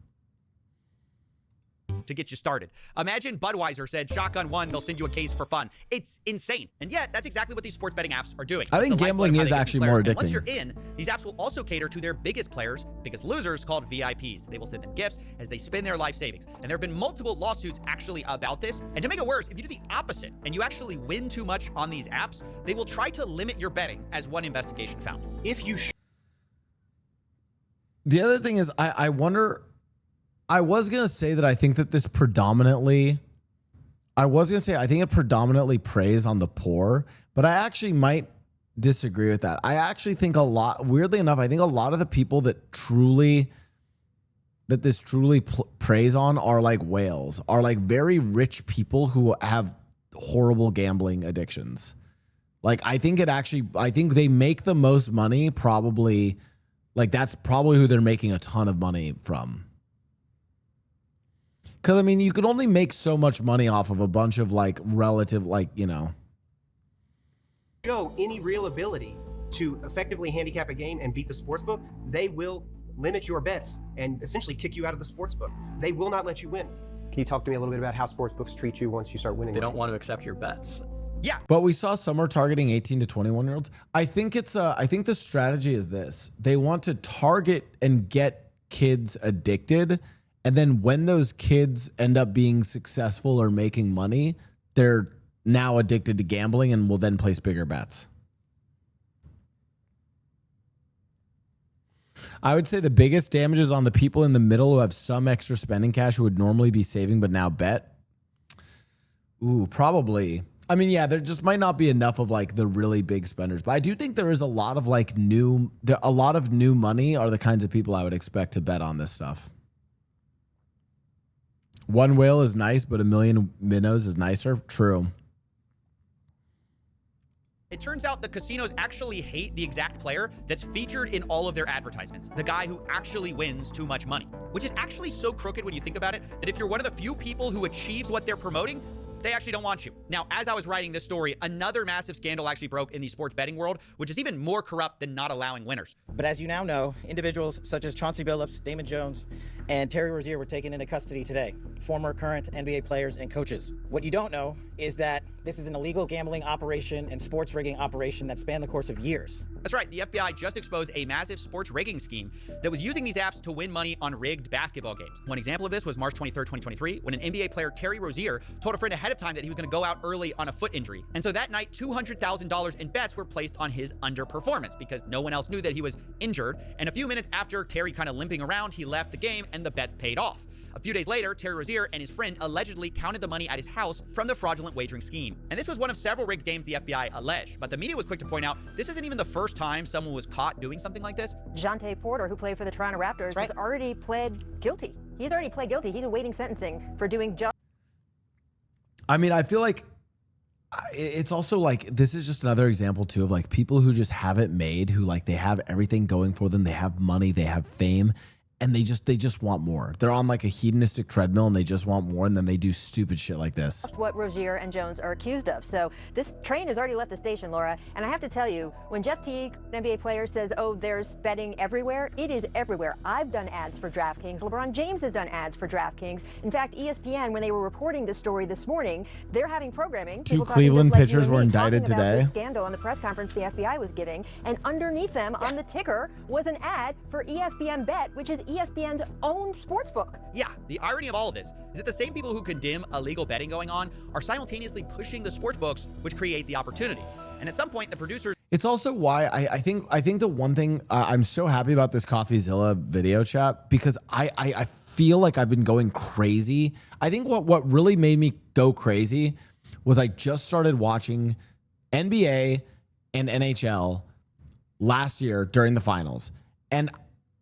To get you started. Imagine Budweiser said, shotgun 1, they'll send you a case for fun. It's insane. And yet, that's exactly what these sports betting apps are doing. I think gambling is actually more addicting. And once you're in, these apps will also cater to their biggest players, biggest losers, called VIPs. They will send them gifts as they spend their life savings. And there have been multiple lawsuits actually about this. And to make it worse, if you do the opposite and you actually win too much on these apps, they will try to limit your betting, as one investigation found. If you The other thing is, I wonder... I was going to say that I think that this predominantly, I think it predominantly preys on the poor, but I actually might disagree with that. I actually think weirdly enough, I think a lot of the people that this truly preys on are like whales, are like very rich people who have horrible gambling addictions. Like, I think they make the most money probably, like that's probably who they're making a ton of money from. Because, I mean, you could only make so much money off of a bunch of, like, relative, like, show any real ability to effectively handicap a game and beat the sportsbook, they will limit your bets and essentially kick you out of the sportsbook. They will not let you win. Can you talk to me a little bit about how sportsbooks treat you once you start winning? They don't want to accept your bets. Yeah. But we saw some are targeting 18 to 21-year-olds. I think the strategy is this. They want to target and get kids addicted. And then when those kids end up being successful or making money, they're now addicted to gambling and will then place bigger bets. I would say the biggest damage is on the people in the middle who have some extra spending cash who would normally be saving but now bet. Ooh, probably. I mean, yeah, there just might not be enough of like the really big spenders, but I do think there is a lot of like new money are the kinds of people I would expect to bet on this stuff. One whale is nice, but a million minnows is nicer. True. It turns out the casinos actually hate the exact player that's featured in all of their advertisements, the guy who actually wins too much money, which is actually so crooked when you think about it, that if you're one of the few people who achieves what they're promoting, they actually don't want you. Now, as I was writing this story, another massive scandal actually broke in the sports betting world, which is even more corrupt than not allowing winners. But as you now know, individuals such as Chauncey Billups, Damon Jones, and Terry Rozier were taken into custody today, former current NBA players and coaches. What you don't know is that this is an illegal gambling operation and sports rigging operation that spanned the course of years. That's right, the FBI just exposed a massive sports rigging scheme that was using these apps to win money on rigged basketball games. One example of this was March 23rd, 2023, when an NBA player, Terry Rozier, told a friend ahead of time that he was going to go out early on a foot injury. And so that night, $200,000 in bets were placed on his underperformance because no one else knew that he was injured. And a few minutes after Terry kind of limping around, he left the game and the bets paid off. A few days later, Terry Rozier and his friend allegedly counted the money at his house from the fraudulent wagering scheme. And this was one of several rigged games the FBI alleged, but the media was quick to point out this isn't even the first time someone was caught doing something like this. Jonte Porter, who played for the Toronto Raptors, has already pled guilty. He's already pled guilty. He's awaiting sentencing for doing just... I mean, I feel like it's also like, this is just another example too of like people who just have it made, who like they have everything going for them. They have money, they have fame, and they just want more. They're on like a hedonistic treadmill and they just want more, and then they do stupid shit like this. What Rozier and Jones are accused of. So this train has already left the station, Laura. And I have to tell you, when Jeff Teague, an NBA player, says, oh, there's betting everywhere, it is everywhere. I've done ads for DraftKings. LeBron James has done ads for DraftKings. In fact, ESPN, when they were reporting this story this morning, they're having programming. Two Cleveland pitchers were indicted today. This scandal on the press conference the FBI was giving, and underneath them on the ticker was an ad for ESPN Bet, which is ESPN's own sportsbook. Yeah, the irony of all of this is that the same people who condemn illegal betting going on are simultaneously pushing the sportsbooks, which create the opportunity. And at some point, the producers... It's also why I think the one thing I'm so happy about this CoffeeZilla video chat, because I feel like I've been going crazy. I think what really made me go crazy was I just started watching NBA and NHL last year during the finals.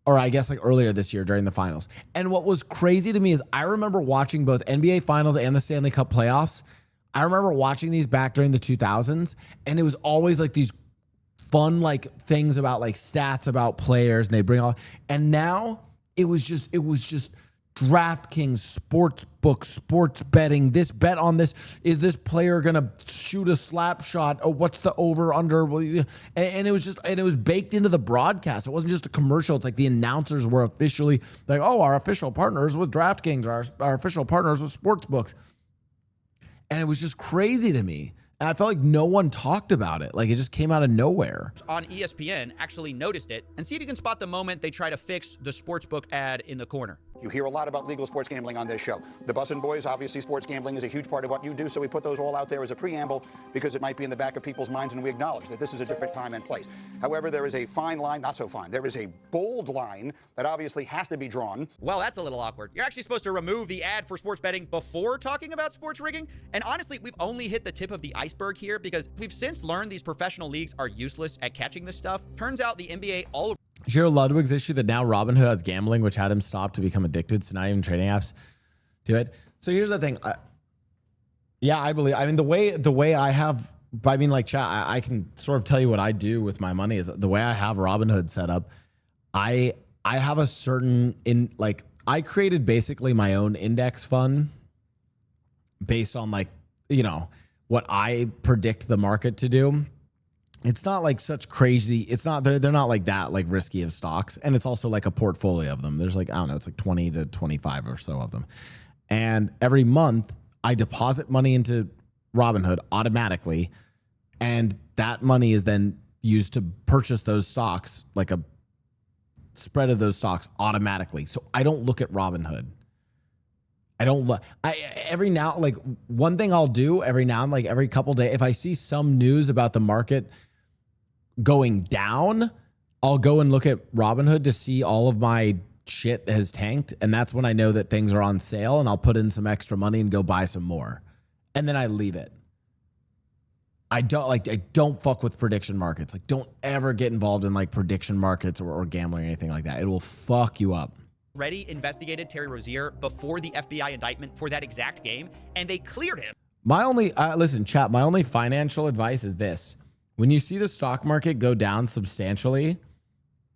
Or I guess like earlier this year during the finals. And what was crazy to me is I remember watching both NBA finals and the Stanley Cup playoffs. I remember watching these back during the 2000s, and it was always like these fun like things about like stats about players, and they bring all, and now it was just DraftKings, sportsbook, sports betting, this bet on this, is this player gonna shoot a slap shot? Oh, what's the over under? And it was baked into the broadcast. It wasn't just a commercial. It's like the announcers were officially like, oh, our official partners with DraftKings, our official partners with sportsbooks. And it was just crazy to me. And I felt like no one talked about it. Like it just came out of nowhere. On ESPN actually noticed it, and see if you can spot the moment they try to fix the sportsbook ad in the corner. You hear a lot about legal sports gambling on this show. The Bussin' Boys, obviously sports gambling is a huge part of what you do, so we put those all out there as a preamble because it might be in the back of people's minds, and we acknowledge that this is a different time and place. However, there is a fine line, not so fine, there is a bold line that obviously has to be drawn. Well, that's a little awkward. You're actually supposed to remove the ad for sports betting before talking about sports rigging. And honestly, we've only hit the tip of the iceberg here, because we've since learned these professional leagues are useless at catching this stuff. Turns out the NBA all... Gerald Ludwig's issue that now Robinhood has gambling, which had him stop to become addicted. So not even trading apps do it. So here's the thing. I believe, I mean, the way I have, I mean, like chat, I can sort of tell you what I do with my money is the way I have Robinhood set up. I have a certain I created basically my own index fund based on like, you know, what I predict the market to do. It's not like such crazy. It's not, they're not like that, like risky of stocks. And it's also like a portfolio of them. There's like, I don't know, it's like 20 to 25 or so of them. And every month I deposit money into Robinhood automatically. And that money is then used to purchase those stocks, like a spread of those stocks automatically. So I don't look at Robinhood. Every now, like one thing I'll do every now and like every couple days, if I see some news about the market going down, I'll go and look at Robinhood to see all of my shit has tanked. And that's when I know that things are on sale, and I'll put in some extra money and go buy some more. And then I leave it. I don't fuck with prediction markets. Like don't ever get involved in like prediction markets or gambling or anything like that. It will fuck you up. Already investigated Terry Rozier before the FBI indictment for that exact game, and they cleared him. My only, listen, chat, my only financial advice is this. When you see the stock market go down substantially,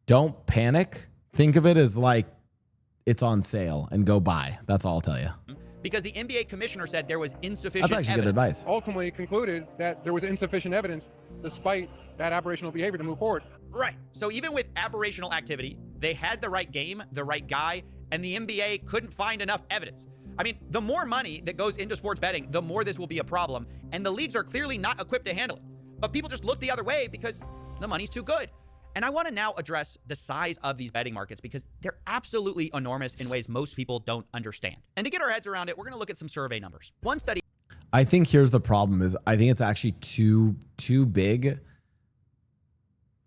don't panic. Think of it as like it's on sale and go buy. That's all I'll tell you. Because the NBA commissioner said there was insufficient That's actually evidence. good advice. Ultimately concluded that there was insufficient evidence despite that aberrational behavior to move forward. Right. So even with aberrational activity, they had the right game, the right guy, and the NBA couldn't find enough evidence. I mean, the more money that goes into sports betting, the more this will be a problem, and the leagues are clearly not equipped to handle it. But people just look the other way because the money's too good. And I want to now address the size of these betting markets because they're absolutely enormous in ways most people don't understand. And to get our heads around it, we're going to look at some survey numbers. One study. I think here's the problem is I think it's actually too big.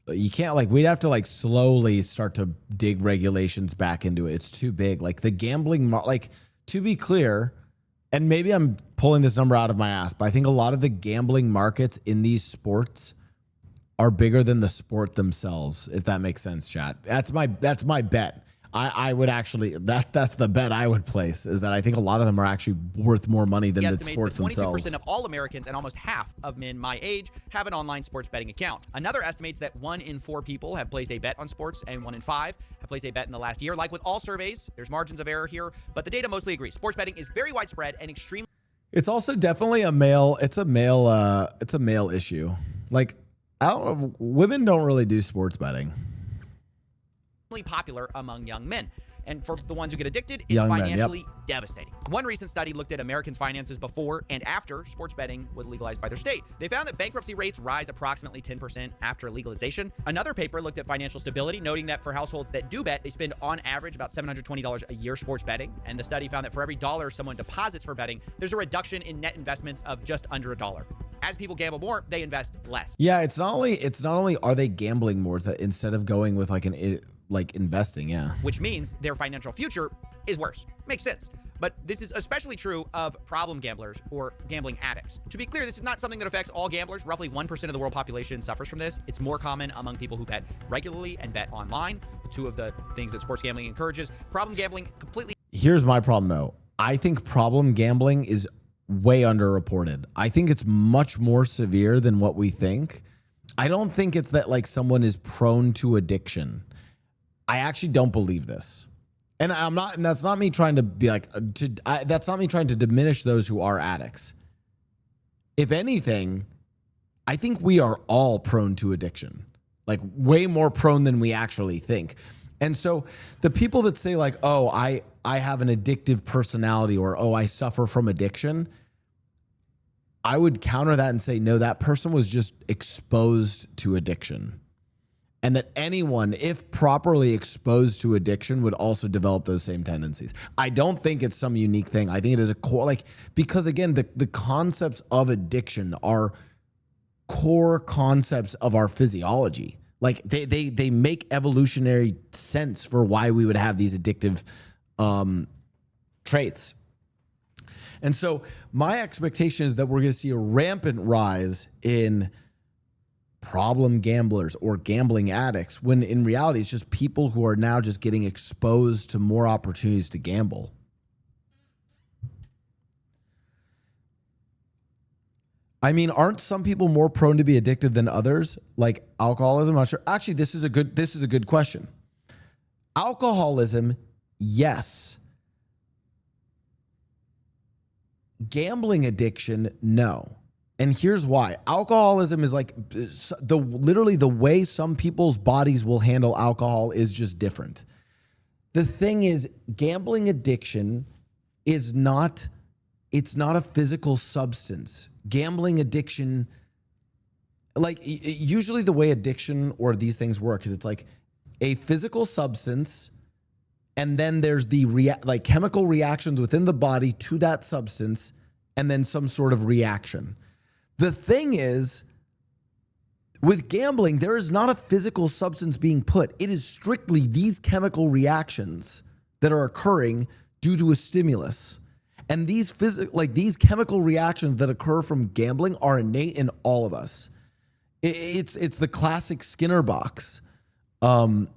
You can't we'd have to slowly start to dig regulations back into it. It's too big. Like the gambling, to be clear, and maybe I'm pulling this number out of my ass, but I think a lot of the gambling markets in these sports are bigger than the sport themselves, if that makes sense, chat. That's my bet. I would actually, that's the bet I would place, is that I think a lot of them are actually worth more money than the sports that 22% themselves. of all Americans and almost half of men my age have an online sports betting account. Another estimates that 1 in 4 people have placed a bet on sports and 1 in 5 have placed a bet in the last year. Like with all surveys, there's margins of error here, but the data mostly agree. Sports betting is very widespread and extremely. It's also definitely a male issue. Like, women don't really do sports betting. Popular among young men. And for the ones who get addicted, it's Young men, financially devastating. One recent study looked at Americans' finances before and after sports betting was legalized by their state. They found that bankruptcy rates rise approximately 10% after legalization. Another paper looked at financial stability, noting that for households that do bet, they spend on average about $720 a year sports betting. And the study found that for every dollar someone deposits for betting, there's a reduction in net investments of just under $1. As people gamble more, they invest less. Yeah, it's not only are they gambling more, it's that instead of going with investing, yeah. Which means their financial future is worse. Makes sense. But this is especially true of problem gamblers or gambling addicts. To be clear, this is not something that affects all gamblers. Roughly 1% of the world population suffers from this. It's more common among people who bet regularly and bet online, two of the things that sports gambling encourages. Problem gambling completely. Here's my problem, though. I think problem gambling is way underreported. I think it's much more severe than what we think. I don't think it's that someone is prone to addiction. I actually don't believe this. And that's not me trying to be that's not me trying to diminish those who are addicts. If anything, I think we are all prone to addiction, way more prone than we actually think. And so the people that say oh, I have an addictive personality, or, oh, I suffer from addiction, I would counter that and say, no, that person was just exposed to addiction. And that anyone, if properly exposed to addiction, would also develop those same tendencies. I don't think it's some unique thing. I think it is a core, because again, the concepts of addiction are core concepts of our physiology. They make evolutionary sense for why we would have these addictive traits. And so my expectation is that we're going to see a rampant rise in problem gamblers or gambling addicts, when in reality, it's just people who are now just getting exposed to more opportunities to gamble. I mean, aren't some people more prone to be addicted than others? Like alcoholism? I'm not sure. Actually, this is a good question. Alcoholism, yes. Gambling addiction, no. And here's why. Alcoholism is literally the way some people's bodies will handle alcohol is just different. The thing is, gambling addiction is not a physical substance. Gambling addiction, usually the way addiction or these things work is it's a physical substance, and then there's the chemical reactions within the body to that substance, and then some sort of reaction. The thing is, with gambling, there is not a physical substance being put. It is strictly these chemical reactions that are occurring due to a stimulus. And these these chemical reactions that occur from gambling are innate in all of us. It's the classic Skinner box. The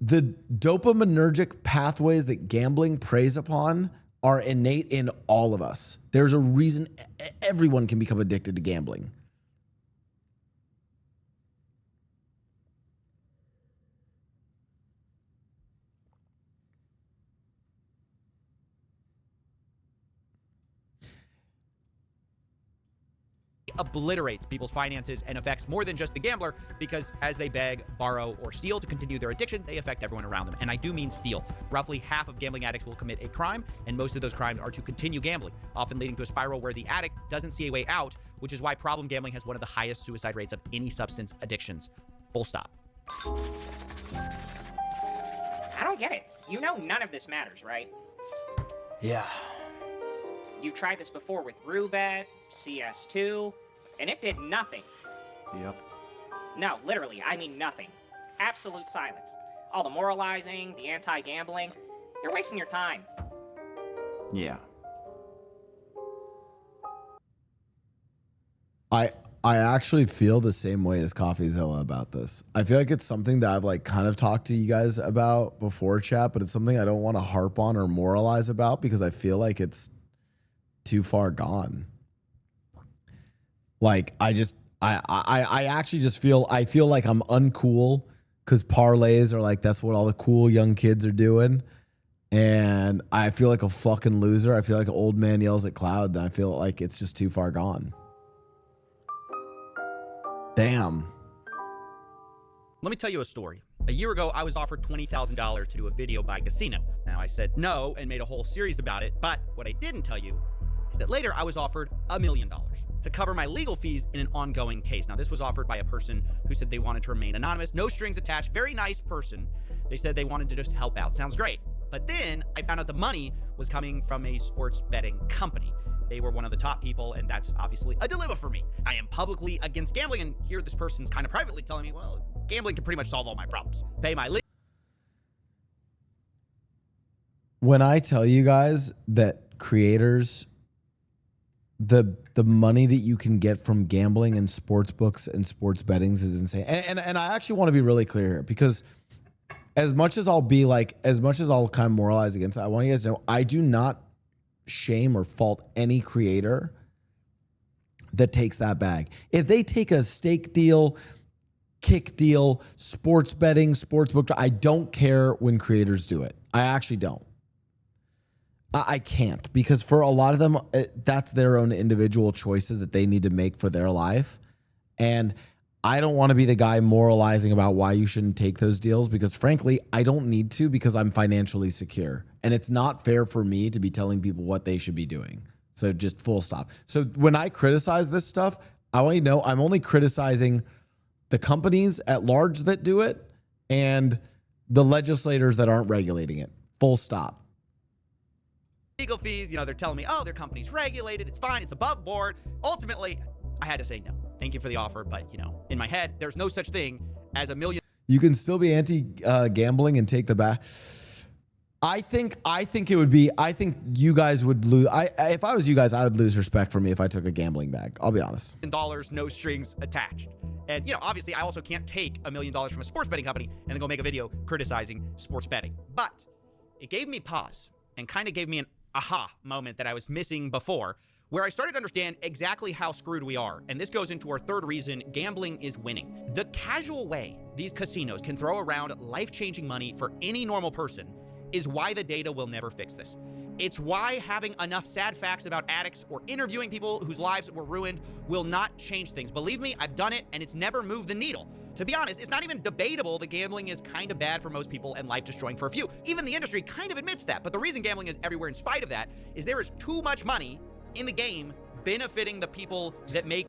dopaminergic pathways that gambling preys upon are innate in all of us. There's a reason everyone can become addicted to gambling. Obliterates people's finances and affects more than just the gambler, because as they beg, borrow, or steal to continue their addiction, they affect everyone around them. And I do mean steal. Roughly half of gambling addicts will commit a crime, and most of those crimes are to continue gambling, often leading to a spiral where the addict doesn't see a way out, which is why problem gambling has one of the highest suicide rates of any substance addictions. Full stop. I don't get it. You know none of this matters, right? Yeah. You've tried this before with Roobet, CS2, and it did nothing. Yep. No, literally, I mean nothing. Absolute silence. All the moralizing, the anti-gambling, you're wasting your time. Yeah. I actually feel the same way as CoffeeZilla about this. I feel like it's something that I've like kind of talked to you guys about before, chat, but it's something I don't want to harp on or moralize about because I feel like it's too far gone. Like I actually just feel like I'm uncool because parlays are like that's what all the cool young kids are doing. And I feel like a fucking loser. I feel like an old man yells at cloud, and I feel like it's just too far gone. Damn. Let me tell you a story. A year ago, I was offered $20,000 to do a video by Casino. Now, I said no and made a whole series about it, but what I didn't tell you is that later I was offered $1 million to cover my legal fees in an ongoing case. Now, this was offered by a person who said they wanted to remain anonymous, no strings attached, very nice person. They said they wanted to just help out. Sounds great. But then I found out the money was coming from a sports betting company. They were one of the top people, and that's obviously a dilemma for me. I am publicly against gambling, and here this person's kind of privately telling me, well, gambling can pretty much solve all my problems. Pay my legal. When I tell you guys that creators, the money that you can get from gambling and sports books and sports bettings is insane. And I actually want to be really clear here, because as much as I'll kind of moralize against it, I want you guys to know I do not shame or fault any creator that takes that bag. If they take a stake deal, kick deal, sports betting, sports book, I don't care when creators do it. I actually don't. I can't, because for a lot of them, that's their own individual choices that they need to make for their life. And I don't want to be the guy moralizing about why you shouldn't take those deals, because frankly, I don't need to, because I'm financially secure. And it's not fair for me to be telling people what they should be doing. So just full stop. So when I criticize this stuff, I want you to know I'm only criticizing the companies at large that do it and the legislators that aren't regulating it. Full stop. Legal fees, they're telling me, oh, their company's regulated, it's fine, it's above board. Ultimately, I had to say no. Thank you for the offer, but in my head, there's no such thing as $1 million. You can still be anti-gambling and take the back. I think it would be. I think you guys would lose. If I was you guys, I would lose respect for me if I took a gambling bag. I'll be honest. $1, no strings attached. And obviously, I also can't take $1 million from a sports betting company and then go make a video criticizing sports betting. But it gave me pause and kind of gave me an aha moment that I was missing before, where I started to understand exactly how screwed we are. And this goes into our third reason gambling is winning. The casual way these casinos can throw around life-changing money for any normal person is why the data will never fix this. It's why having enough sad facts about addicts or interviewing people whose lives were ruined will not change things. Believe me, I've done it and it's never moved the needle. To be honest, it's not even debatable that gambling is kind of bad for most people and life-destroying for a few. Even the industry kind of admits that. But the reason gambling is everywhere in spite of that is there is too much money in the game benefiting the people that make.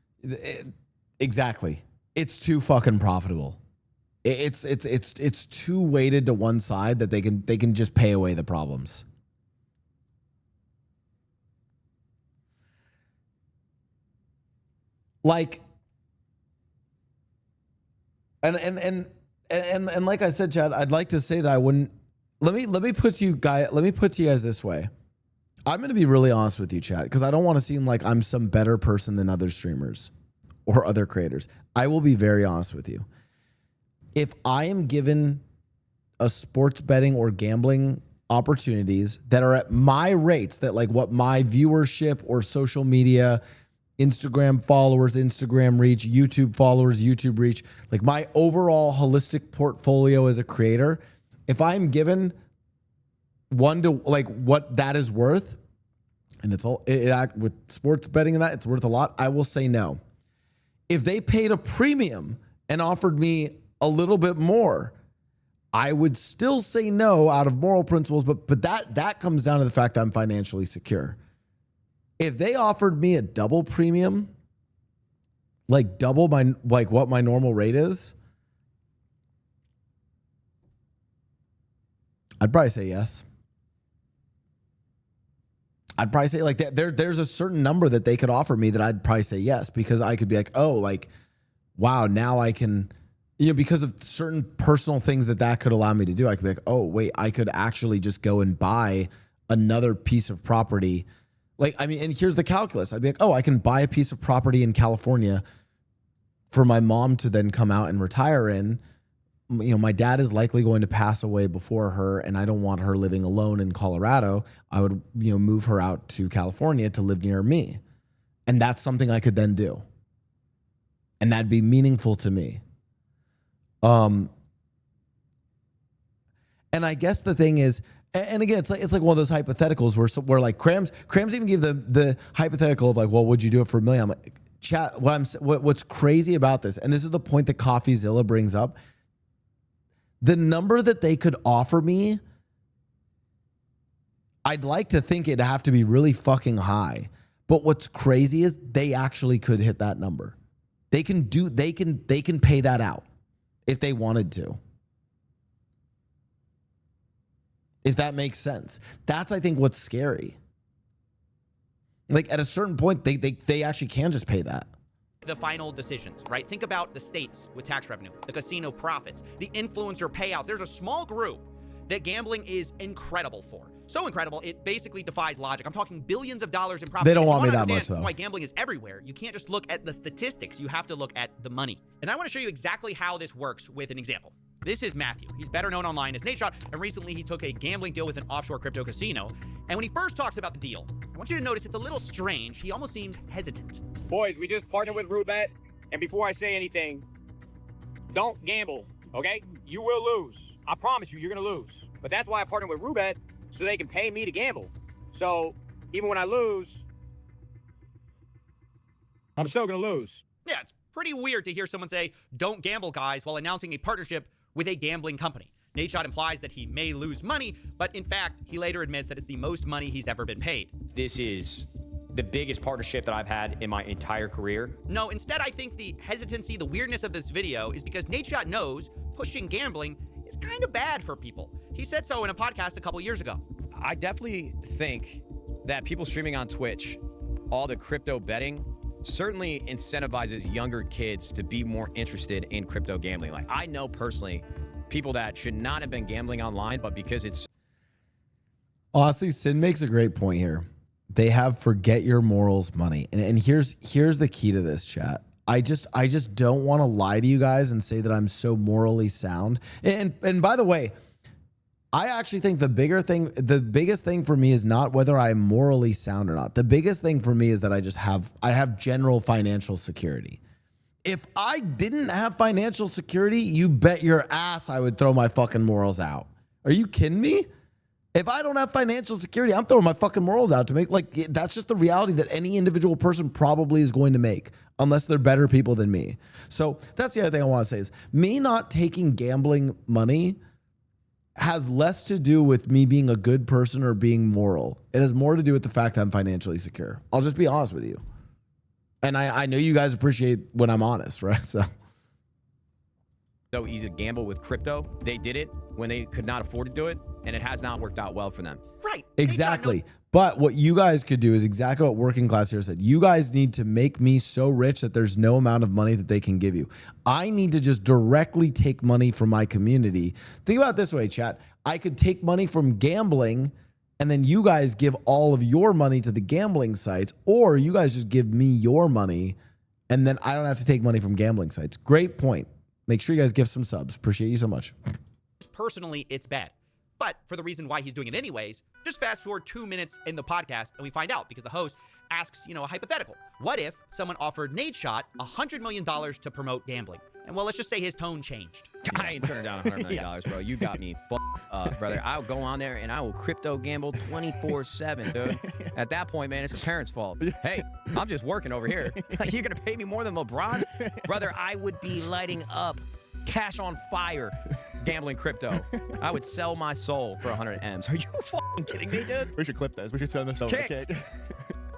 Exactly. It's too fucking profitable. It's too weighted to one side that they can just pay away the problems. Like, and like I said, Chad, I'd like to say that I wouldn't. Let me put to you guys this way. I'm going to be really honest with you, Chad, because I don't want to seem like I'm some better person than other streamers or other creators. I will be very honest with you. If I am given a sports betting or gambling opportunities that are at my rates, that like what my viewership or social media, Instagram followers, Instagram reach, YouTube followers, YouTube reach, like my overall holistic portfolio as a creator, if I'm given one to like what that is worth, and it's all with sports betting and that, it's worth a lot, I will say no. If they paid a premium and offered me a little bit more, I would still say no out of moral principles, but that comes down to the fact that I'm financially secure. If they offered me a double premium, like double my like what my normal rate is, I'd probably say yes. I'd probably say like that. There's a certain number that they could offer me that I'd probably say yes, because I could be like, oh, like, wow, now I can, you know, because of certain personal things that could allow me to do. I could be like, oh, wait, I could actually just go and buy another piece of property. Like, I mean, and here's the calculus. I'd be like, oh, I can buy a piece of property in California for my mom to then come out and retire in. You know, my dad is likely going to pass away before her, and I don't want her living alone in Colorado. I would, you know, move her out to California to live near me. And that's something I could then do. And that'd be meaningful to me. And I guess the thing is, and again, it's like one of those hypotheticals where like Krams even gave the hypothetical of like, well, would you do it for $1 million? I'm like, chat, what's crazy about this, and this is the point that CoffeeZilla brings up, the number that they could offer me, I'd like to think it'd have to be really fucking high. But what's crazy is they actually could hit that number. They can pay that out if they wanted to. If that makes sense. That's, I think, what's scary. Like at a certain point, they actually can just pay that. The final decisions, right? Think about the states with tax revenue, the casino profits, the influencer payouts. There's a small group that gambling is incredible for. So incredible, it basically defies logic. I'm talking billions of dollars in profit. They don't want me that much, though. Why gambling is everywhere. You can't just look at the statistics. You have to look at the money. And I want to show you exactly how this works with an example. This is Matthew. He's better known online as Nadeshot, and recently he took a gambling deal with an offshore crypto casino. And when he first talks about the deal, I want you to notice it's a little strange. He almost seems hesitant. Boys, we just partnered with Rootbet, and before I say anything, don't gamble, okay? You will lose. I promise you, you're gonna lose. But that's why I partnered with Rootbet, so they can pay me to gamble. So even when I lose, I'm still gonna lose. Yeah, it's pretty weird to hear someone say, don't gamble, guys, while announcing a partnership with a gambling company. Nadeshot implies that he may lose money, but in fact, he later admits that it's the most money he's ever been paid. This is the biggest partnership that I've had in my entire career. No, instead, I think the hesitancy, the weirdness of this video is because Nadeshot knows pushing gambling is kind of bad for people. He said so in a podcast a couple years ago. I definitely think that people streaming on Twitch, all the crypto betting, certainly incentivizes younger kids to be more interested in crypto gambling. Like, I know personally people that should not have been gambling online, but because it's... Honestly, Sin makes a great point here. They have forget your morals money. And here's the key to this, chat. I just don't want to lie to you guys and say that I'm so morally sound. And by the way, I actually think the biggest thing for me is not whether I'm morally sound or not. The biggest thing for me is that I have general financial security. If I didn't have financial security, you bet your ass I would throw my fucking morals out. Are you kidding me? If I don't have financial security, I'm throwing my fucking morals out to make, like, that's just the reality that any individual person probably is going to make, unless they're better people than me. So that's the other thing I want to say is me not taking gambling money has less to do with me being a good person or being moral. It has more to do with the fact that I'm financially secure. I'll just be honest with you. And I know you guys appreciate when I'm honest, right? So easy to gamble with crypto. They did it when they could not afford to do it, and it has not worked out well for them. Right. Exactly. But what you guys could do is exactly what Working Class Hero said. You guys need to make me so rich that there's no amount of money that they can give you. I need to just directly take money from my community. Think about it this way, chat. I could take money from gambling, and then you guys give all of your money to the gambling sites, or you guys just give me your money, and then I don't have to take money from gambling sites. Great point. Make sure you guys give some subs. Appreciate you so much. Personally, it's bad. But for the reason why he's doing it anyways, just fast forward 2 minutes in the podcast and we find out because the host asks, a hypothetical. What if someone offered Nadeshot $100 million to promote gambling? And well, let's just say his tone changed. I ain't turning down $100 million, bro. You got me up, brother. I'll go on there and I will crypto gamble 24/7, dude. At that point, man, it's the parents' fault. Hey, I'm just working over here. You're going to pay me more than LeBron? Brother, I would be lighting up, cash on fire, gambling crypto. I would sell my soul for 100 M's. Are you fucking kidding me, dude? We should clip this. We should send this over to Kick.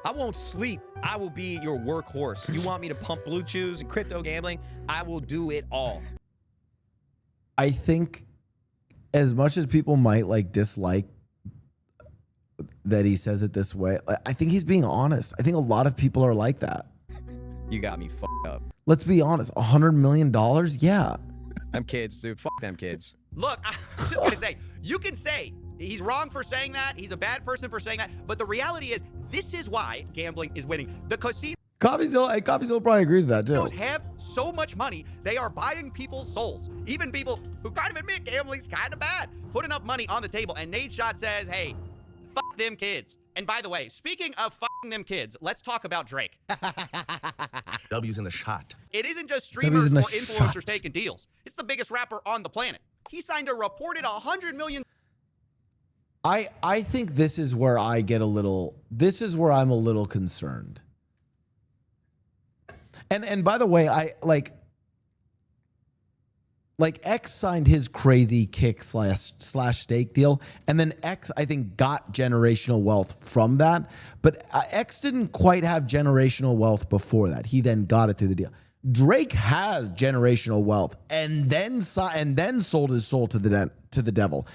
I won't sleep. I will be your workhorse. You want me to pump blue chews and crypto gambling? I will do it all. I think as much as people might dislike that he says it this way, I think he's being honest. I think a lot of people are like that. You got me fucked up. Let's be honest. $100 million? Yeah. Them kids, dude. Fuck them kids. Look, I'm just going to say, you can say he's wrong for saying that. He's a bad person for saying that. But the reality is, this is why gambling is winning. The casino Coffeezilla probably agrees with that too. have so much money, they are buying people's souls. Even people who kind of admit gambling's kind of bad. Put enough money on the table, and Nadeshot says, hey, fuck them kids. And by the way, speaking of fucking them kids, let's talk about Drake. W's in the shot. It isn't just streamers or influencers shot. taking deals. It's the biggest rapper on the planet. He signed a reported $100 million. I think this is where I'm a little concerned. And by the way, I like X signed his crazy Kick slash stake deal, and then X I think got generational wealth from that, but X didn't quite have generational wealth before that. He then got it through the deal. Drake has generational wealth and then sold his soul to the devil.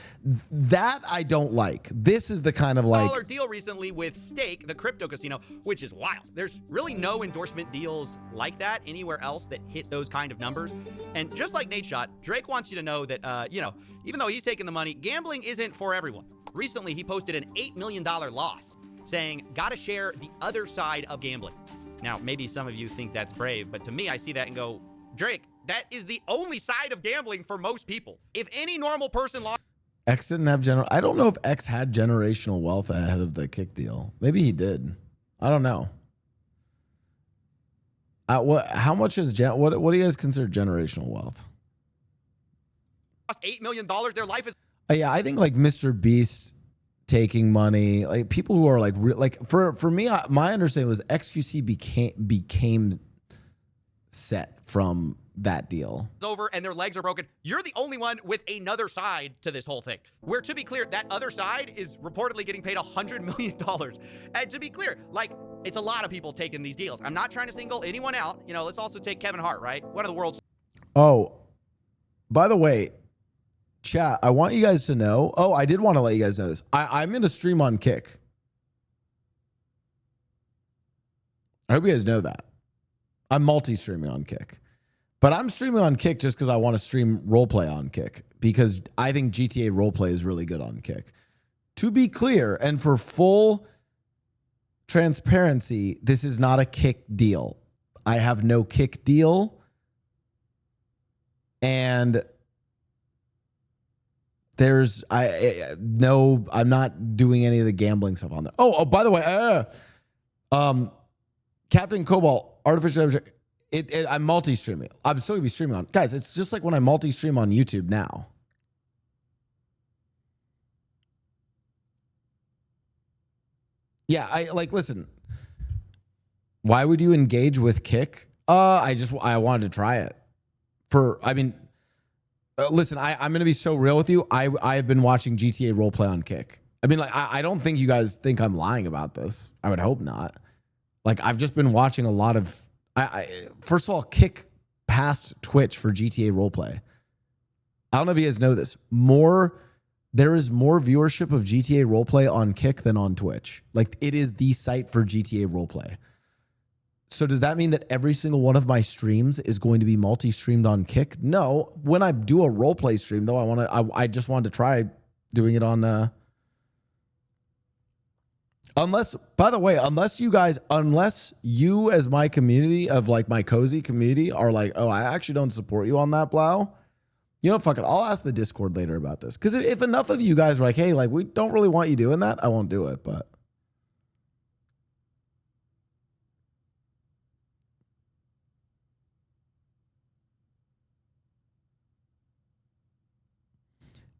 That I don't like. This is the kind of $1 deal recently with Stake, the crypto casino, which is wild. There's really no endorsement deals like that anywhere else that hit those kind of numbers. And just like Nadeshot, Drake wants you to know that, even though he's taking the money, gambling isn't for everyone. Recently, he posted an $8 million loss, saying, gotta share the other side of gambling. Now, maybe some of you think that's brave, but to me, I see that and go, Drake, that is the only side of gambling for most people. If any normal person lost... X didn't have I don't know if X had generational wealth ahead of the Kick deal. Maybe he did. I don't know. How much is what do you guys consider generational wealth? $8 million, their life is... Yeah, I think Mr. Beast taking money, people who are for me, my understanding was XQC became set from that deal. Over and their legs are broken. You're the only one with another side to this whole thing. Where, to be clear, that other side is reportedly getting paid $100 million. And to be clear, it's a lot of people taking these deals. I'm not trying to single anyone out. Let's also take Kevin Hart, right? One of the world's... Oh, by the way, chat, I want you guys to know. Oh, I did want to let you guys know this. I'm going to stream on Kick. I hope you guys know that. I'm multi-streaming on Kick. But I'm streaming on Kick just because I want to stream roleplay on Kick, because I think GTA roleplay is really good on Kick. To be clear, and for full transparency, this is not a Kick deal. I have no Kick deal. And I'm not doing any of the gambling stuff on there. Oh, by the way, Captain Cobalt, Artificial... I'm multi-streaming. I'm still going to be streaming on... Guys, it's just like when I multi-stream on YouTube now. Yeah, listen. Why would you engage with Kick? I wanted to try it. Listen, I'm going to be so real with you. I've been watching GTA roleplay on Kick. I don't think you guys think I'm lying about this. I would hope not. I've just been watching a lot of... first of all, Kick passed Twitch for GTA roleplay. I don't know if you guys know this. There is more viewership of GTA roleplay on Kick than on Twitch. It is the site for GTA roleplay. So does that mean that every single one of my streams is going to be multi-streamed on Kick? No. When I do a roleplay stream, though, I just wanted to try doing it on. Unless you as my community of my cozy community are oh, I actually don't support you on that, Blau. You know, fuck it. I'll ask the Discord later about this. Because if enough of you guys are like, hey, like, we don't really want you doing that, I won't do it. But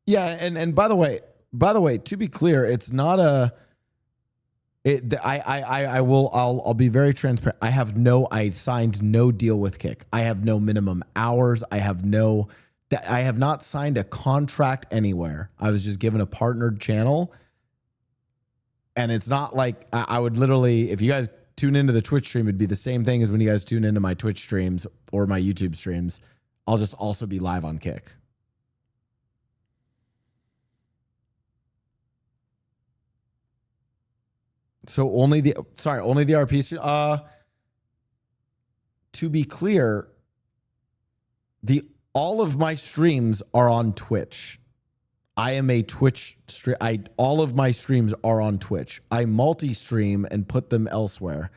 yeah, and by the way, to be clear, it's not a. I'll be very transparent. I signed no deal with Kick. I have no minimum hours. I have not signed a contract anywhere. I was just given a partnered channel. And it's not like I would literally, if you guys tune into the Twitch stream, it'd be the same thing as when you guys tune into my Twitch streams or my YouTube streams. I'll just also be live on Kick. So only the RP stream. To be clear, all of my streams are on Twitch. I am a Twitch stream. All of my streams are on Twitch. I multi-stream and put them elsewhere.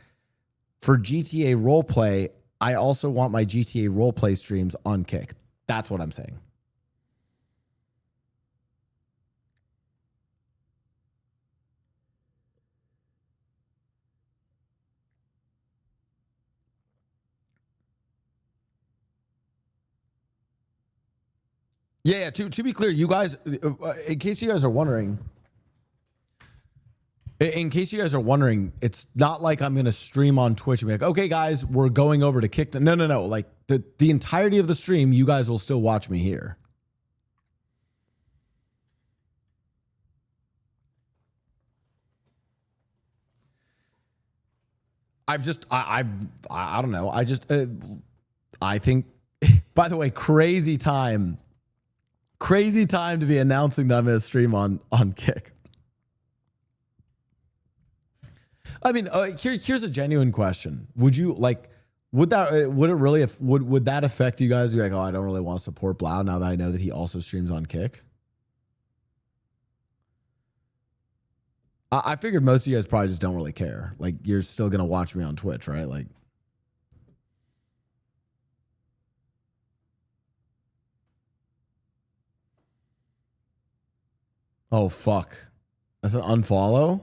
For GTA Roleplay, I also want my GTA Roleplay streams on Kick. That's what I'm saying. Yeah, to be clear, you guys, in case you guys are wondering, it's not like I'm going to stream on Twitch and be like, okay, guys, we're going over to Kick. No. Like the entirety of the stream, you guys will still watch me here. I don't know. I think, by the way, crazy time to be announcing that I'm going to stream on Kick. I mean, here's a genuine question. Would that affect you guys? Be like, oh, I don't really want to support Blau now that I know that he also streams on Kick. I figured most of you guys probably just don't really care. Like, you're still going to watch me on Twitch, right? Like, oh, fuck. That's an unfollow?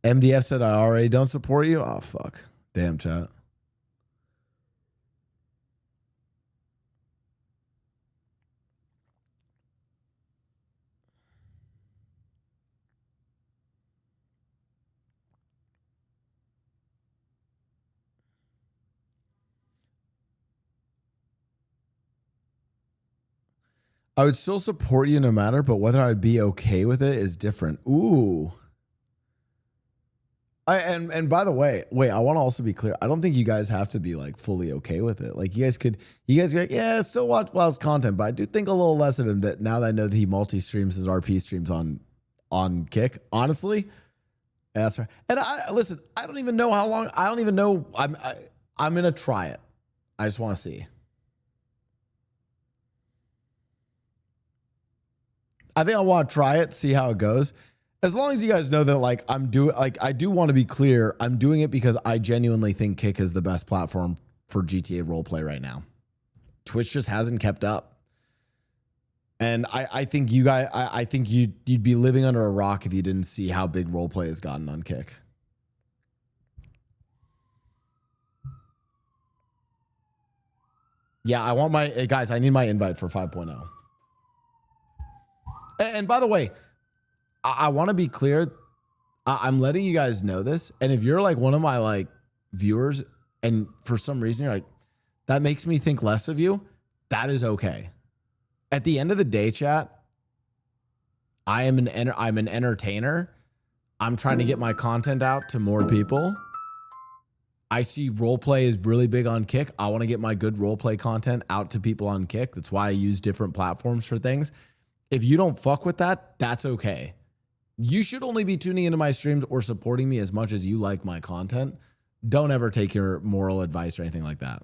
MDF said I already don't support you? Oh, fuck. Damn, chat. I would still support you no matter, but whether I'd be okay with it is different. Ooh. And by the way, wait, I want to also be clear. I don't think you guys have to be like fully okay with it. Like you guys are like, yeah, still watch Blau's content, but I do think a little less of him that now that I know that he multi-streams his RP streams on Kick. Honestly, yeah, that's right. And listen, I don't even know how long. I don't even know. I'm gonna try it. I just want to see. I think I want to try it, see how it goes. As long as you guys know that, like, I do want to be clear. I'm doing it because I genuinely think Kick is the best platform for GTA roleplay right now. Twitch just hasn't kept up. And I think you guys, I think you'd be living under a rock if you didn't see how big roleplay has gotten on Kick. Yeah, I want my, guys, I need my invite for 5.0. And by the way, I want to be clear. I'm letting you guys know this. And if you're like one of my like viewers and for some reason you're like, that makes me think less of you, that is okay. At the end of the day, chat, I'm an entertainer. I'm trying to get my content out to more people. I see roleplay is really big on Kick. I want to get my good roleplay content out to people on Kick. That's why I use different platforms for things. If you don't fuck with that, that's okay. You should only be tuning into my streams or supporting me as much as you like my content. Don't ever take your moral advice or anything like that.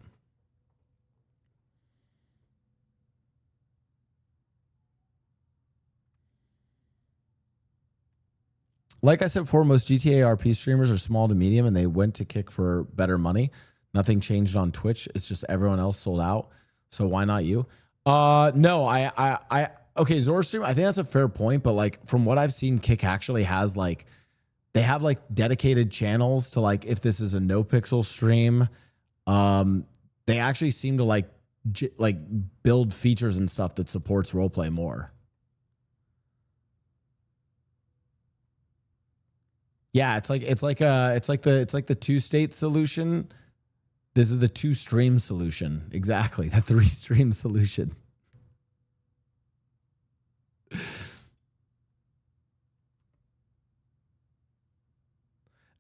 like I said before, most GTA RP streamers are small to medium, and they went to Kick for better money. Nothing changed on Twitch. It's just everyone else sold out. So why not you? No, okay, Zora I think that's a fair point, but like from what I've seen, Kick actually has like, they have like dedicated channels to like, if this is a no pixel stream, they actually seem to like build features and stuff that supports roleplay more. Yeah, it's like the 2-state solution. This is the 2-stream solution. Exactly. The 3-stream solution.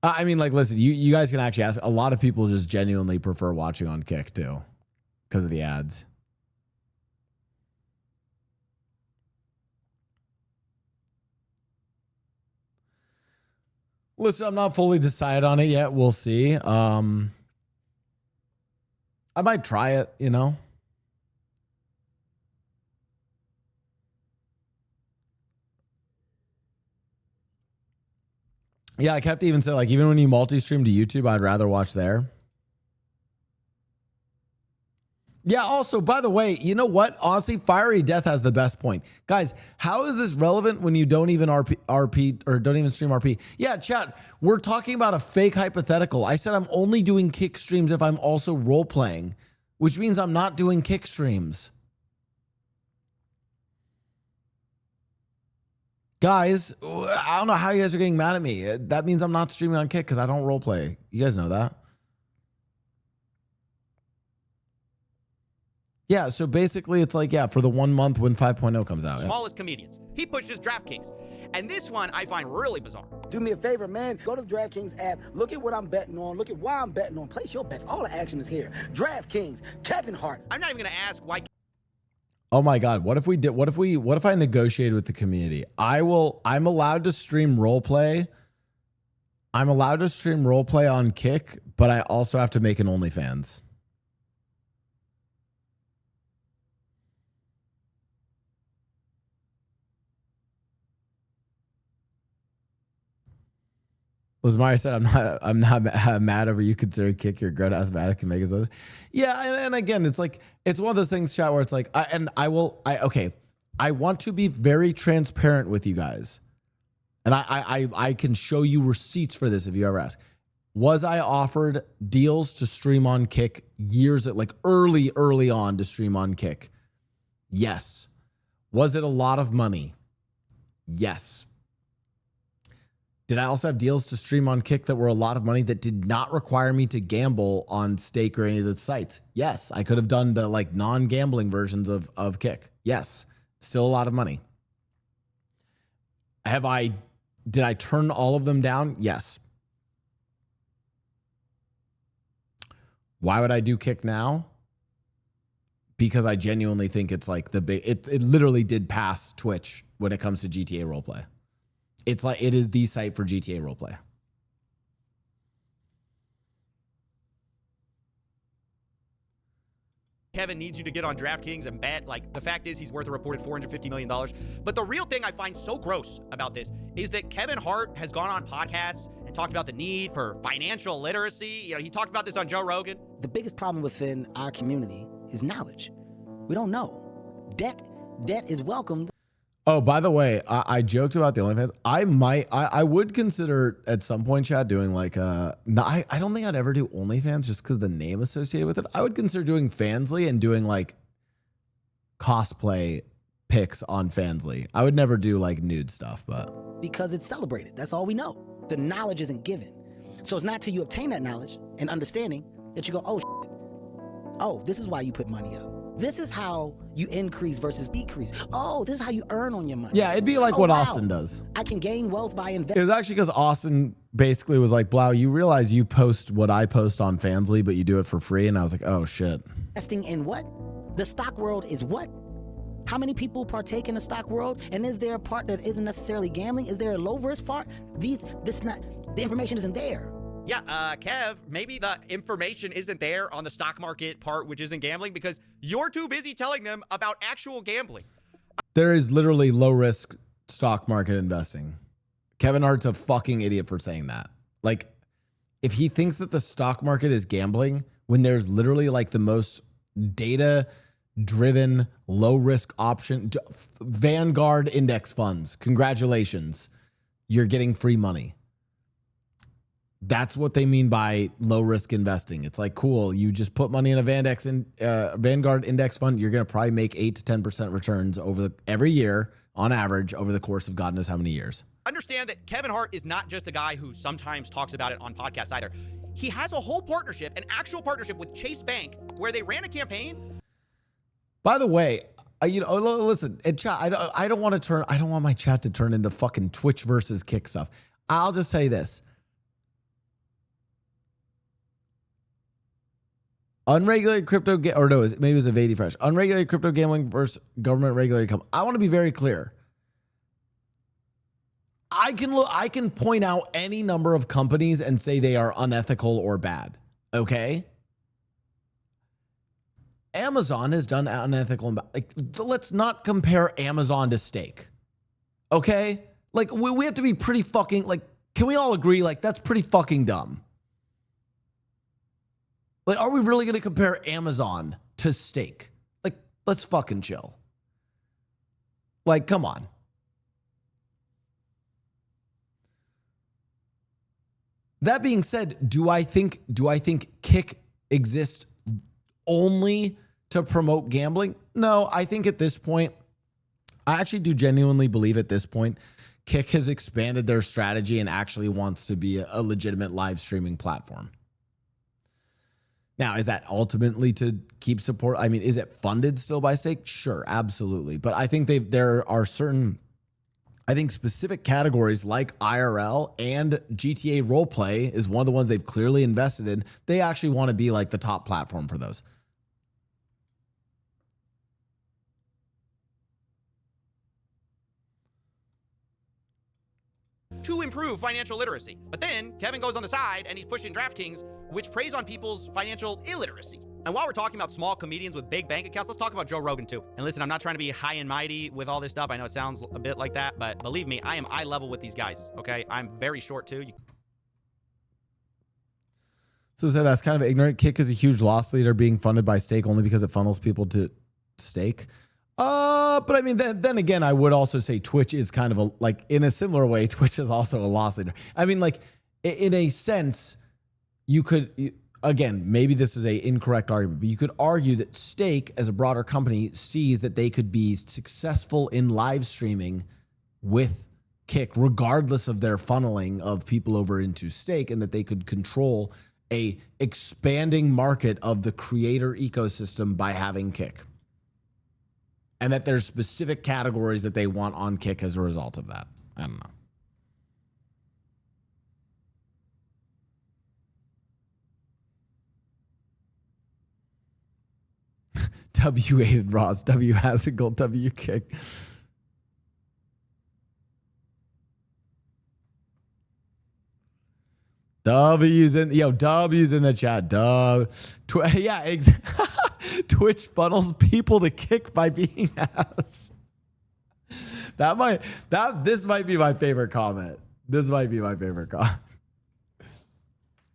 I mean, like, listen, you guys can actually ask. A lot of people just genuinely prefer watching on Kick too, because of the ads. Listen, I'm not fully decided on it yet. We'll see. I might try it, you know. Yeah, I kept even saying, like, even when you multi-stream to YouTube, I'd rather watch there. Yeah, also, by the way, you know what? Honestly, Fiery Death has the best point. Guys, how is this relevant when you don't even RP or don't even stream RP? Yeah, chat, we're talking about a fake hypothetical. I said I'm only doing Kick streams if I'm also role-playing, which means I'm not doing Kick streams. Guys, I don't know how you guys are getting mad at me. That means I'm not streaming on Kick because I don't roleplay. You guys know that. Yeah, so basically it's like, yeah, for the 1 month when 5.0 comes out. Smallest comedians. He pushes DraftKings. And this one I find really bizarre. Do me a favor, man. Go to the DraftKings app. Look at what I'm betting on. Look at why I'm betting on. Place your bets. All the action is here. DraftKings, Kevin Hart. I'm not even going to ask why. Oh my God. What if I negotiated with the community? I'm allowed to stream roleplay. I'm allowed to stream roleplay on Kick, but I also have to make an OnlyFans. Lizmari said, I'm not mad over you considering Kick your grown asthmatic and make it so. Yeah, and again, it's like, it's one of those things, chat, where it's like, I want to be very transparent with you guys. And I can show you receipts for this if you ever ask. Was I offered deals to stream on Kick years, like early on to stream on Kick? Yes. Was it a lot of money? Yes. Did I also have deals to stream on Kick that were a lot of money that did not require me to gamble on Stake or any of the sites? Yes. I could have done the like non-gambling versions of Kick. Yes. Still a lot of money. Did I turn all of them down? Yes. Why would I do Kick now? Because I genuinely think it's like it literally did pass Twitch when it comes to GTA roleplay. It's like, it is the site for GTA roleplay. Kevin needs you to get on DraftKings and bet. Like, the fact is he's worth a reported $450 million. But the real thing I find so gross about this is that Kevin Hart has gone on podcasts and talked about the need for financial literacy. You know, he talked about this on Joe Rogan. The biggest problem within our community is knowledge. We don't know. Debt is welcomed. Oh, by the way, I joked about the OnlyFans. I would consider at some point, Chad, doing like I don't think I'd ever do OnlyFans just because of the name associated with it. I would consider doing Fansly and doing like cosplay pics on Fansly. I would never do like nude stuff, but because it's celebrated. That's all we know. The knowledge isn't given. So it's not till you obtain that knowledge and understanding that you go, oh, shit. Oh, this is why you put money up. This is how you increase versus decrease. Oh, this is how you earn on your money. Yeah, it'd be like what Austin does. I can gain wealth by investing. It was actually because Austin basically was like, Blau, you realize you post what I post on Fansly, but you do it for free. And I was like, oh, shit. Investing in what? The stock world is what? How many people partake in the stock world? And is there a part that isn't necessarily gambling? Is there a low risk part? The information isn't there. Yeah, Kev, maybe the information isn't there on the stock market part, which isn't gambling, because you're too busy telling them about actual gambling. There is literally low risk stock market investing. Kevin Hart's a fucking idiot for saying that. Like, if he thinks that the stock market is gambling when there's literally like the most data-driven, low-risk option, Vanguard index funds, congratulations, you're getting free money. That's what they mean by low-risk investing. It's like, cool, you just put money in a Vanguard index fund, you're going to probably make 8 to 10% returns every year on average over the course of God knows how many years. Understand that Kevin Hart is not just a guy who sometimes talks about it on podcasts either. He has a whole partnership, an actual partnership with Chase Bank, where they ran a campaign. By the way, listen, in chat, I don't want my chat to turn into fucking Twitch versus Kick stuff. I'll just say this. Unregulated crypto, maybe it was a Vady Fresh. Unregulated crypto gambling versus government regulated company. I want to be very clear. I can point out any number of companies and say they are unethical or bad. Okay? Amazon has done unethical and bad. Like, let's not compare Amazon to Stake. Okay? Like, we have to be pretty fucking, like, can we all agree, like, that's pretty fucking dumb? Like, are we really going to compare Amazon to Stake? Like, let's fucking chill. Like, come on. That being said, do I think Kick exists only to promote gambling? No, I think at this point, I actually do genuinely believe at this point, Kick has expanded their strategy and actually wants to be a legitimate live streaming platform. Now, is that ultimately to keep support? I mean, is it funded still by Stake? Sure, absolutely. But I think there are certain, I think specific categories like IRL and GTA Roleplay is one of the ones they've clearly invested in. They actually want to be like the top platform for those. To improve financial literacy. But then Kevin goes on the side and he's pushing DraftKings, which preys on people's financial illiteracy. And while we're talking about small comedians with big bank accounts, let's talk about Joe Rogan too. And listen, I'm not trying to be high and mighty with all this stuff. I know it sounds a bit like that, but believe me, I am eye level with these guys, okay? I'm very short too. So that's kind of ignorant. Kick is a huge loss leader being funded by Stake only because it funnels people to Stake. But I mean, then again, I would also say Twitch is kind of like in a similar way, Twitch is also a loss leader. I mean, like in a sense, again, maybe this is a incorrect argument, but you could argue that Stake as a broader company sees that they could be successful in live streaming with Kick, regardless of their funneling of people over into Stake, and that they could control a expanding market of the creator ecosystem by having Kick. And that there's specific categories that they want on Kick as a result of that. I don't know. W aided Ross. W has a goal. W Kick. W's in the chat. Yeah, exactly. Twitch funnels people to Kick by being ass. This might be my favorite comment. This might be my favorite comment.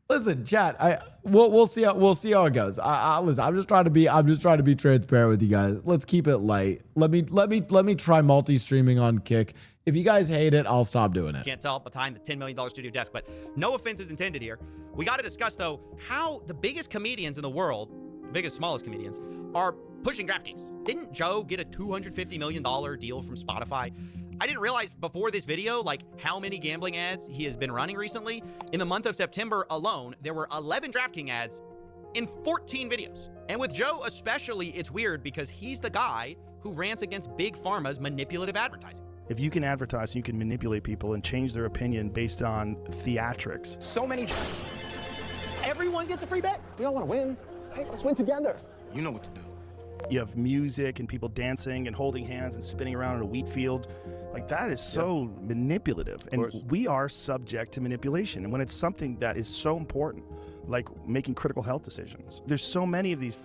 Listen, chat. We'll see how it goes. Listen. I'm just trying to be transparent with you guys. Let's keep it light. Let me try multi-streaming on Kick. If you guys hate it, I'll stop doing it. Can't tell behind the $10 million studio desk, but no offense is intended here. We got to discuss though how the biggest comedians in the world, biggest, smallest comedians, are pushing DraftKings. Didn't Joe get a $250 million deal from Spotify? I didn't realize before this video, like how many gambling ads he has been running recently. In the month of September alone, there were 11 DraftKings ads in 14 videos. And with Joe especially, it's weird because he's the guy who rants against Big Pharma's manipulative advertising. If you can advertise, you can manipulate people and change their opinion based on theatrics. So many. Everyone gets a free bet. We all want to win. Hey, let's win together. You know what to do. You have music and people dancing and holding hands and spinning around in a wheat field. Like, that is so manipulative. And we are subject to manipulation. And when it's something that is so important, like making critical health decisions, there's so many of these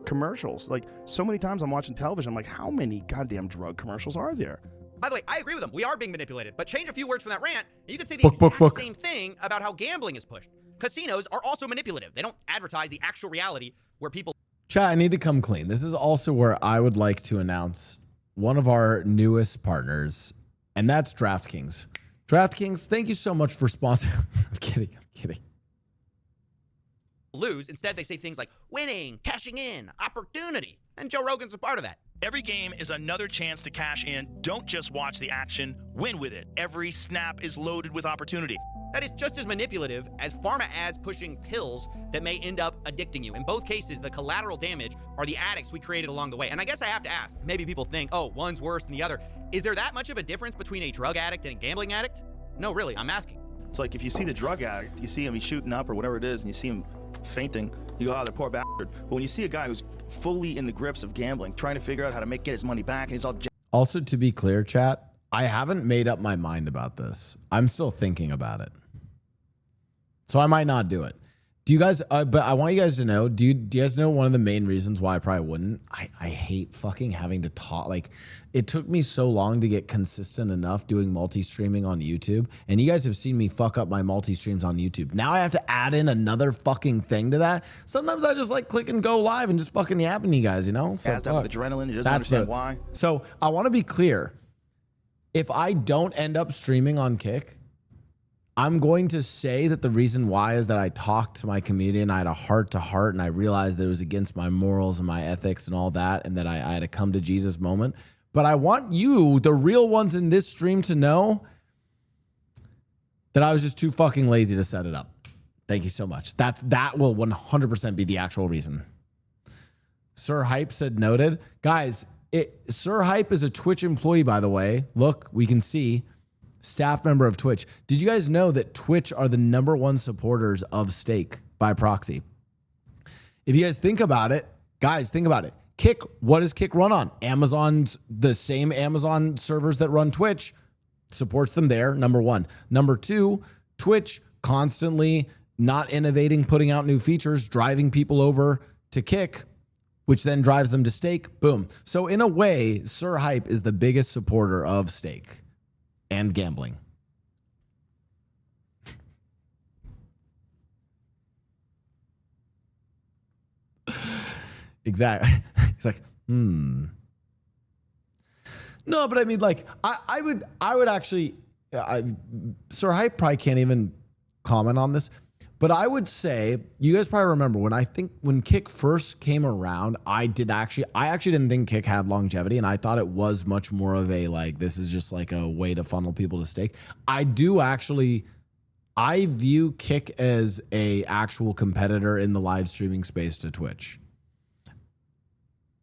commercials. Like, so many times I'm watching television, I'm like, how many goddamn drug commercials are there? By the way, I agree with them. We are being manipulated. But change a few words from that rant, and you could say the Book. same thing about how gambling is pushed. Casinos are also manipulative. They don't advertise the actual reality where people... Chat, I need to come clean. This is also where I would like to announce one of our newest partners, and that's DraftKings. DraftKings, thank you so much for sponsoring. I'm kidding. lose. Instead, they say things like winning, cashing in, opportunity. And Joe Rogan's a part of that. Every game is another chance to cash in. Don't just watch the action, win with it. Every snap is loaded with opportunity. That is just as manipulative as pharma ads pushing pills that may end up addicting you. In both cases, the collateral damage are the addicts we created along the way. And I guess I have to ask, maybe people think, oh, one's worse than the other. Is there that much of a difference between a drug addict and a gambling addict? No, really, I'm asking. It's like if you see the drug addict, you see him, he's shooting up or whatever it is, and you see him fainting, you go, oh, the poor bastard. But when you see a guy who's fully in the grips of gambling, trying to figure out how to get his money back, and he's all... Also, to be clear, chat, I haven't made up my mind about this. I'm still thinking about it. So I might not do it. Do you guys, but I want you guys to know, do you guys know one of the main reasons why I probably wouldn't? I hate fucking having to talk. Like, it took me so long to get consistent enough doing multi-streaming on YouTube. And you guys have seen me fuck up my multi-streams on YouTube. Now I have to add in another fucking thing to that. Sometimes I just like click and go live and just fucking yapping to you guys, you know? So Gassed up with adrenaline, he doesn't understand why. So I want to be clear. If I don't end up streaming on Kick, I'm going to say that the reason why is that I talked to my community and I had a heart-to-heart and I realized that it was against my morals and my ethics and all that, and that I had a come to Jesus moment. But I want you, the real ones in this stream, to know that I was just too fucking lazy to set it up. Thank you so much. That will 100% be the actual reason. Sir Hype said noted. Guys, Sir Hype is a Twitch employee, by the way. Look, we can see. Staff member of Twitch. Did you guys know that Twitch are the #1 supporters of Stake by proxy? If you guys think about it, guys, think about it. Kick, what does Kick run on? Amazon's, the same Amazon servers that run Twitch, supports them there, #1. #2, Twitch constantly not innovating, putting out new features, driving people over to Kick, which then drives them to Stake. Boom. So in a way, Sir Hype is the biggest supporter of Stake and gambling. Exactly. He's like, No, but I mean, like, I would actually, Sir Hype probably can't even comment on this, but I would say, you guys probably remember when Kick first came around, I actually didn't think Kick had longevity, and I thought it was much more of a, like, this is just like a way to funnel people to Stake. I view Kick as a actual competitor in the live streaming space to Twitch.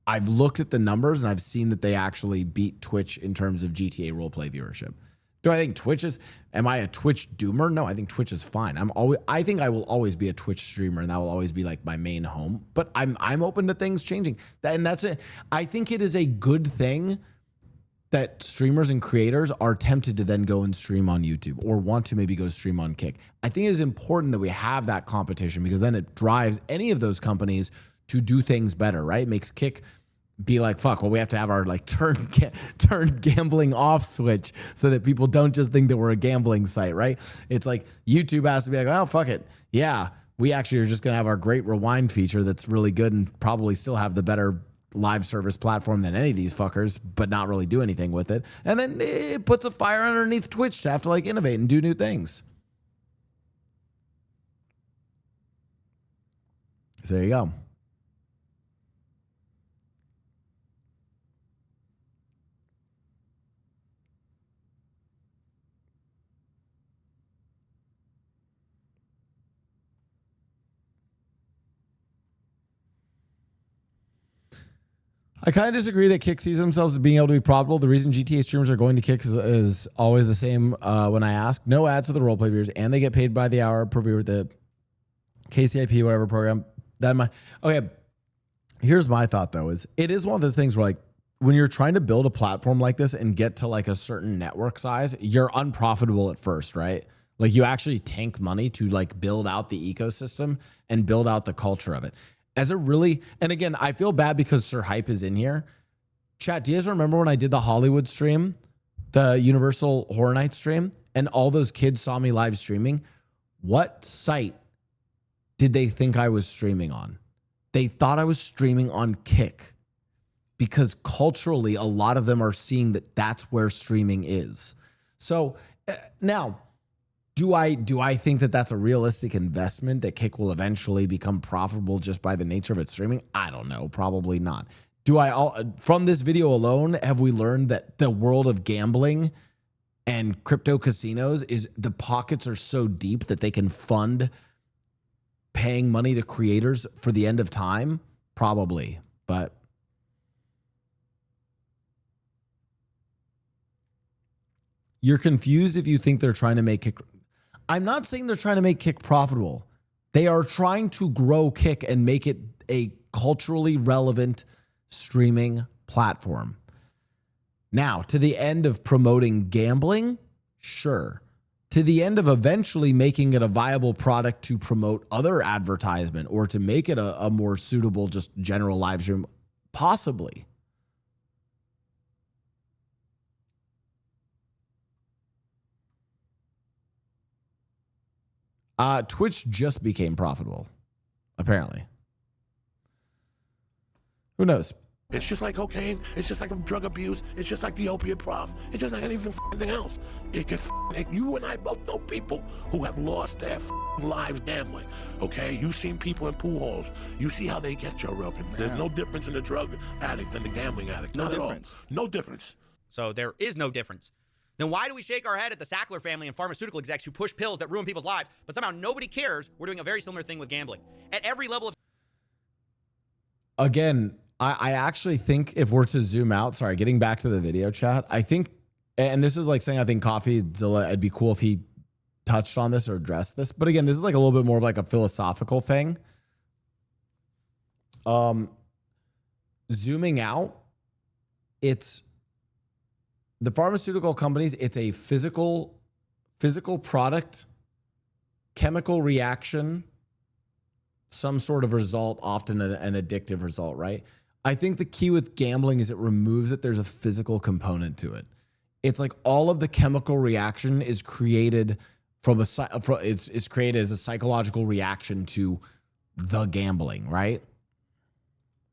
I've looked at the numbers and I've seen that they actually beat Twitch in terms of GTA roleplay viewership. Do I think am I a Twitch doomer? No, I think Twitch is fine. I think I will always be a Twitch streamer, and that will always be like my main home, but I'm open to things changing. And that's it. I think it is a good thing that streamers and creators are tempted to then go and stream on YouTube or want to maybe go stream on Kick. I think it is important that we have that competition, because then it drives any of those companies to do things better, right? It makes Kick be like, fuck, well, we have to have our like turn gambling off switch so that people don't just think that we're a gambling site, right? It's like YouTube has to be like, oh, fuck it. Yeah, we actually are just going to have our great rewind feature that's really good and probably still have the better live service platform than any of these fuckers, but not really do anything with it. And then it puts a fire underneath Twitch to have to like innovate and do new things. So there you go. I kind of disagree that Kick sees themselves as being able to be profitable. The reason GTA streamers are going to Kick is always the same when I ask. No ads for the roleplay viewers, and they get paid by the hour per viewer with the KCIP, whatever program. Okay, here's my thought, though, is it is one of those things where, like, when you're trying to build a platform like this and get to, like, a certain network size, you're unprofitable at first, right? Like, you actually tank money to, like, build out the ecosystem and build out the culture of it. And again, I feel bad because Sir Hype is in here. Chat, do you guys remember when I did the Hollywood stream? the Universal Horror Nights stream, and all those kids saw me live streaming, what site did they think I was streaming on? They thought I was streaming on Kick, because culturally, a lot of them are seeing that that's where streaming is. So now, do I think that that's a realistic investment, that Kick will eventually become profitable just by the nature of its streaming? I don't know. Probably not. From this video alone, have we learned that the world of gambling and crypto casinos is the pockets are so deep that they can fund paying money to creators for the end of time? Probably, but you're confused if you think they're trying to make Kick. I'm not saying they're trying to make Kick profitable. They are trying to grow Kick and make it a culturally relevant streaming platform. Now, to the end of promoting gambling, sure. To the end of eventually making it a viable product to promote other advertisement or to make it a more suitable just general live stream, possibly. Twitch just became profitable, apparently. Who knows? It's just like cocaine. It's just like drug abuse. It's just like the opiate problem. It's just like anything else. It can you and I both know people who have lost their lives gambling. Okay, you've seen people in pool halls. You see how they get, Joe Rogan. There's no difference in the drug addict than the gambling addict. Not at all. No difference. So there is no difference. Then why do we shake our head at the Sackler family and pharmaceutical execs who push pills that ruin people's lives, but somehow nobody cares? We're doing a very similar thing with gambling. At every level of... Again, I actually think if we're to zoom out, sorry, getting back to the video chat, I think, and this is like saying I think CoffeeZilla, it'd be cool if he touched on this or addressed this. But again, this is like a little bit more of like a philosophical thing. Zooming out, it's the pharmaceutical companies, it's a physical product, chemical reaction, some sort of result, often an addictive result, right? I think the key with gambling is it removes that there's a physical component to it. It's like all of the chemical reaction is created it's created as a psychological reaction to the gambling, right?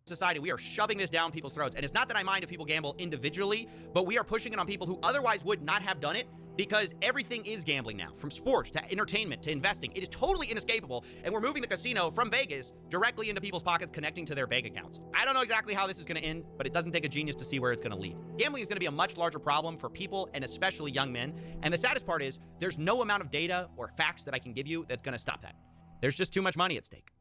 Society, we are shoving this down people's throats. And it's not that I mind if people gamble individually, but we are pushing it on people who otherwise would not have done it, because everything is gambling now, from sports to entertainment to investing. It is totally inescapable, and we're moving the casino from Vegas directly into people's pockets, connecting to their bank accounts. I don't know exactly how this is going to end, but it doesn't take a genius to see where it's going to lead. Gambling is going to be a much larger problem for people, and especially young men. And the saddest part is there's no amount of data or facts that I can give you that's going to stop that. There's just too much money at stake.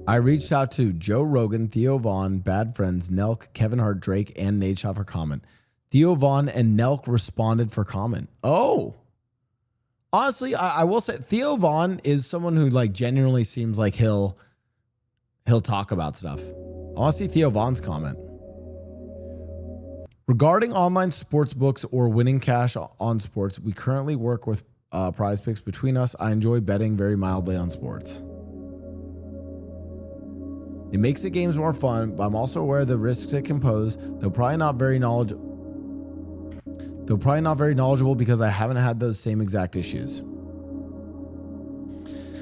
I reached out to Joe Rogan, Theo Vaughn, Bad Friends, Nelk, Kevin Hart, Drake, and Nate Shaw for comment. Theo Vaughn and Nelk responded for comment. Oh, honestly, I will say Theo Vaughn is someone who like genuinely seems like he'll talk about stuff. I want to see Theo Vaughn's comment. Regarding online sports books or winning cash on sports, we currently work with Prize Picks. Between us, I enjoy betting very mildly on sports. It makes the games more fun, but I'm also aware of the risks it can pose. They're probably not very knowledgeable because I haven't had those same exact issues.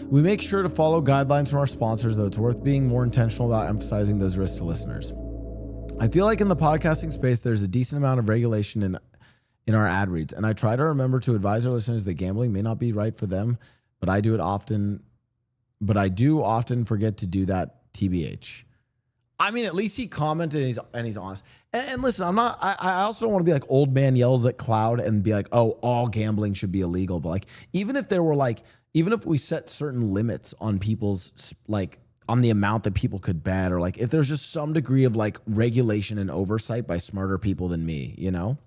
We make sure to follow guidelines from our sponsors, though it's worth being more intentional about emphasizing those risks to listeners. I feel like in the podcasting space, there's a decent amount of regulation in our ad reads, and I try to remember to advise our listeners that gambling may not be right for them, but I do often forget to do that. TBH. I mean, at least he commented and he's honest. And listen, I also don't want to be like old man yells at cloud and be like, oh, all gambling should be illegal. But like, even if we set certain limits on people's, like on the amount that people could bet, or like if there's just some degree of like regulation and oversight by smarter people than me, you know?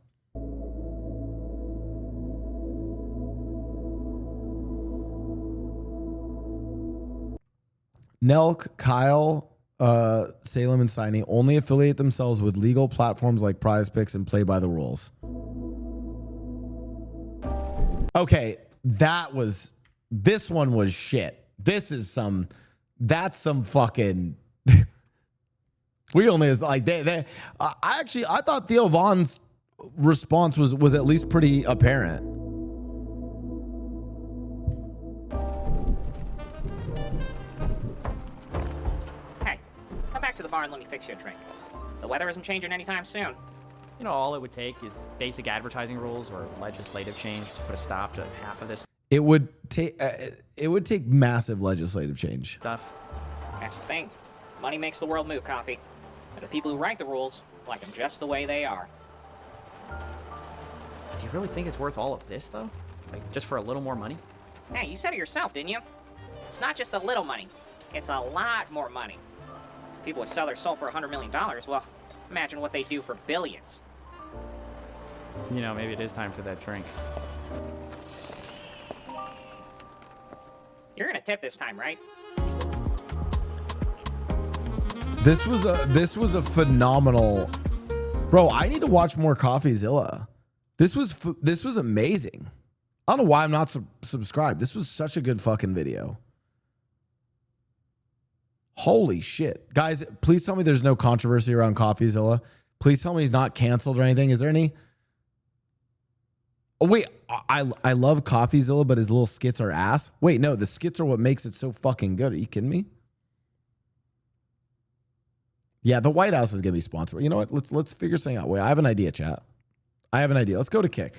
Nelk, Kyle, Salem, and Steiny only affiliate themselves with legal platforms like Prize Picks and play by the rules. Okay, this one was shit. That's some fucking. We only is like I thought Theo Vaughn's response was at least pretty apparent. Hey, come back to the bar and let me fix you a drink. The weather isn't changing anytime soon. You know, all it would take is basic advertising rules or legislative change to put a stop to half of this It would take massive legislative change. stuff. That's the thing. Money makes the world move, Coffee. And the people who write the rules like them just the way they are. Do you really think it's worth all of this, though? Like, just for a little more money? Hey, you said it yourself, didn't you? It's not just a little money. It's a lot more money. If people would sell their soul for $100 million, well, imagine what they do for billions. You know, maybe it is time for that drink. You're gonna tip this time, right? This was a phenomenal, bro. I need to watch more CoffeeZilla. This was amazing. I don't know why I'm not subscribed. This was such a good fucking video. Holy shit, guys! Please tell me there's no controversy around CoffeeZilla. Please tell me he's not canceled or anything. Is there any? Oh wait, I love CoffeeZilla, but his little skits are ass. Wait, no, the skits are what makes it so fucking good. Are you kidding me? Yeah, the White House is gonna be sponsored. You know what? Let's figure something out. Wait, I have an idea, chat. I have an idea. Let's go to Kick.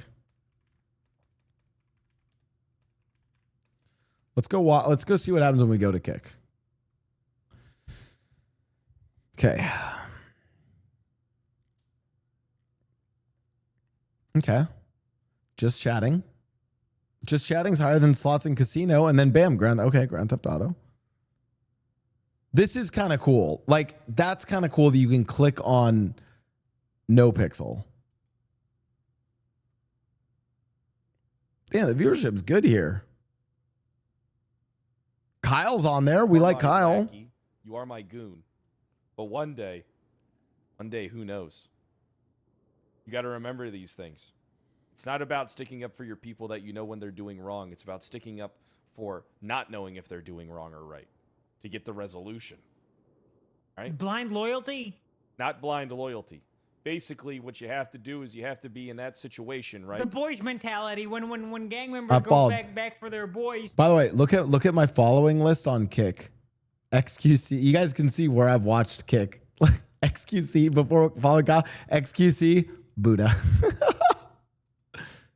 Let's go see what happens when we go to Kick. Okay. Okay. Just chatting. Just chatting's higher than slots and casino, and then bam, Grand Theft Auto. This is kind of cool. Like, that's kind of cool that you can click on NoPixel. Damn, the viewership's good here. Kyle's on there. We like Kyle. Wacky. You are my goon. But one day, who knows? You got to remember these things. It's not about sticking up for your people that you know when they're doing wrong. It's about sticking up for not knowing if they're doing wrong or right to get the resolution. Right? Blind loyalty? Not blind loyalty. Basically, what you have to do is you have to be in that situation, right? The boys mentality when gang members go followed. back for their boys. By the way, look at my following list on Kick. XQC. You guys can see where I've watched Kick. XQC before follow Kyle. XQC Buddha.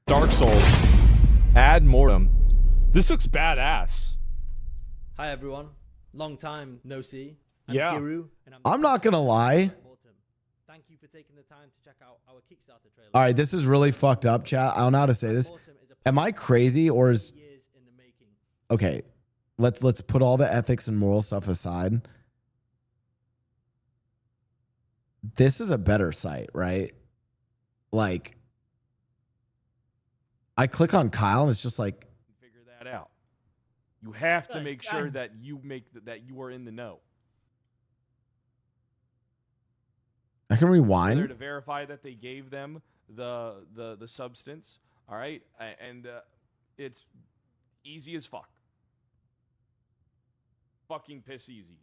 Dark Souls. Ad Mortem. This looks badass. Hi everyone, long time no see. I'm Yeah. Kiru, and I'm not gonna lie. Thank you for taking the time to check out our Kickstarter trailer. All right, this is really fucked up, chat. I don't know how to say this. Am I crazy or is okay? Let's put all the ethics and moral stuff aside. This is a better site, right? Like, I click on Kyle and it's just like, Figure that out. You have to make sure that you that you are in the know. I can rewind. Whether to verify that they gave them the substance, all right, and it's easy as fuck. Fucking piss easy.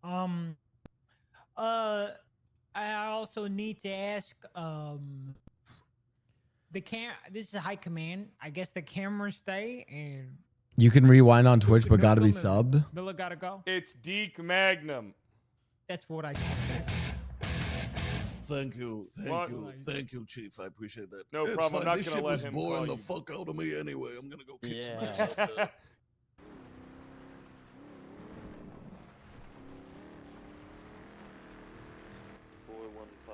I also need to ask this is high command. I guess the cameras stay and you can rewind on Twitch, but gotta be subbed. Billa gotta go. It's Deke Magnum. That's what I Thank you, Chief. I appreciate that. No It's problem. I'm fine. not This gonna shit let was him boring call the you. fuck out of me anyway. I'm gonna go kick some Yeah. ass.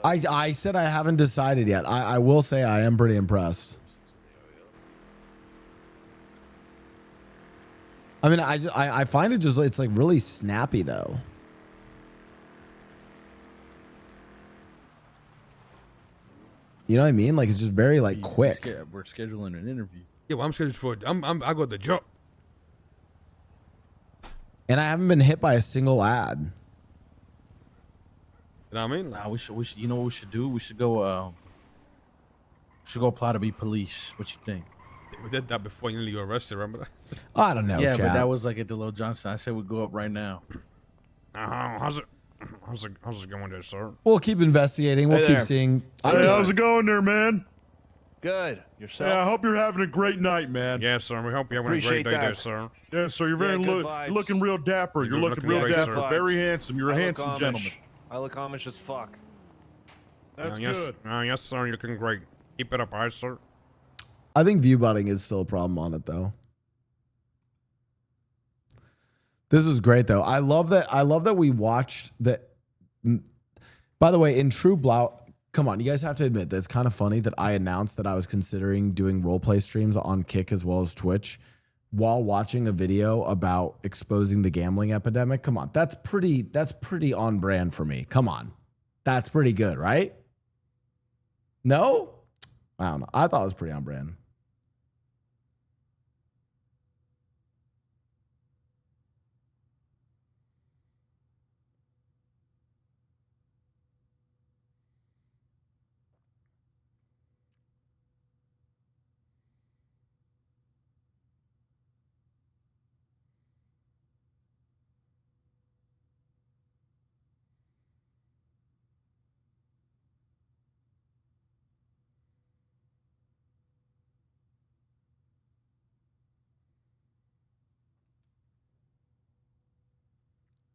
I said I haven't decided yet. I will say I am pretty impressed. I mean, I find it just, it's like really snappy though. You know what I mean? Like, it's just very like quick. We're scheduling an interview. Yeah, well, I'm scheduled for. I got the job. And I haven't been hit by a single ad. You know what I mean? Nah, we should. You know what we should do? We should go. Should go apply to be police. What you think? We did that before you got arrested, remember? I don't know. Yeah, but chat. that was like at the Low Johnson. I said we go up right now. How's How's it going there, sir? We'll keep investigating. We'll Hey keep there. seeing. Hey, how's it going there, man? Good. Yourself? Yeah, I hope you're having a great night, man. Yes, sir. We hope you're having Appreciate a great day there, that. sir. Yes, sir. You're Yeah, very good you're vibes. looking real dapper. You're looking real great, dapper. sir. Very handsome. You're a I look handsome Amish. gentleman. I look Amish as fuck. That's yes, good. Yes, sir. You're looking great. Keep it up, all right, sir? I think view butting is still a problem on it though. This was great though. I love that we watched that. By the way, in true Blau, come on, you guys have to admit that it's kind of funny that I announced that I was considering doing roleplay streams on Kick as well as Twitch while watching a video about exposing the gambling epidemic. Come on, that's pretty on brand for me. Come on. That's pretty good, right? No? I don't know. I thought it was pretty on brand.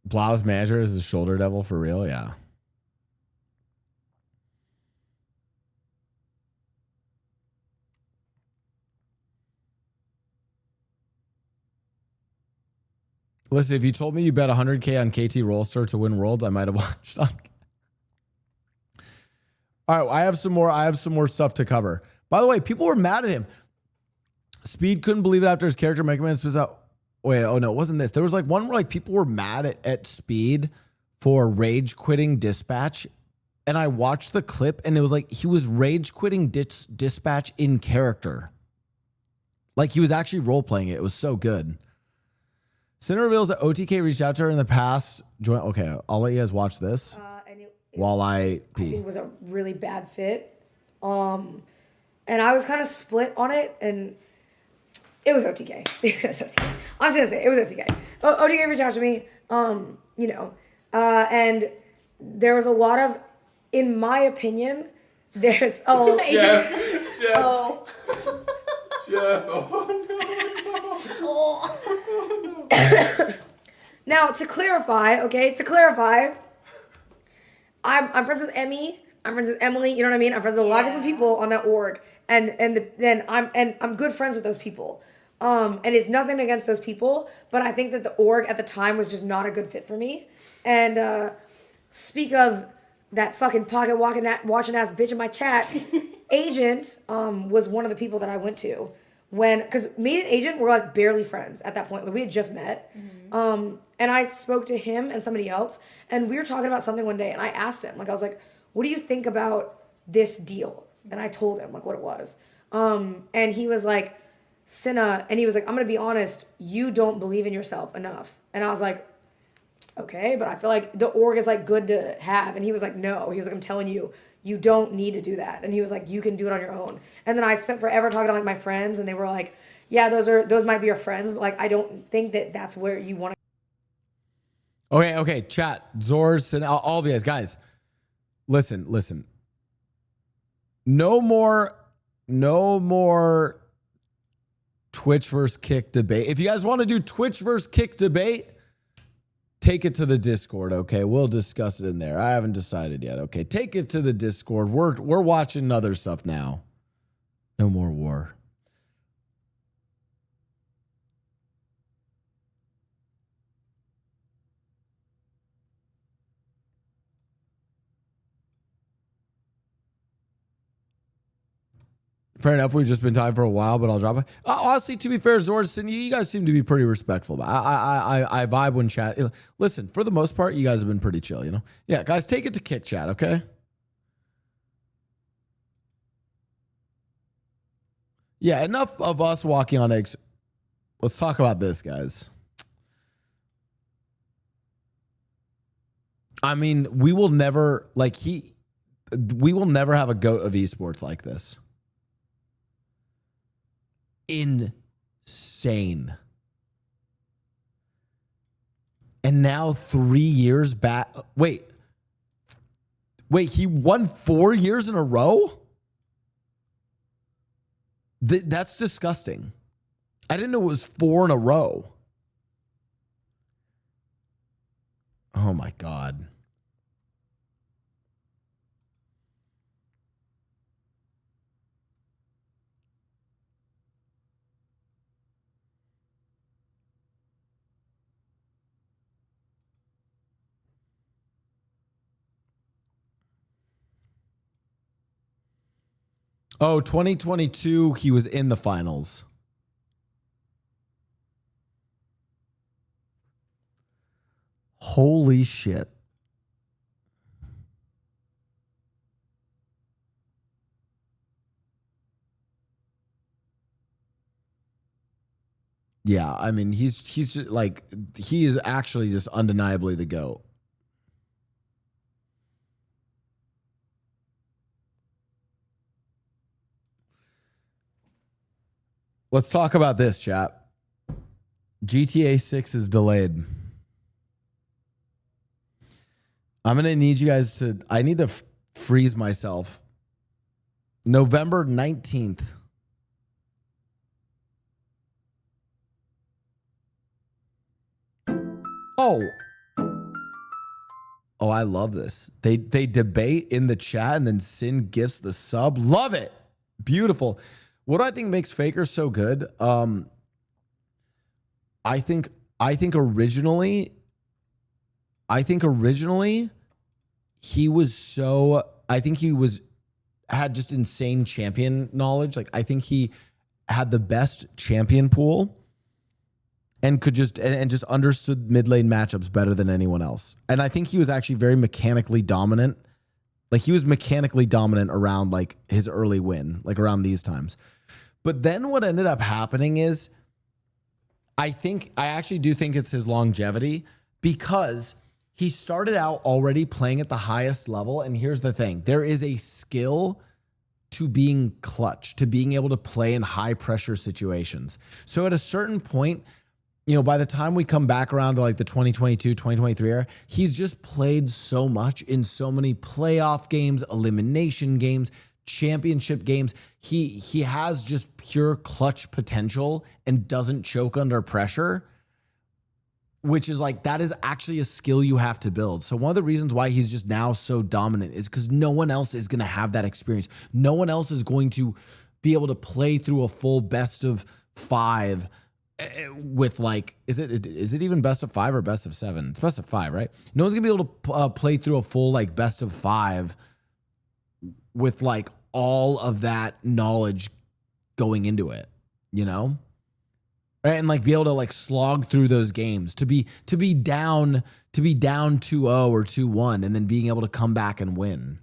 Blau's manager is a shoulder devil for real? Yeah. Listen, if you told me you bet 100K on KT Rolster to win Worlds, I might have watched on. All right, I have some more stuff to cover. By the way, people were mad at him. Speed couldn't believe it after his character Mega Man was out. Wait, oh no, it wasn't this. There was like one where like people were mad at Speed for rage quitting Dispatch. And I watched the clip and it was like he was rage quitting Dispatch in character. Like he was actually role playing it. It was so good. Sinner reveals that OTK reached out to her in the past. Okay, I'll let you guys watch this while I pee. I think it was a really bad fit. And I was kind of split on it, and it was OTK. It was OTK. I'm just gonna say it was OTK. OTK reached out to me, and there was a lot of, in my opinion, there's Jeff. Now to clarify, I'm friends with Emmy. I'm friends with Emily. You know what I mean? I'm friends with a lot of different people on that org, and I'm good friends with those people. And it's nothing against those people, but I think that the org at the time was just not a good fit for me. And speak of that fucking pocket watching ass bitch in my chat, Agent was one of the people that I went to because me and Agent were like barely friends at that point. Like, we had just met. Mm-hmm. And I spoke to him and somebody else, and we were talking about something one day, and I asked him, like, I was like, what do you think about this deal? And I told him like what it was. And he was like, Cinna, and he was like, I'm gonna be honest, you don't believe in yourself enough. And I was like, okay, but I feel like the org is like good to have. And he was like, no. He was like, I'm telling you, you don't need to do that. And he was like, you can do it on your own. And then I spent forever talking to like my friends, and they were like, yeah, those might be your friends, but like I don't think that that's where you want to. Okay, chat, Zors, and all of you guys, listen. No more Twitch versus Kick debate. If you guys want to do Twitch versus Kick debate, take it to the Discord, okay? We'll discuss it in there. I haven't decided yet, okay? Take it to the Discord. We're watching other stuff now. No more war. Fair enough. We've just been talking for a while, but I'll drop it. Honestly, to be fair, Zordson, you guys seem to be pretty respectful. I vibe when chat. Listen, for the most part, you guys have been pretty chill, you know? Yeah, guys, take it to Kick chat, okay? Yeah, enough of us walking on eggs. Let's talk about this, guys. I mean, we will never have a GOAT of esports like this. Insane. And now 3 years back. Wait, Wait, he won 4 years in a row? That's disgusting. I didn't know it was 4 in a row. Oh my God. Oh, 2022, he was in the finals. Holy shit. Yeah, I mean, he's just like, he is actually just undeniably the GOAT. Let's talk about this, chat. GTA 6 is delayed. I'm going to need you guys to, I need to freeze myself. November 19th. Oh, I love this. They debate in the chat and then Sin gifts the sub. Love it. Beautiful. What do I think makes Faker so good? I think originally he was so, I think he had just insane champion knowledge. Like I think he had the best champion pool and could just and just understood mid lane matchups better than anyone else. And I think he was actually very mechanically dominant. Like he was mechanically dominant around like his early win, like around these times. But then what ended up happening is I actually do think it's his longevity, because he started out already playing at the highest level. And here's the thing. There is a skill to being clutch, to being able to play in high pressure situations. So at a certain point, you know, by the time we come back around to like the 2022, 2023 era, he's just played so much in so many playoff games, elimination games, championship games. He has just pure clutch potential and doesn't choke under pressure, which is like, that is actually a skill you have to build. So one of the reasons why he's just now so dominant is because no one else is going to have that experience. No one else is going to be able to play through a full best of 5 with like, is it even best of 5 or best of 7? It's best of 5, right? No one's gonna be able to play through a full like best of 5 with like all of that knowledge going into it, you know? Right? And like be able to like slog through those games, to be down 2-0 or 2-1 and then being able to come back and win.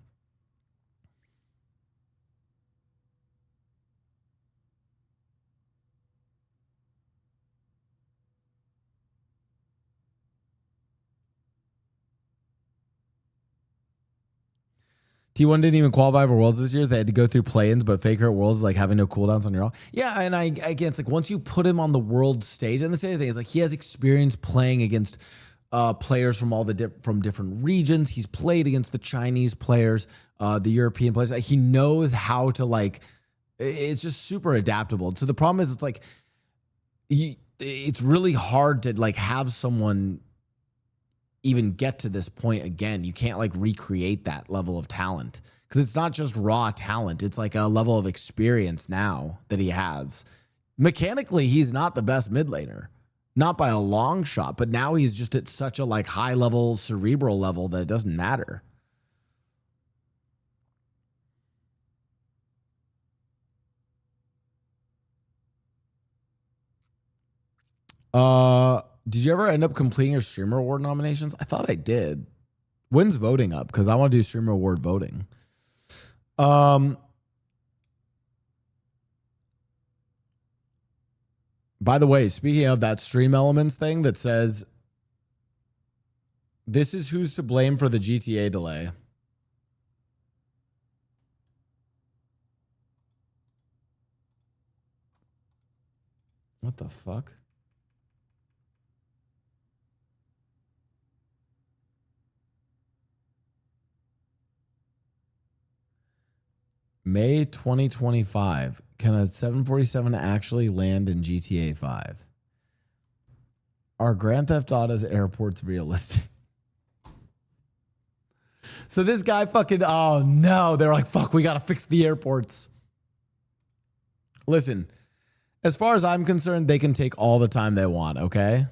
T1 didn't even qualify for Worlds this year. They had to go through play-ins, but Faker at Worlds is like having no cooldowns on your all. Yeah, and again, it's like once you put him on the world stage, and the same thing is like he has experience playing against players from all the from different regions. He's played against the Chinese players, the European players. He knows how to like. It's just super adaptable. So the problem is, it's like it's really hard to like have someone even get to this point again. You can't like recreate that level of talent, because it's not just raw talent. It's like a level of experience now that he has. Mechanically, he's not the best mid laner, not by a long shot, but now he's just at such a like high level, cerebral level that it doesn't matter. Did you ever end up completing your Streamer Award nominations? I thought I did. When's voting up? Because I want to do Streamer Award voting. By the way, speaking of that Stream Elements thing that says, this is who's to blame for the GTA delay. What the fuck? May 2025. Can a 747 actually land in GTA 5? Are Grand Theft Auto's airports realistic? So this guy fucking, oh no, they're like, fuck, we got to fix the airports. Listen, as far as I'm concerned, they can take all the time they want, okay?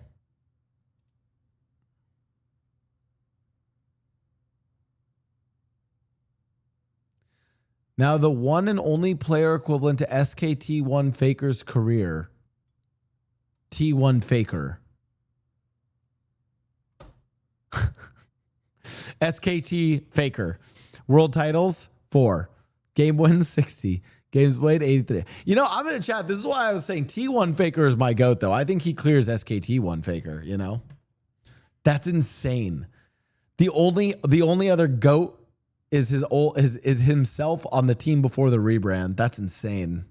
Now, the one and only player equivalent to SKT1 Faker's career, T1 Faker. SKT Faker. World titles, 4. Game wins, 60. Games played, 83. You know, I'm going to chat. This is why I was saying T1 Faker is my GOAT, though. I think he clears SKT1 Faker, you know? That's insane. The only other GOAT is is himself on the team before the rebrand. That's insane.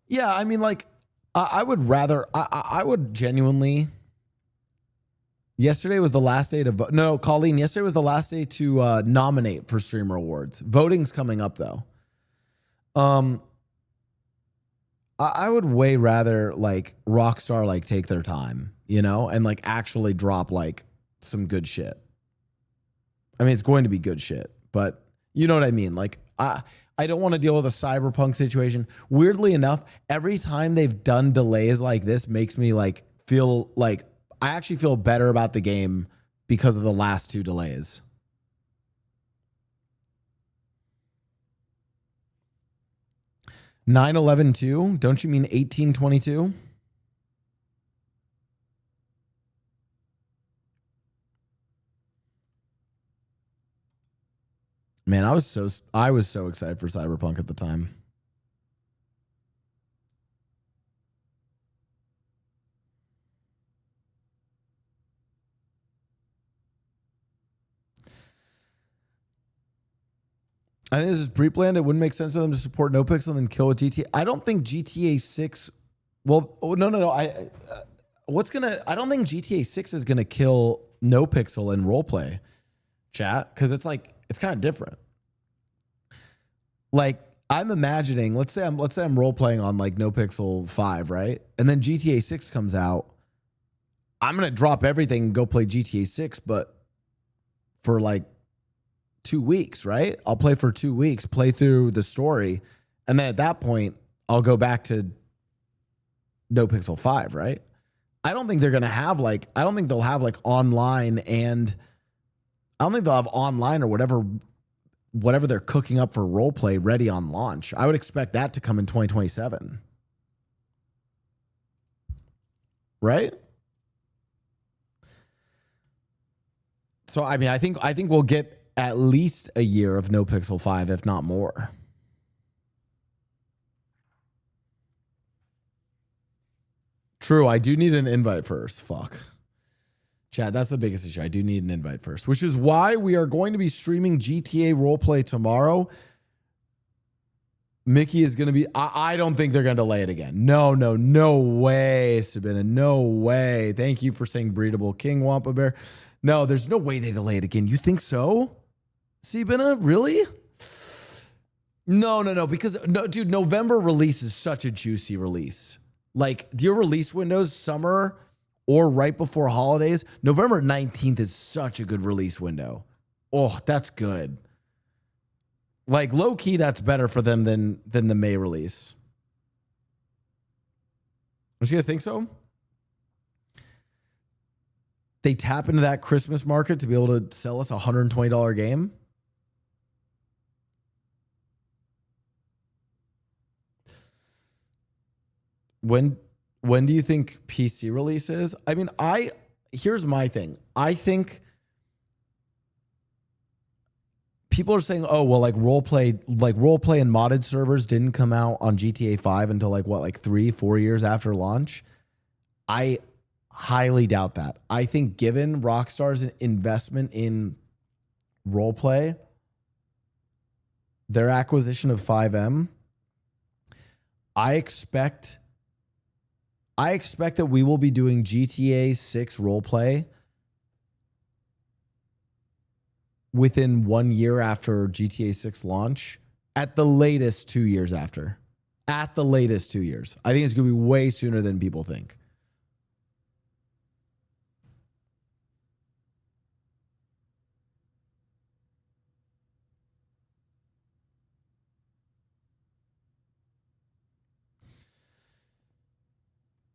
Yeah, I mean, like, I would rather, I would genuinely. Yesterday was the last day to vote. No, Colleen, yesterday was the last day to nominate for Streamer Awards. Voting's coming up, though. I would way rather like Rockstar like take their time, you know, and like actually drop like some good shit. I mean, it's going to be good shit, but you know what I mean? Like I don't want to deal with a Cyberpunk situation. Weirdly enough, every time they've done delays like this makes me like feel like I actually feel better about the game because of the last 2 delays. (9/11/2). Don't you mean 1822? Man, I was so excited for Cyberpunk at the time. I think this is pre-planned. It wouldn't make sense for them to support NoPixel and then kill with GTA. I don't think GTA 6. Well, no. I don't think GTA 6 is gonna kill NoPixel in roleplay, chat, because it's like it's kind of different. Like I'm imagining, let's say I'm role playing on like NoPixel 5, right? And then GTA 6 comes out. I'm gonna drop everything and go play GTA 6, but for like 2 weeks, right? I'll play for 2 weeks, play through the story, and then at that point, I'll go back to NoPixel 5, right? I don't think they're gonna have like, I don't think they'll have like online, and I don't think they'll have online or whatever they're cooking up for roleplay ready on launch. I would expect that to come in 2027. Right? So I mean, I think we'll get at least a year of NoPixel 5, if not more. True, I do need an invite first. Fuck. Chad, that's the biggest issue. I do need an invite first, which is why we are going to be streaming GTA roleplay tomorrow. Mickey is going to be... I don't think they're going to delay it again. No way, Sabina. No way. Thank you for saying breedable King Wampa Bear. No, there's no way they delay it again. You think so? Sabina? Really? No. Because, no, dude, November release is such a juicy release. Like, your release windows, summer or right before holidays, November 19th is such a good release window. Oh, that's good. Like, low-key, that's better for them than the May release. Don't you guys think so? They tap into that Christmas market to be able to sell us a $120 game. When do you think PC release is? I mean, here's my thing. I think people are saying, oh, well, like roleplay and modded servers didn't come out on GTA 5 until like 3-4 years after launch. I highly doubt that. I think given Rockstar's investment in roleplay, their acquisition of 5M, I expect I expect that we will be doing GTA 6 roleplay within 1 year after GTA 6 launch, at the latest 2 years after. At the latest 2 years. I think it's going to be way sooner than people think.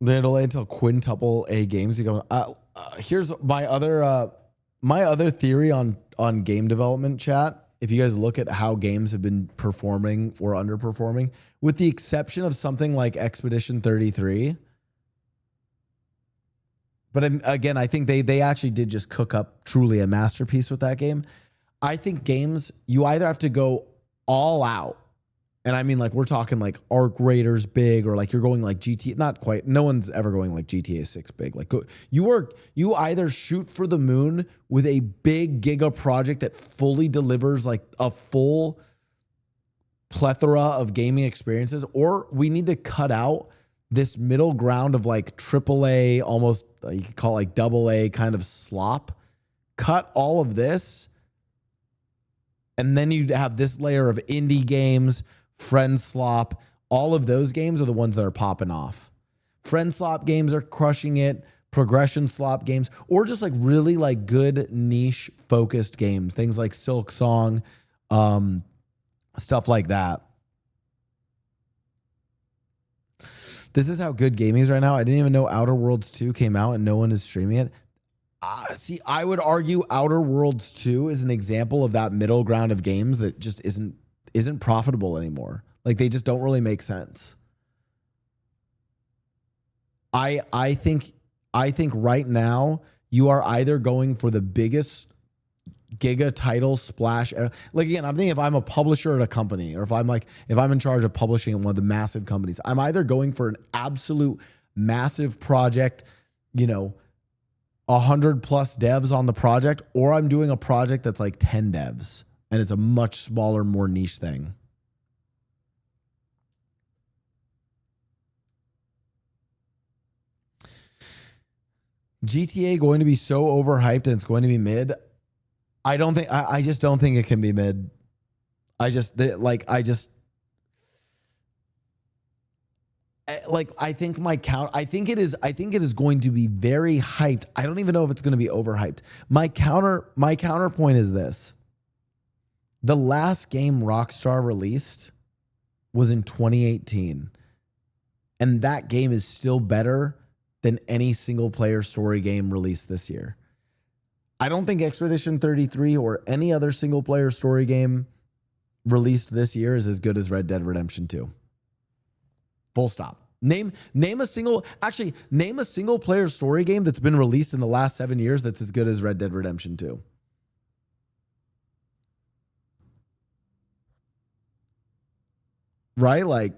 Then it'll until quintuple A games. You go. Here's my other theory on game development, chat. If you guys look at how games have been performing or underperforming, with the exception of something like Expedition 33. But again, I think they actually did just cook up truly a masterpiece with that game. I think games, you either have to go all out. And I mean, like, we're talking like Arc Raiders big, or like you're going like GTA, not quite. No one's ever going like GTA 6 big. Like you either shoot for the moon with a big giga project that fully delivers like a full plethora of gaming experiences, or we need to cut out this middle ground of like AAA, almost you could call it like AA kind of slop. Cut all of this, and then you have this layer of indie games. Friend Slop, all of those games are the ones that are popping off. Friend Slop games are crushing it. Progression Slop games, or just like really like good niche focused games. Things like Silk Song, stuff like that. This is how good gaming is right now. I didn't even know Outer Worlds 2 came out and no one is streaming it. See, I would argue Outer Worlds 2 is an example of that middle ground of games that just isn't profitable anymore. Like, they just don't really make sense. I think right now you are either going for the biggest giga title splash. Like, again, I'm thinking if I'm a publisher at a company, or if I'm in charge of publishing in one of the massive companies, I'm either going for an absolute massive project, 100 plus devs on the project, or I'm doing a project that's like 10 devs. And it's a much smaller, more niche thing. GTA going to be so overhyped and it's going to be mid. I just don't think it can be mid. I think it is going to be very hyped. I don't even know if it's going to be overhyped. My counterpoint is this. The last game Rockstar released was in 2018. And that game is still better than any single player story game released this year. I don't think Expedition 33 or any other single player story game released this year is as good as Red Dead Redemption 2. Full stop. Name a single player story game that's been released in the last 7 years that's as good as Red Dead Redemption 2. Right? Like,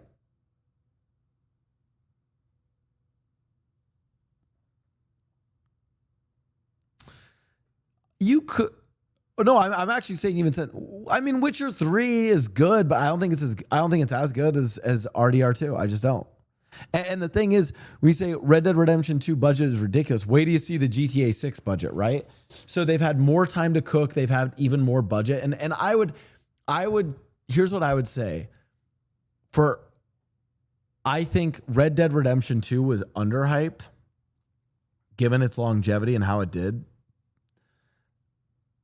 you could. No, I'm actually saying Witcher 3 is good, but I don't think it's as good as RDR2. I just don't. And the thing is, we say Red Dead Redemption 2 budget is ridiculous. Wait till you see the GTA 6 budget, right? So they've had more time to cook. They've had even more budget. And I would here's what I would say. I think Red Dead Redemption 2 was underhyped, given its longevity and how it did.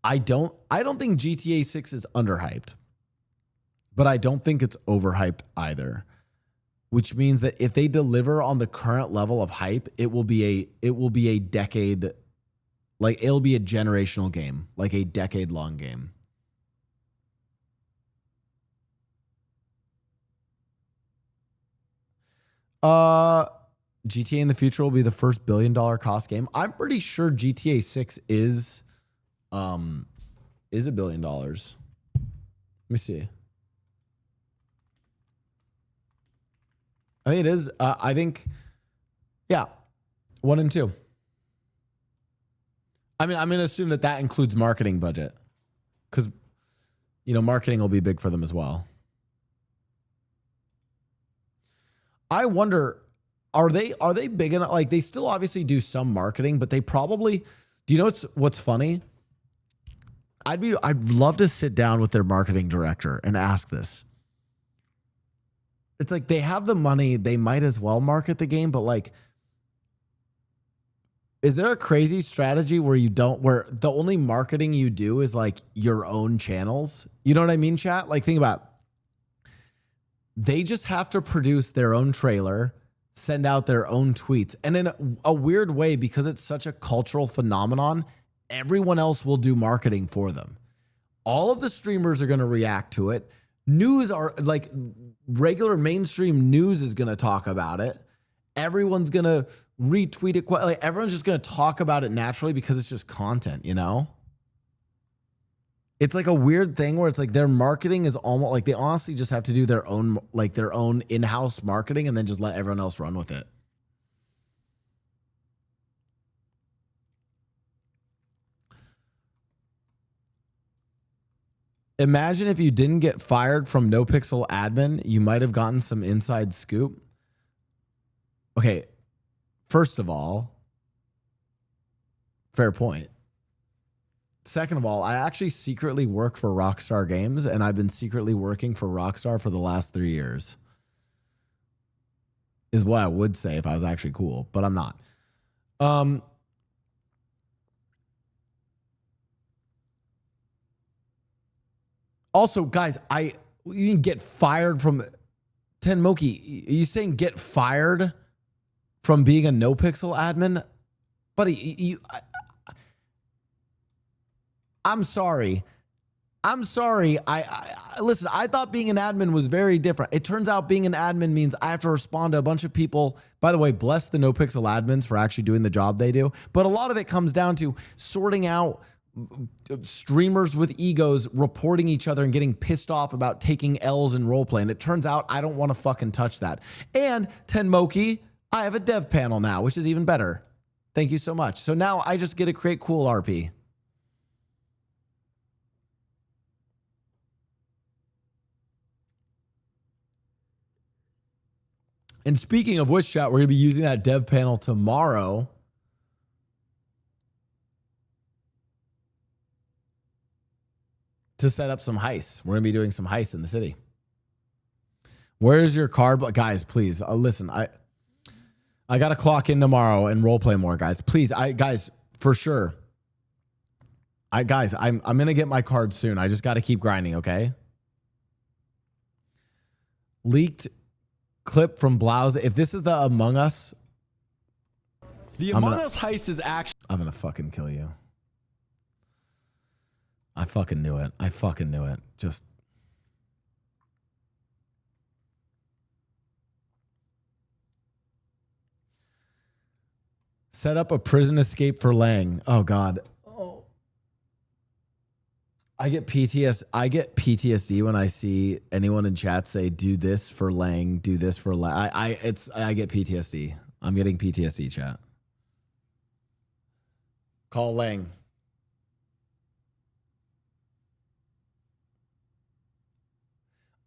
I don't think GTA 6 is underhyped, but I don't think it's overhyped either. Which means that if they deliver on the current level of hype, it will be a decade, like it'll be a generational game, like a decade-long game. GTA in the future will be the first $1 billion cost game. I'm pretty sure GTA 6 is $1 billion. Let me see. I think it is. I think, yeah, 1 and 2. I mean, I'm going to assume that includes marketing budget, because, marketing will be big for them as well. I wonder, are they big enough? Like, they still obviously do some marketing, but they probably, do you know what's funny? I'd love to sit down with their marketing director and ask this. It's like, they have the money, they might as well market the game, but like, is there a crazy strategy where where the only marketing you do is like your own channels? You know what I mean, chat? Like, think about it. They just have to produce their own trailer, send out their own tweets. And in a weird way, because it's such a cultural phenomenon, everyone else will do marketing for them. All of the streamers are going to react to it. News are like regular mainstream news is going to talk about it. Everyone's going to retweet it. Like, everyone's just going to talk about it naturally because it's just content, you know? It's like a weird thing where it's like their marketing is almost like they honestly just have to do their own in-house marketing and then just let everyone else run with it. Imagine if you didn't get fired from NoPixel admin, you might have gotten some inside scoop. Okay, first of all, fair point. Second of all, I actually secretly work for Rockstar Games, and I've been secretly working for Rockstar for the last 3 years. Is what I would say if I was actually cool, but I'm not. Also, guys, you can get fired from Tenmoki. Are you saying get fired from being a NoPixel admin? Buddy, I'm sorry. I'm sorry. Listen, I thought being an admin was very different. It turns out being an admin means I have to respond to a bunch of people. By the way, bless the NoPixel admins for actually doing the job they do. But a lot of it comes down to sorting out streamers with egos reporting each other and getting pissed off about taking L's in roleplay. And it turns out I don't want to fucking touch that. And Tenmoki, I have a dev panel now, which is even better. Thank you so much. So now I just get to create cool RP. And speaking of which, chat, we're going to be using that dev panel tomorrow. To set up some heists. We're going to be doing some heists in the city. Where's your card? Guys, please, listen, I got to clock in tomorrow and roleplay more, guys. Please, guys, for sure. I'm going to get my card soon. I just got to keep grinding, okay? Leaked clip from Blouse. If this is the Among Us. The Among Us heist is actually... I'm going to fucking kill you. I fucking knew it. I fucking knew it. Just... Set up a prison escape for Lang. Oh, God. Oh. I get PTSD when I see anyone in chat say, do this for Lang, do this for Lang. I get PTSD. I'm getting PTSD, chat. Call Lang.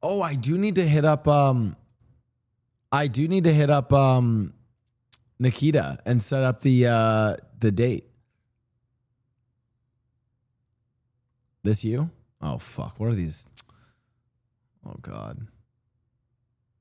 Oh, I do need to hit up Nikita and set up the date. This you? Oh fuck. What are these? Oh God.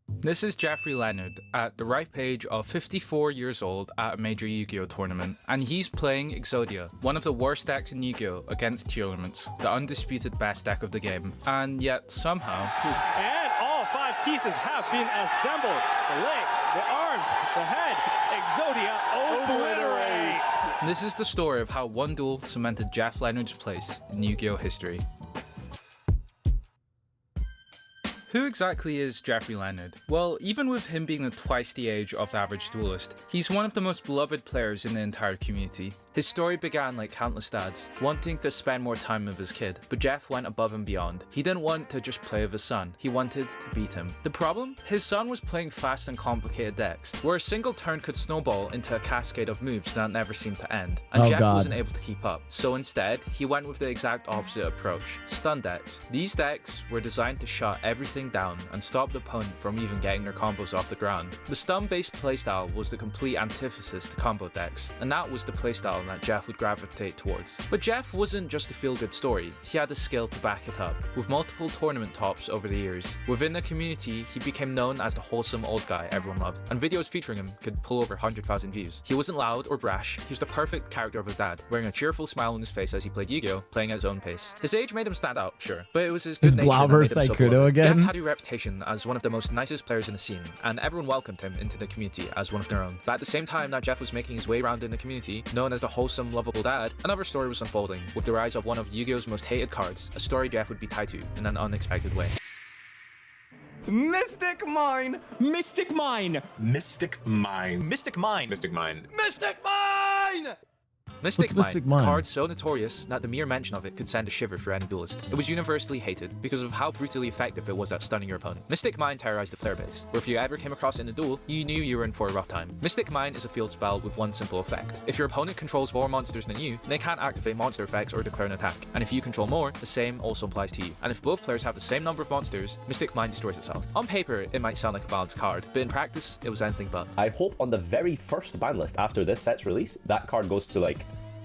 This is Jeffrey Leonard at the ripe age of 54 years old at a major Yu-Gi-Oh tournament, and he's playing Exodia, one of the worst decks in Yu-Gi-Oh against Tearlaments, the undisputed best deck of the game, and yet somehow... And all 5 pieces have been assembled. The legs, the arms, the head. Exodia obliterate! This is the story of how one duel cemented Jeff Leonard's place in Yu-Gi-Oh history. Who exactly is Jeffrey Leonard? Well, even with him being twice the age of the average duelist, he's one of the most beloved players in the entire community. His story began like countless dads, wanting to spend more time with his kid, but Jeff went above and beyond. He didn't want to just play with his son, he wanted to beat him. The problem? His son was playing fast and complicated decks, where a single turn could snowball into a cascade of moves that never seemed to end, and Jeff wasn't able to keep up. So instead, he went with the exact opposite approach, stun decks. These decks were designed to shut everything everything down and stop the opponent from even getting their combos off the ground. The stun-based playstyle was the complete antithesis to combo decks, and that was the playstyle that Jeff would gravitate towards. But Jeff wasn't just a feel-good story, he had the skill to back it up. With multiple tournament tops over the years, within the community he became known as the wholesome old guy everyone loved, and videos featuring him could pull over 100,000 views. He wasn't loud or brash, he was the perfect character of a dad, wearing a cheerful smile on his face as he played Yu-Gi-Oh!, playing at his own pace. His age made him stand out, sure, but it was his good Is nature that Glauber made him so Saikudo beloved. again? Jeff had a reputation as one of the most nicest players in the scene, and everyone welcomed him into the community as one of their own. But at the same time that Jeff was making his way around in the community, known as the wholesome, lovable dad, another story was unfolding, with the rise of one of Yu-Gi-Oh's most hated cards, a story Jeff would be tied to in an unexpected way. Mystic Mine! Mystic Mine! Mystic Mine. Mystic Mine! Mystic Mine. Mystic Mine! Mystic What's Mystic Mine, Mine? a card so notorious that the mere mention of it could send a shiver through any duelist. It was universally hated because of how brutally effective it was at stunning your opponent. Mystic Mine terrorized the player base, where if you ever came across it in a duel, you knew you were in for a rough time. Mystic Mine is a field spell with one simple effect. If your opponent controls more monsters than you, they can't activate monster effects or declare an attack. And if you control more, the same also applies to you. And if both players have the same number of monsters, Mystic Mine destroys itself. On paper, it might sound like a balanced card, but in practice, it was anything but. I hope on the very first ban list after this set's release, that card goes to like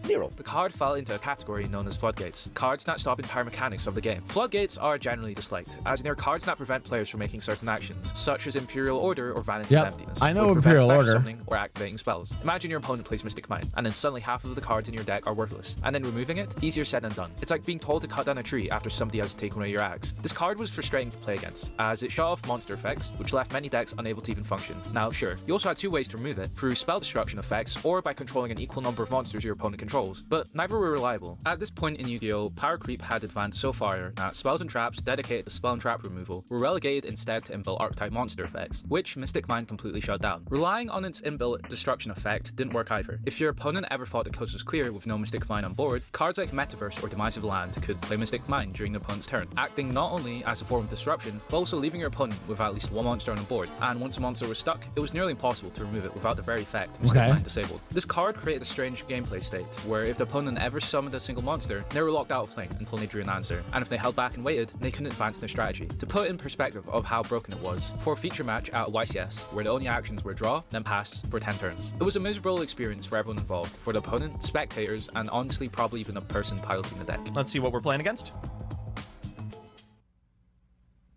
0. The card fell into a category known as floodgates, cards that stop entire mechanics of the game. Floodgates are generally disliked, as they are cards that prevent players from making certain actions, such as Imperial Order or Vanity's Yep, Emptiness, I know which prevents Imperial special Order. summoning or activating spells. Imagine your opponent plays Mystic Mine, and then suddenly half of the cards in your deck are worthless, and then removing it, easier said than done. It's like being told to cut down a tree after somebody has taken away your axe. This card was frustrating to play against, as it shut off monster effects, which left many decks unable to even function. Now sure, you also had two ways to remove it, through spell destruction effects or by controlling an equal number of monsters your opponent controls, but neither were reliable. At this point in Yu-Gi-Oh!, power creep had advanced so far that spells and traps dedicated to spell and trap removal were relegated instead to inbuilt archetype monster effects, which Mystic Mine completely shut down. Relying on its inbuilt destruction effect didn't work either. If your opponent ever thought the coast was clear with no Mystic Mine on board, cards like Metaverse or Demise of Land could play Mystic Mine during the opponent's turn, acting not only as a form of disruption, but also leaving your opponent with at least one monster on the board, and once a monster was stuck, it was nearly impossible to remove it without the very effect Mystic Mine disabled. This card created a strange gameplay state, where if the opponent ever summoned a single monster, they were locked out of playing until they drew an answer, and if they held back and waited, they couldn't advance their strategy. To put in perspective of how broken it was, for a feature match at YCS, where the only actions were draw, then pass, for 10 turns. It was a miserable experience for everyone involved, for the opponent, spectators, and honestly probably even the person piloting the deck. Let's see what we're playing against.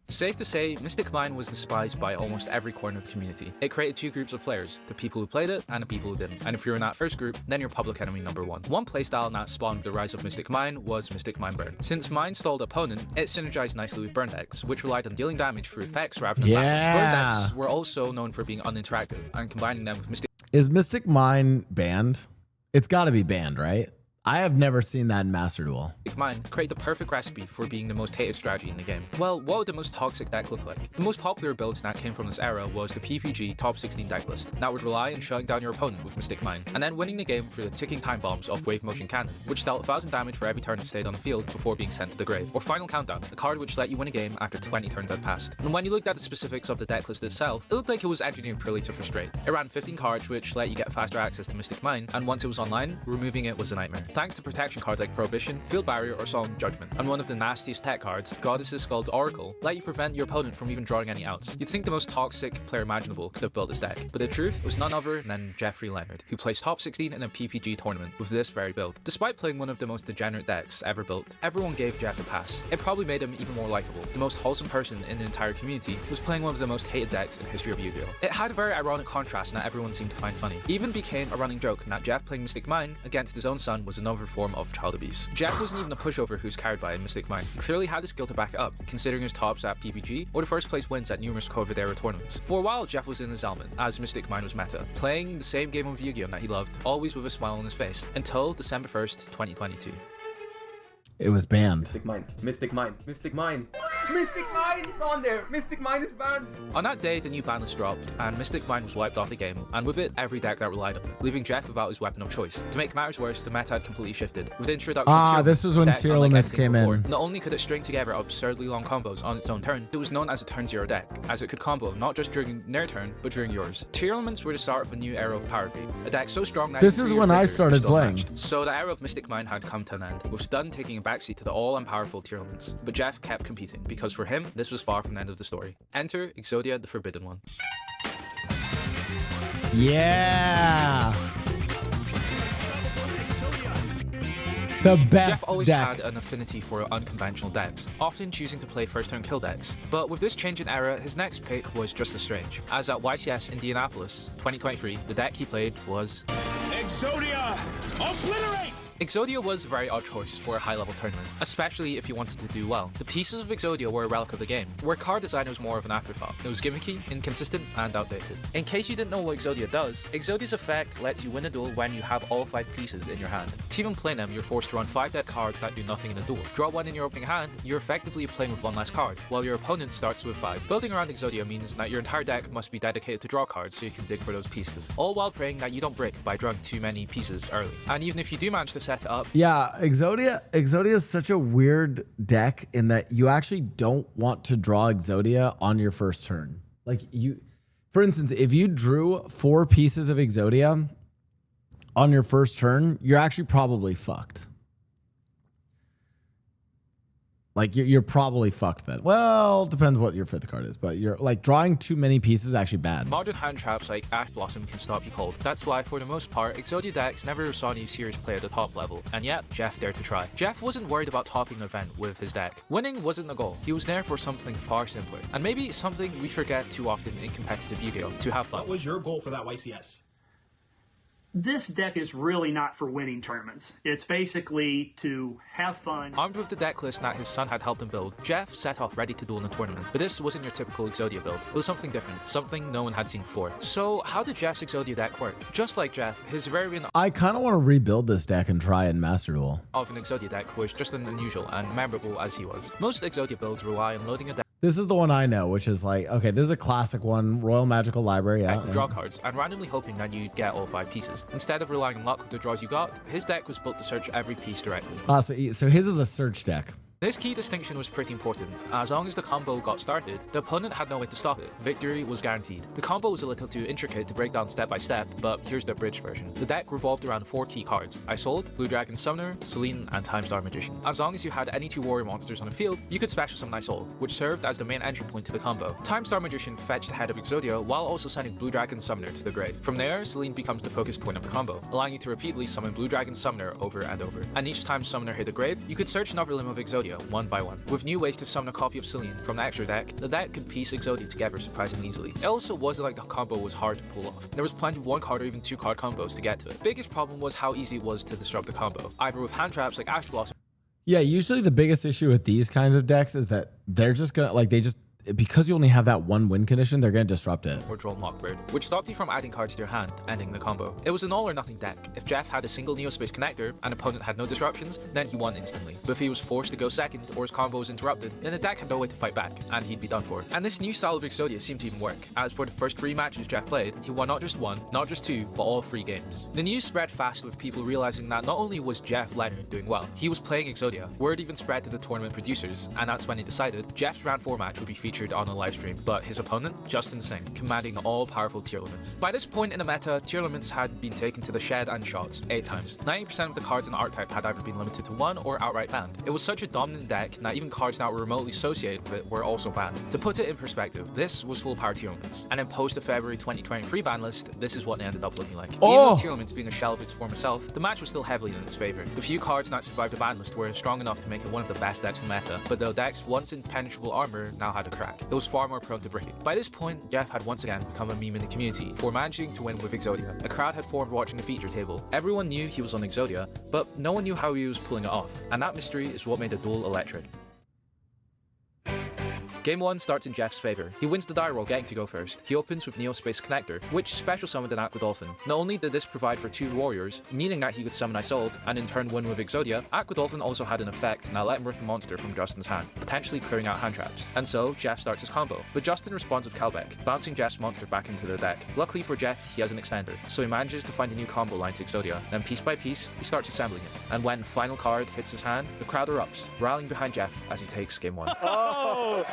Safe to say, Mystic Mine was despised by almost every corner of the community. It created two groups of players, the people who played it and the people who didn't. And if you're in that first group, then you're public enemy number one. One playstyle that spawned the rise of Mystic Mine was Mystic Mine Burn. Since Mine stalled opponent, it synergized nicely with Burn decks, which relied on dealing damage through effects rather than battle. Burn decks were also known for being uninteractive, and combining them with Mystic Is Mystic Mine banned? It's got to be banned, right? I have never seen that in Master Duel. Mine created the perfect recipe for being the most hated strategy in the game. Well, what would the most toxic deck look like? The most popular build that came from this era was the PPG Top 16 deck list, that would rely on shutting down your opponent with Mystic Mine, and then winning the game through the ticking time bombs of Wave Motion Cannon, which dealt 1,000 damage for every turn it stayed on the field before being sent to the grave. Or Final Countdown, a card which let you win a game after 20 turns had passed. And when you looked at the specifics of the deck list itself, it looked like it was engineered purely to frustrate. It ran 15 cards which let you get faster access to Mystic Mine, and once it was online, removing it was a nightmare. Thanks to protection cards like Prohibition, Field Barrier, or Solemn Judgment, and one of the nastiest tech cards, Goddess's Skull's Oracle, let you prevent your opponent from even drawing any outs. You'd think the most toxic player imaginable could have built this deck, but the truth was none other than Jeffrey Leonard, who placed top 16 in a PPG tournament with this very build. Despite playing one of the most degenerate decks ever built, everyone gave Jeff a pass. It probably made him even more likable. The most wholesome person in the entire community was playing one of the most hated decks in history of Yu-Gi-Oh! It had a very ironic contrast that everyone seemed to find funny. It even became a running joke that Jeff playing Mystic Mine against his own son was another form of child abuse. Jeff wasn't even a pushover who's carried by in Mystic Mine. He clearly had the skill to back it up, considering his tops at PPG or the first place wins at numerous COVID-era tournaments. For a while, Jeff was in his element, as Mystic Mine was meta, playing the same game of Yu-Gi-Oh! That he loved, always with a smile on his face, until December 1st, 2022. It was banned. Mystic Mine. Mystic Mine. Mystic Mine. Mystic Mine is on there. Mystic Mine is banned. On that day, the new ban list dropped, and Mystic Mine was wiped off the game, and with it, every deck that relied on it, leaving Jeff without his weapon of choice. To make matters worse, the meta had completely shifted. With the introduction of tier this is when deck, tier unlike limits anything came before, in. Not only could it string together absurdly long combos on its own turn, it was known as a turn zero deck, as it could combo not just during their turn, but during yours. Tier elements were the start of a new era of power creep, a deck so strong that This even is 3 when years I later, started still playing. matched. So the era of Mystic Mine had come to an end, with Stun taking a backseat to the all-powerful tier elements. But Jeff kept competing, because for him, this was far from the end of the story. Enter Exodia the Forbidden One. Yeah. The best Jeff always deck. had an affinity for unconventional decks, often choosing to play first turn kill decks. But with this change in era, his next pick was just as strange. As at YCS Indianapolis 2023, the deck he played was Exodia! Obliterate! Exodia was a very odd choice for a high-level tournament, especially if you wanted to do well. The pieces of Exodia were a relic of the game, where card design was more of an afterthought. It was gimmicky, inconsistent, and outdated. In case you didn't know what Exodia does, Exodia's effect lets you win a duel when you have all 5 pieces in your hand. To even play them, you're forced to run 5 dead cards that do nothing in a duel. Draw 1 in your opening hand, you're effectively playing with 1 less card, while your opponent starts with 5. Building around Exodia means that your entire deck must be dedicated to draw cards so you can dig for those pieces, all while praying that you don't break by drawing too many pieces early. And even if you do manage to set it up, Yeah, Exodia is such a weird deck in that you actually don't want to draw Exodia on your first turn. Like for instance, if you drew 4 pieces of Exodia on your first turn, you're actually probably fucked. Like you're probably fucked then. Well, depends what your 5th card is, but you're like drawing too many pieces is actually bad. modern hand traps like Ash Blossom can stop you cold. That's why, for the most part, Exodia decks never saw any serious play at the top level, and yet Jeff dared to try. Jeff wasn't worried about topping an event with his deck. Winning wasn't the goal. He was there for something far simpler, and maybe something we forget too often in competitive Yu-Gi-Oh! To have fun. What was your goal for that YCS? This deck is really not for winning tournaments. It's basically to have fun. Armed with the deck list that his son had helped him build, Jeff set off ready to duel in a tournament. But this wasn't your typical Exodia build. It was something different, something no one had seen before. So how did Jeff's Exodia deck work? Just like Jeff, his variant I kind of want to rebuild this deck and try and Master Duel. of an Exodia deck was just as unusual and memorable as he was. Most Exodia builds rely on loading a deck This is the one I know, which is like, okay, this is a classic one, Royal Magical Library. Yeah, with draw cards, and randomly hoping that you'd get all 5 pieces. Instead of relying on luck with the draws you got, his deck was built to search every piece directly. So his is a search deck. This key distinction was pretty important. As long as the combo got started, the opponent had no way to stop it. Victory was guaranteed. The combo was a little too intricate to break down step by step, but here's the abridged version. The deck revolved around 4 key cards: Isolde, Blue Dragon Summoner, Selene, and Time Star Magician. As long as you had any 2 warrior monsters on the field, you could special summon Isolde, which served as the main entry point to the combo. Time Star Magician fetched the head of Exodia while also sending Blue Dragon Summoner to the grave. From there, Selene becomes the focus point of the combo, allowing you to repeatedly summon Blue Dragon Summoner over and over. And each time Summoner hit the grave, you could search another limb of Exodia, one by one. With new ways to summon a copy of Selene from the extra deck, the deck could piece Exodia together surprisingly easily. It also wasn't like the combo was hard to pull off. There was plenty of 1 card or even 2 card combos to get to it. Biggest problem was how easy it was to disrupt the combo, either with hand traps like Ash Blossom. Yeah, usually the biggest issue with these kinds of decks is that they're just gonna because you only have that 1 win condition, they're gonna disrupt it. Or Drone Lockbird, which stopped you from adding cards to your hand, ending the combo. It was an all or nothing deck. If Jeff had a single Neospace connector and opponent had no disruptions, then he won instantly. But if he was forced to go second or his combo was interrupted, then the deck had no way to fight back, and he'd be done for. And this new style of Exodia seemed to even work, as for the first 3 matches Jeff played, he won not just 1, not just 2, but all 3 games. The news spread fast with people realizing that not only was Jeff Leonard doing well, he was playing Exodia. Word even spread to the tournament producers, and that's when they decided Jeff's round 4 match would be featured on a live stream. But his opponent, Justin Singh, commanding the all-powerful tier limits. By this point in the meta, tier limits had been taken to the shed and shot 8 times. 90% of the cards in the archetype had either been limited to 1 or outright banned. It was such a dominant deck that even cards that were remotely associated with it were also banned. To put it in perspective, this was full power tier limits. And in post the February 2023 ban list, this is what they ended up looking like. Even with tier limits being a shell of its former self, the match was still heavily in its favor. The few cards that survived the ban list were strong enough to make it one of the best decks in the meta, but the deck's once impenetrable armor now had a crack. It was far more prone to breaking. By this point, Jeff had once again become a meme in the community for managing to win with Exodia. A crowd had formed watching the feature table. Everyone knew he was on Exodia, but no one knew how he was pulling it off. And that mystery is what made the duel electric. Game 1 starts in Jeff's favor. He wins the die roll, getting to go first. He opens with Neospace Connector, which special summoned an Aqua Dolphin. Not only did this provide for 2 warriors, meaning that he could summon Isolde, and in turn win with Exodia, Aqua Dolphin also had an effect that let him rip a monster from Justin's hand, potentially clearing out hand traps. And so, Jeff starts his combo. But Justin responds with Kelbeck, bouncing Jeff's monster back into the deck. Luckily for Jeff, he has an extender, so he manages to find a new combo line to Exodia. Then piece by piece, he starts assembling it. And when final card hits his hand, the crowd erupts, rallying behind Jeff as he takes game 1. Oh,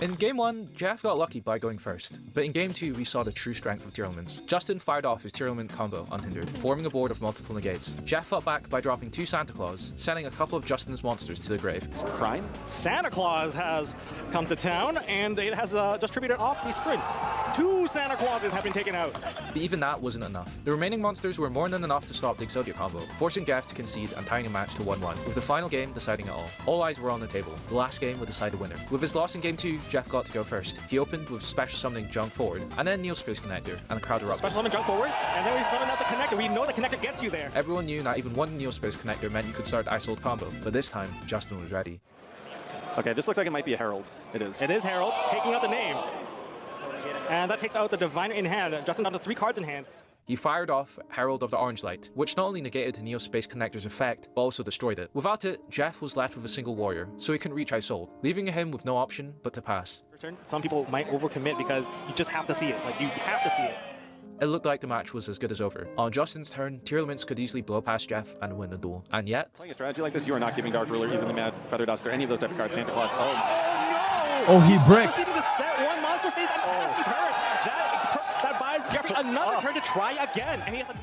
In game 1, Jeff got lucky by going first, but in game 2 we saw the true strength of Tearlaments. Justin fired off his Tearlament combo unhindered, forming a board of multiple negates. Jeff fought back by dropping 2 Santa Claus, sending a couple of Justin's monsters to the grave. Crime. Santa Claus has come to town, and it has distributed off the sprint. 2 Santa Clauses have been taken out. But even that wasn't enough. The remaining monsters were more than enough to stop the Exodia combo, forcing Jeff to concede and tying a match to 1-1, with the final game deciding it all. All eyes were on the table. The last game would decide the winner. With his loss in game 2, Jeff got to go first. He opened with special summoning Junk Forward, and then Neospace Connector, and the crowd erupted. Special summon Junk Forward, and then we summon out the Connector. We know the Connector gets you there. Everyone knew that even one Neospace Connector meant you could start the Isold combo, but this time, Justin was ready. Okay, this looks like it might be a Herald. It is. It is Herald, taking out the name. And that takes out the Diviner in hand. Justin down to 3 cards in hand. He fired off Herald of the Orange Light, which not only negated the Neospace Connector's effect, but also destroyed it. Without it, Jeff was left with a single warrior, so he couldn't reach Isold, leaving him with no option but to pass. Some people might overcommit because you just have to see it. Like, you have to see it. It looked like the match was as good as over. On Justin's turn, Tearlaments could easily blow past Jeff and win the duel. And yet... Playing a strategy like this, you are not giving Dark Ruler, even the Mad Feather Duster, any of those type of cards. Santa Claus. Oh, he bricked. Set 1 monster phase and turn. That buys Jeffrey another turn to try again. And he has a...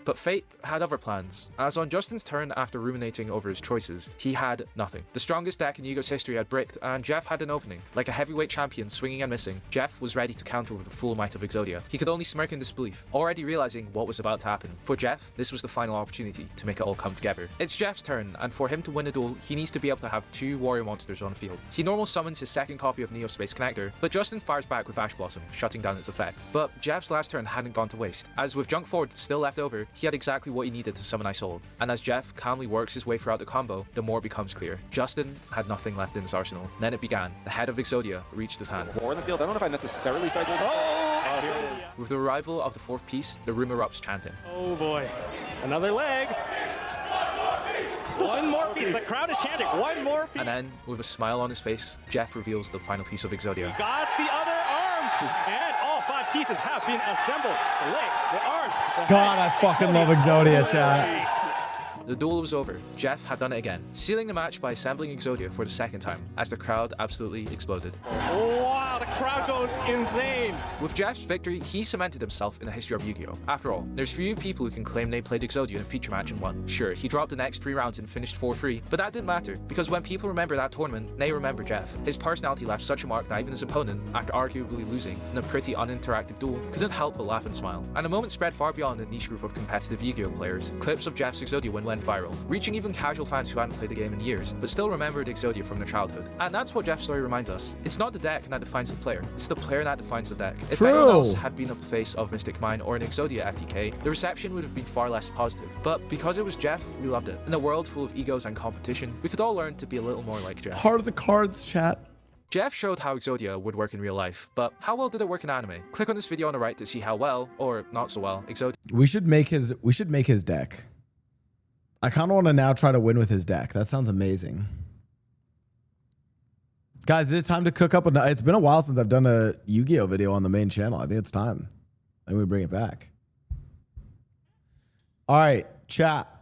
But fate had other plans, as on Justin's turn after ruminating over his choices, he had nothing. The strongest deck in Yugo's history had bricked, and Jeff had an opening. Like a heavyweight champion swinging and missing, Jeff was ready to counter with the full might of Exodia. He could only smirk in disbelief, already realizing what was about to happen. For Jeff, this was the final opportunity to make it all come together. It's Jeff's turn, and for him to win a duel, he needs to be able to have 2 warrior monsters on the field. He normal summons his second copy of Neospace Connector, but Justin fires back with Ash Blossom, shutting down its effect. But Jeff's last turn hadn't gone to waste, as with Junk Forward still left over, he had exactly what he needed to summon Isold. And as Jeff calmly works his way throughout the combo, the more becomes clear. Justin had nothing left in his arsenal. Then it began. The head of Exodia reached his hand. 4 in the field. I don't know if I necessarily started. Oh, here it is. With the arrival of the 4th piece, the room erupts chanting. Oh boy. Another leg. 1 more piece. The crowd is chanting. 1 more piece. And then, with a smile on his face, Jeff reveals the final piece of Exodia. Got the other arm. And all 5 pieces have been assembled. The legs, the arms, the God, head. I fucking love Exodia, chat. The duel was over. Jeff had done it again, sealing the match by assembling Exodia for the 2nd time, as the crowd absolutely exploded. Wow, the crowd goes insane. With Jeff's victory, he cemented himself in the history of Yu-Gi-Oh! After all, there's few people who can claim they played Exodia in a feature match and won. Sure, he dropped the next 3 rounds and finished 4-3, but that didn't matter, because when people remember that tournament, they remember Jeff. His personality left such a mark that even his opponent, after arguably losing in a pretty uninteractive duel, couldn't help but laugh and smile. And the moment spread far beyond the niche group of competitive Yu-Gi-Oh! Players. Clips of Jeff's Exodia win went viral, reaching even casual fans who hadn't played the game in years, but still remembered Exodia from their childhood. And that's what Jeff's story reminds us. It's not the deck that defines the player, it's the player that defines the deck. If anyone else had been up the face of Mystic Mine or an Exodia FTK, the reception would have been far less positive. But because it was Jeff, we loved it. In a world full of egos and competition, we could all learn to be a little more like Jeff. Heart of the cards, chat. Jeff showed how Exodia would work in real life, but how well did it work in anime? Click on this video on the right to see how well, or not so well, Exodia. We should make his deck. I kind of want to now try to win with his deck. That sounds amazing. Guys, is it time to cook up? It's been a while since I've done a Yu-Gi-Oh video on the main channel. I think it's time. I think we bring it back. All right, chat.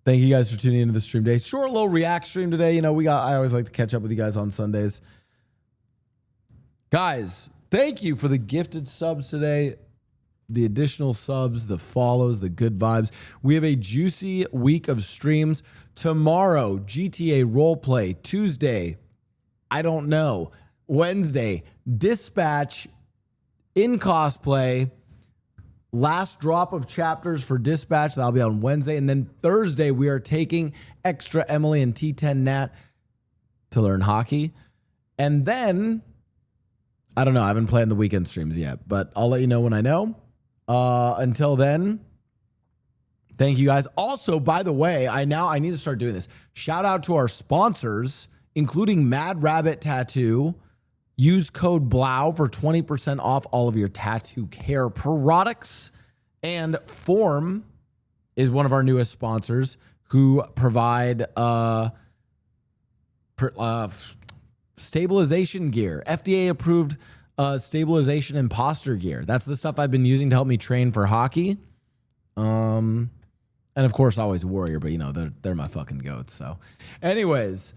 Thank you guys for tuning into the stream today. Short little react stream today. You know, I always like to catch up with you guys on Sundays. Guys, thank you for the gifted subs today. The additional subs, the follows, the good vibes. We have a juicy week of streams. Tomorrow, GTA Roleplay. Tuesday, I don't know. Wednesday, Dispatch in cosplay. Last drop of chapters for Dispatch. That'll be on Wednesday. And then Thursday, we are taking Extra Emily and T10 Nat to learn hockey. And then, I don't know. I haven't planned the weekend streams yet, but I'll let you know when I know. Until then, thank you guys. Also, by the way, I need to start doing this. Shout out to our sponsors, including Mad Rabbit Tattoo. Use code BLAU for 20% off all of your tattoo care products. And Form is one of our newest sponsors who provide stabilization gear, FDA approved stabilization and posture gear. That's the stuff I've been using to help me train for hockey. And of course, always Warrior, but you know, they're my fucking goats. So anyways,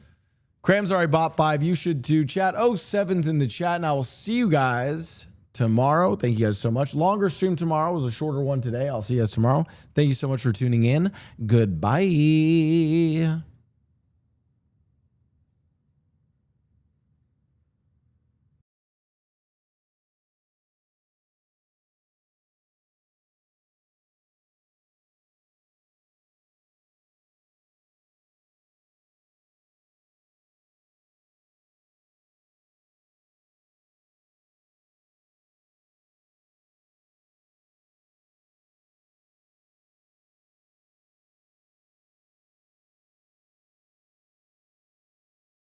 Cram's already bought 5. You should too. Chat 07's in the chat, and I will see you guys tomorrow. Thank you guys so much. Longer stream tomorrow. It was a shorter one today. I'll see you guys tomorrow. Thank you so much for tuning in. Goodbye.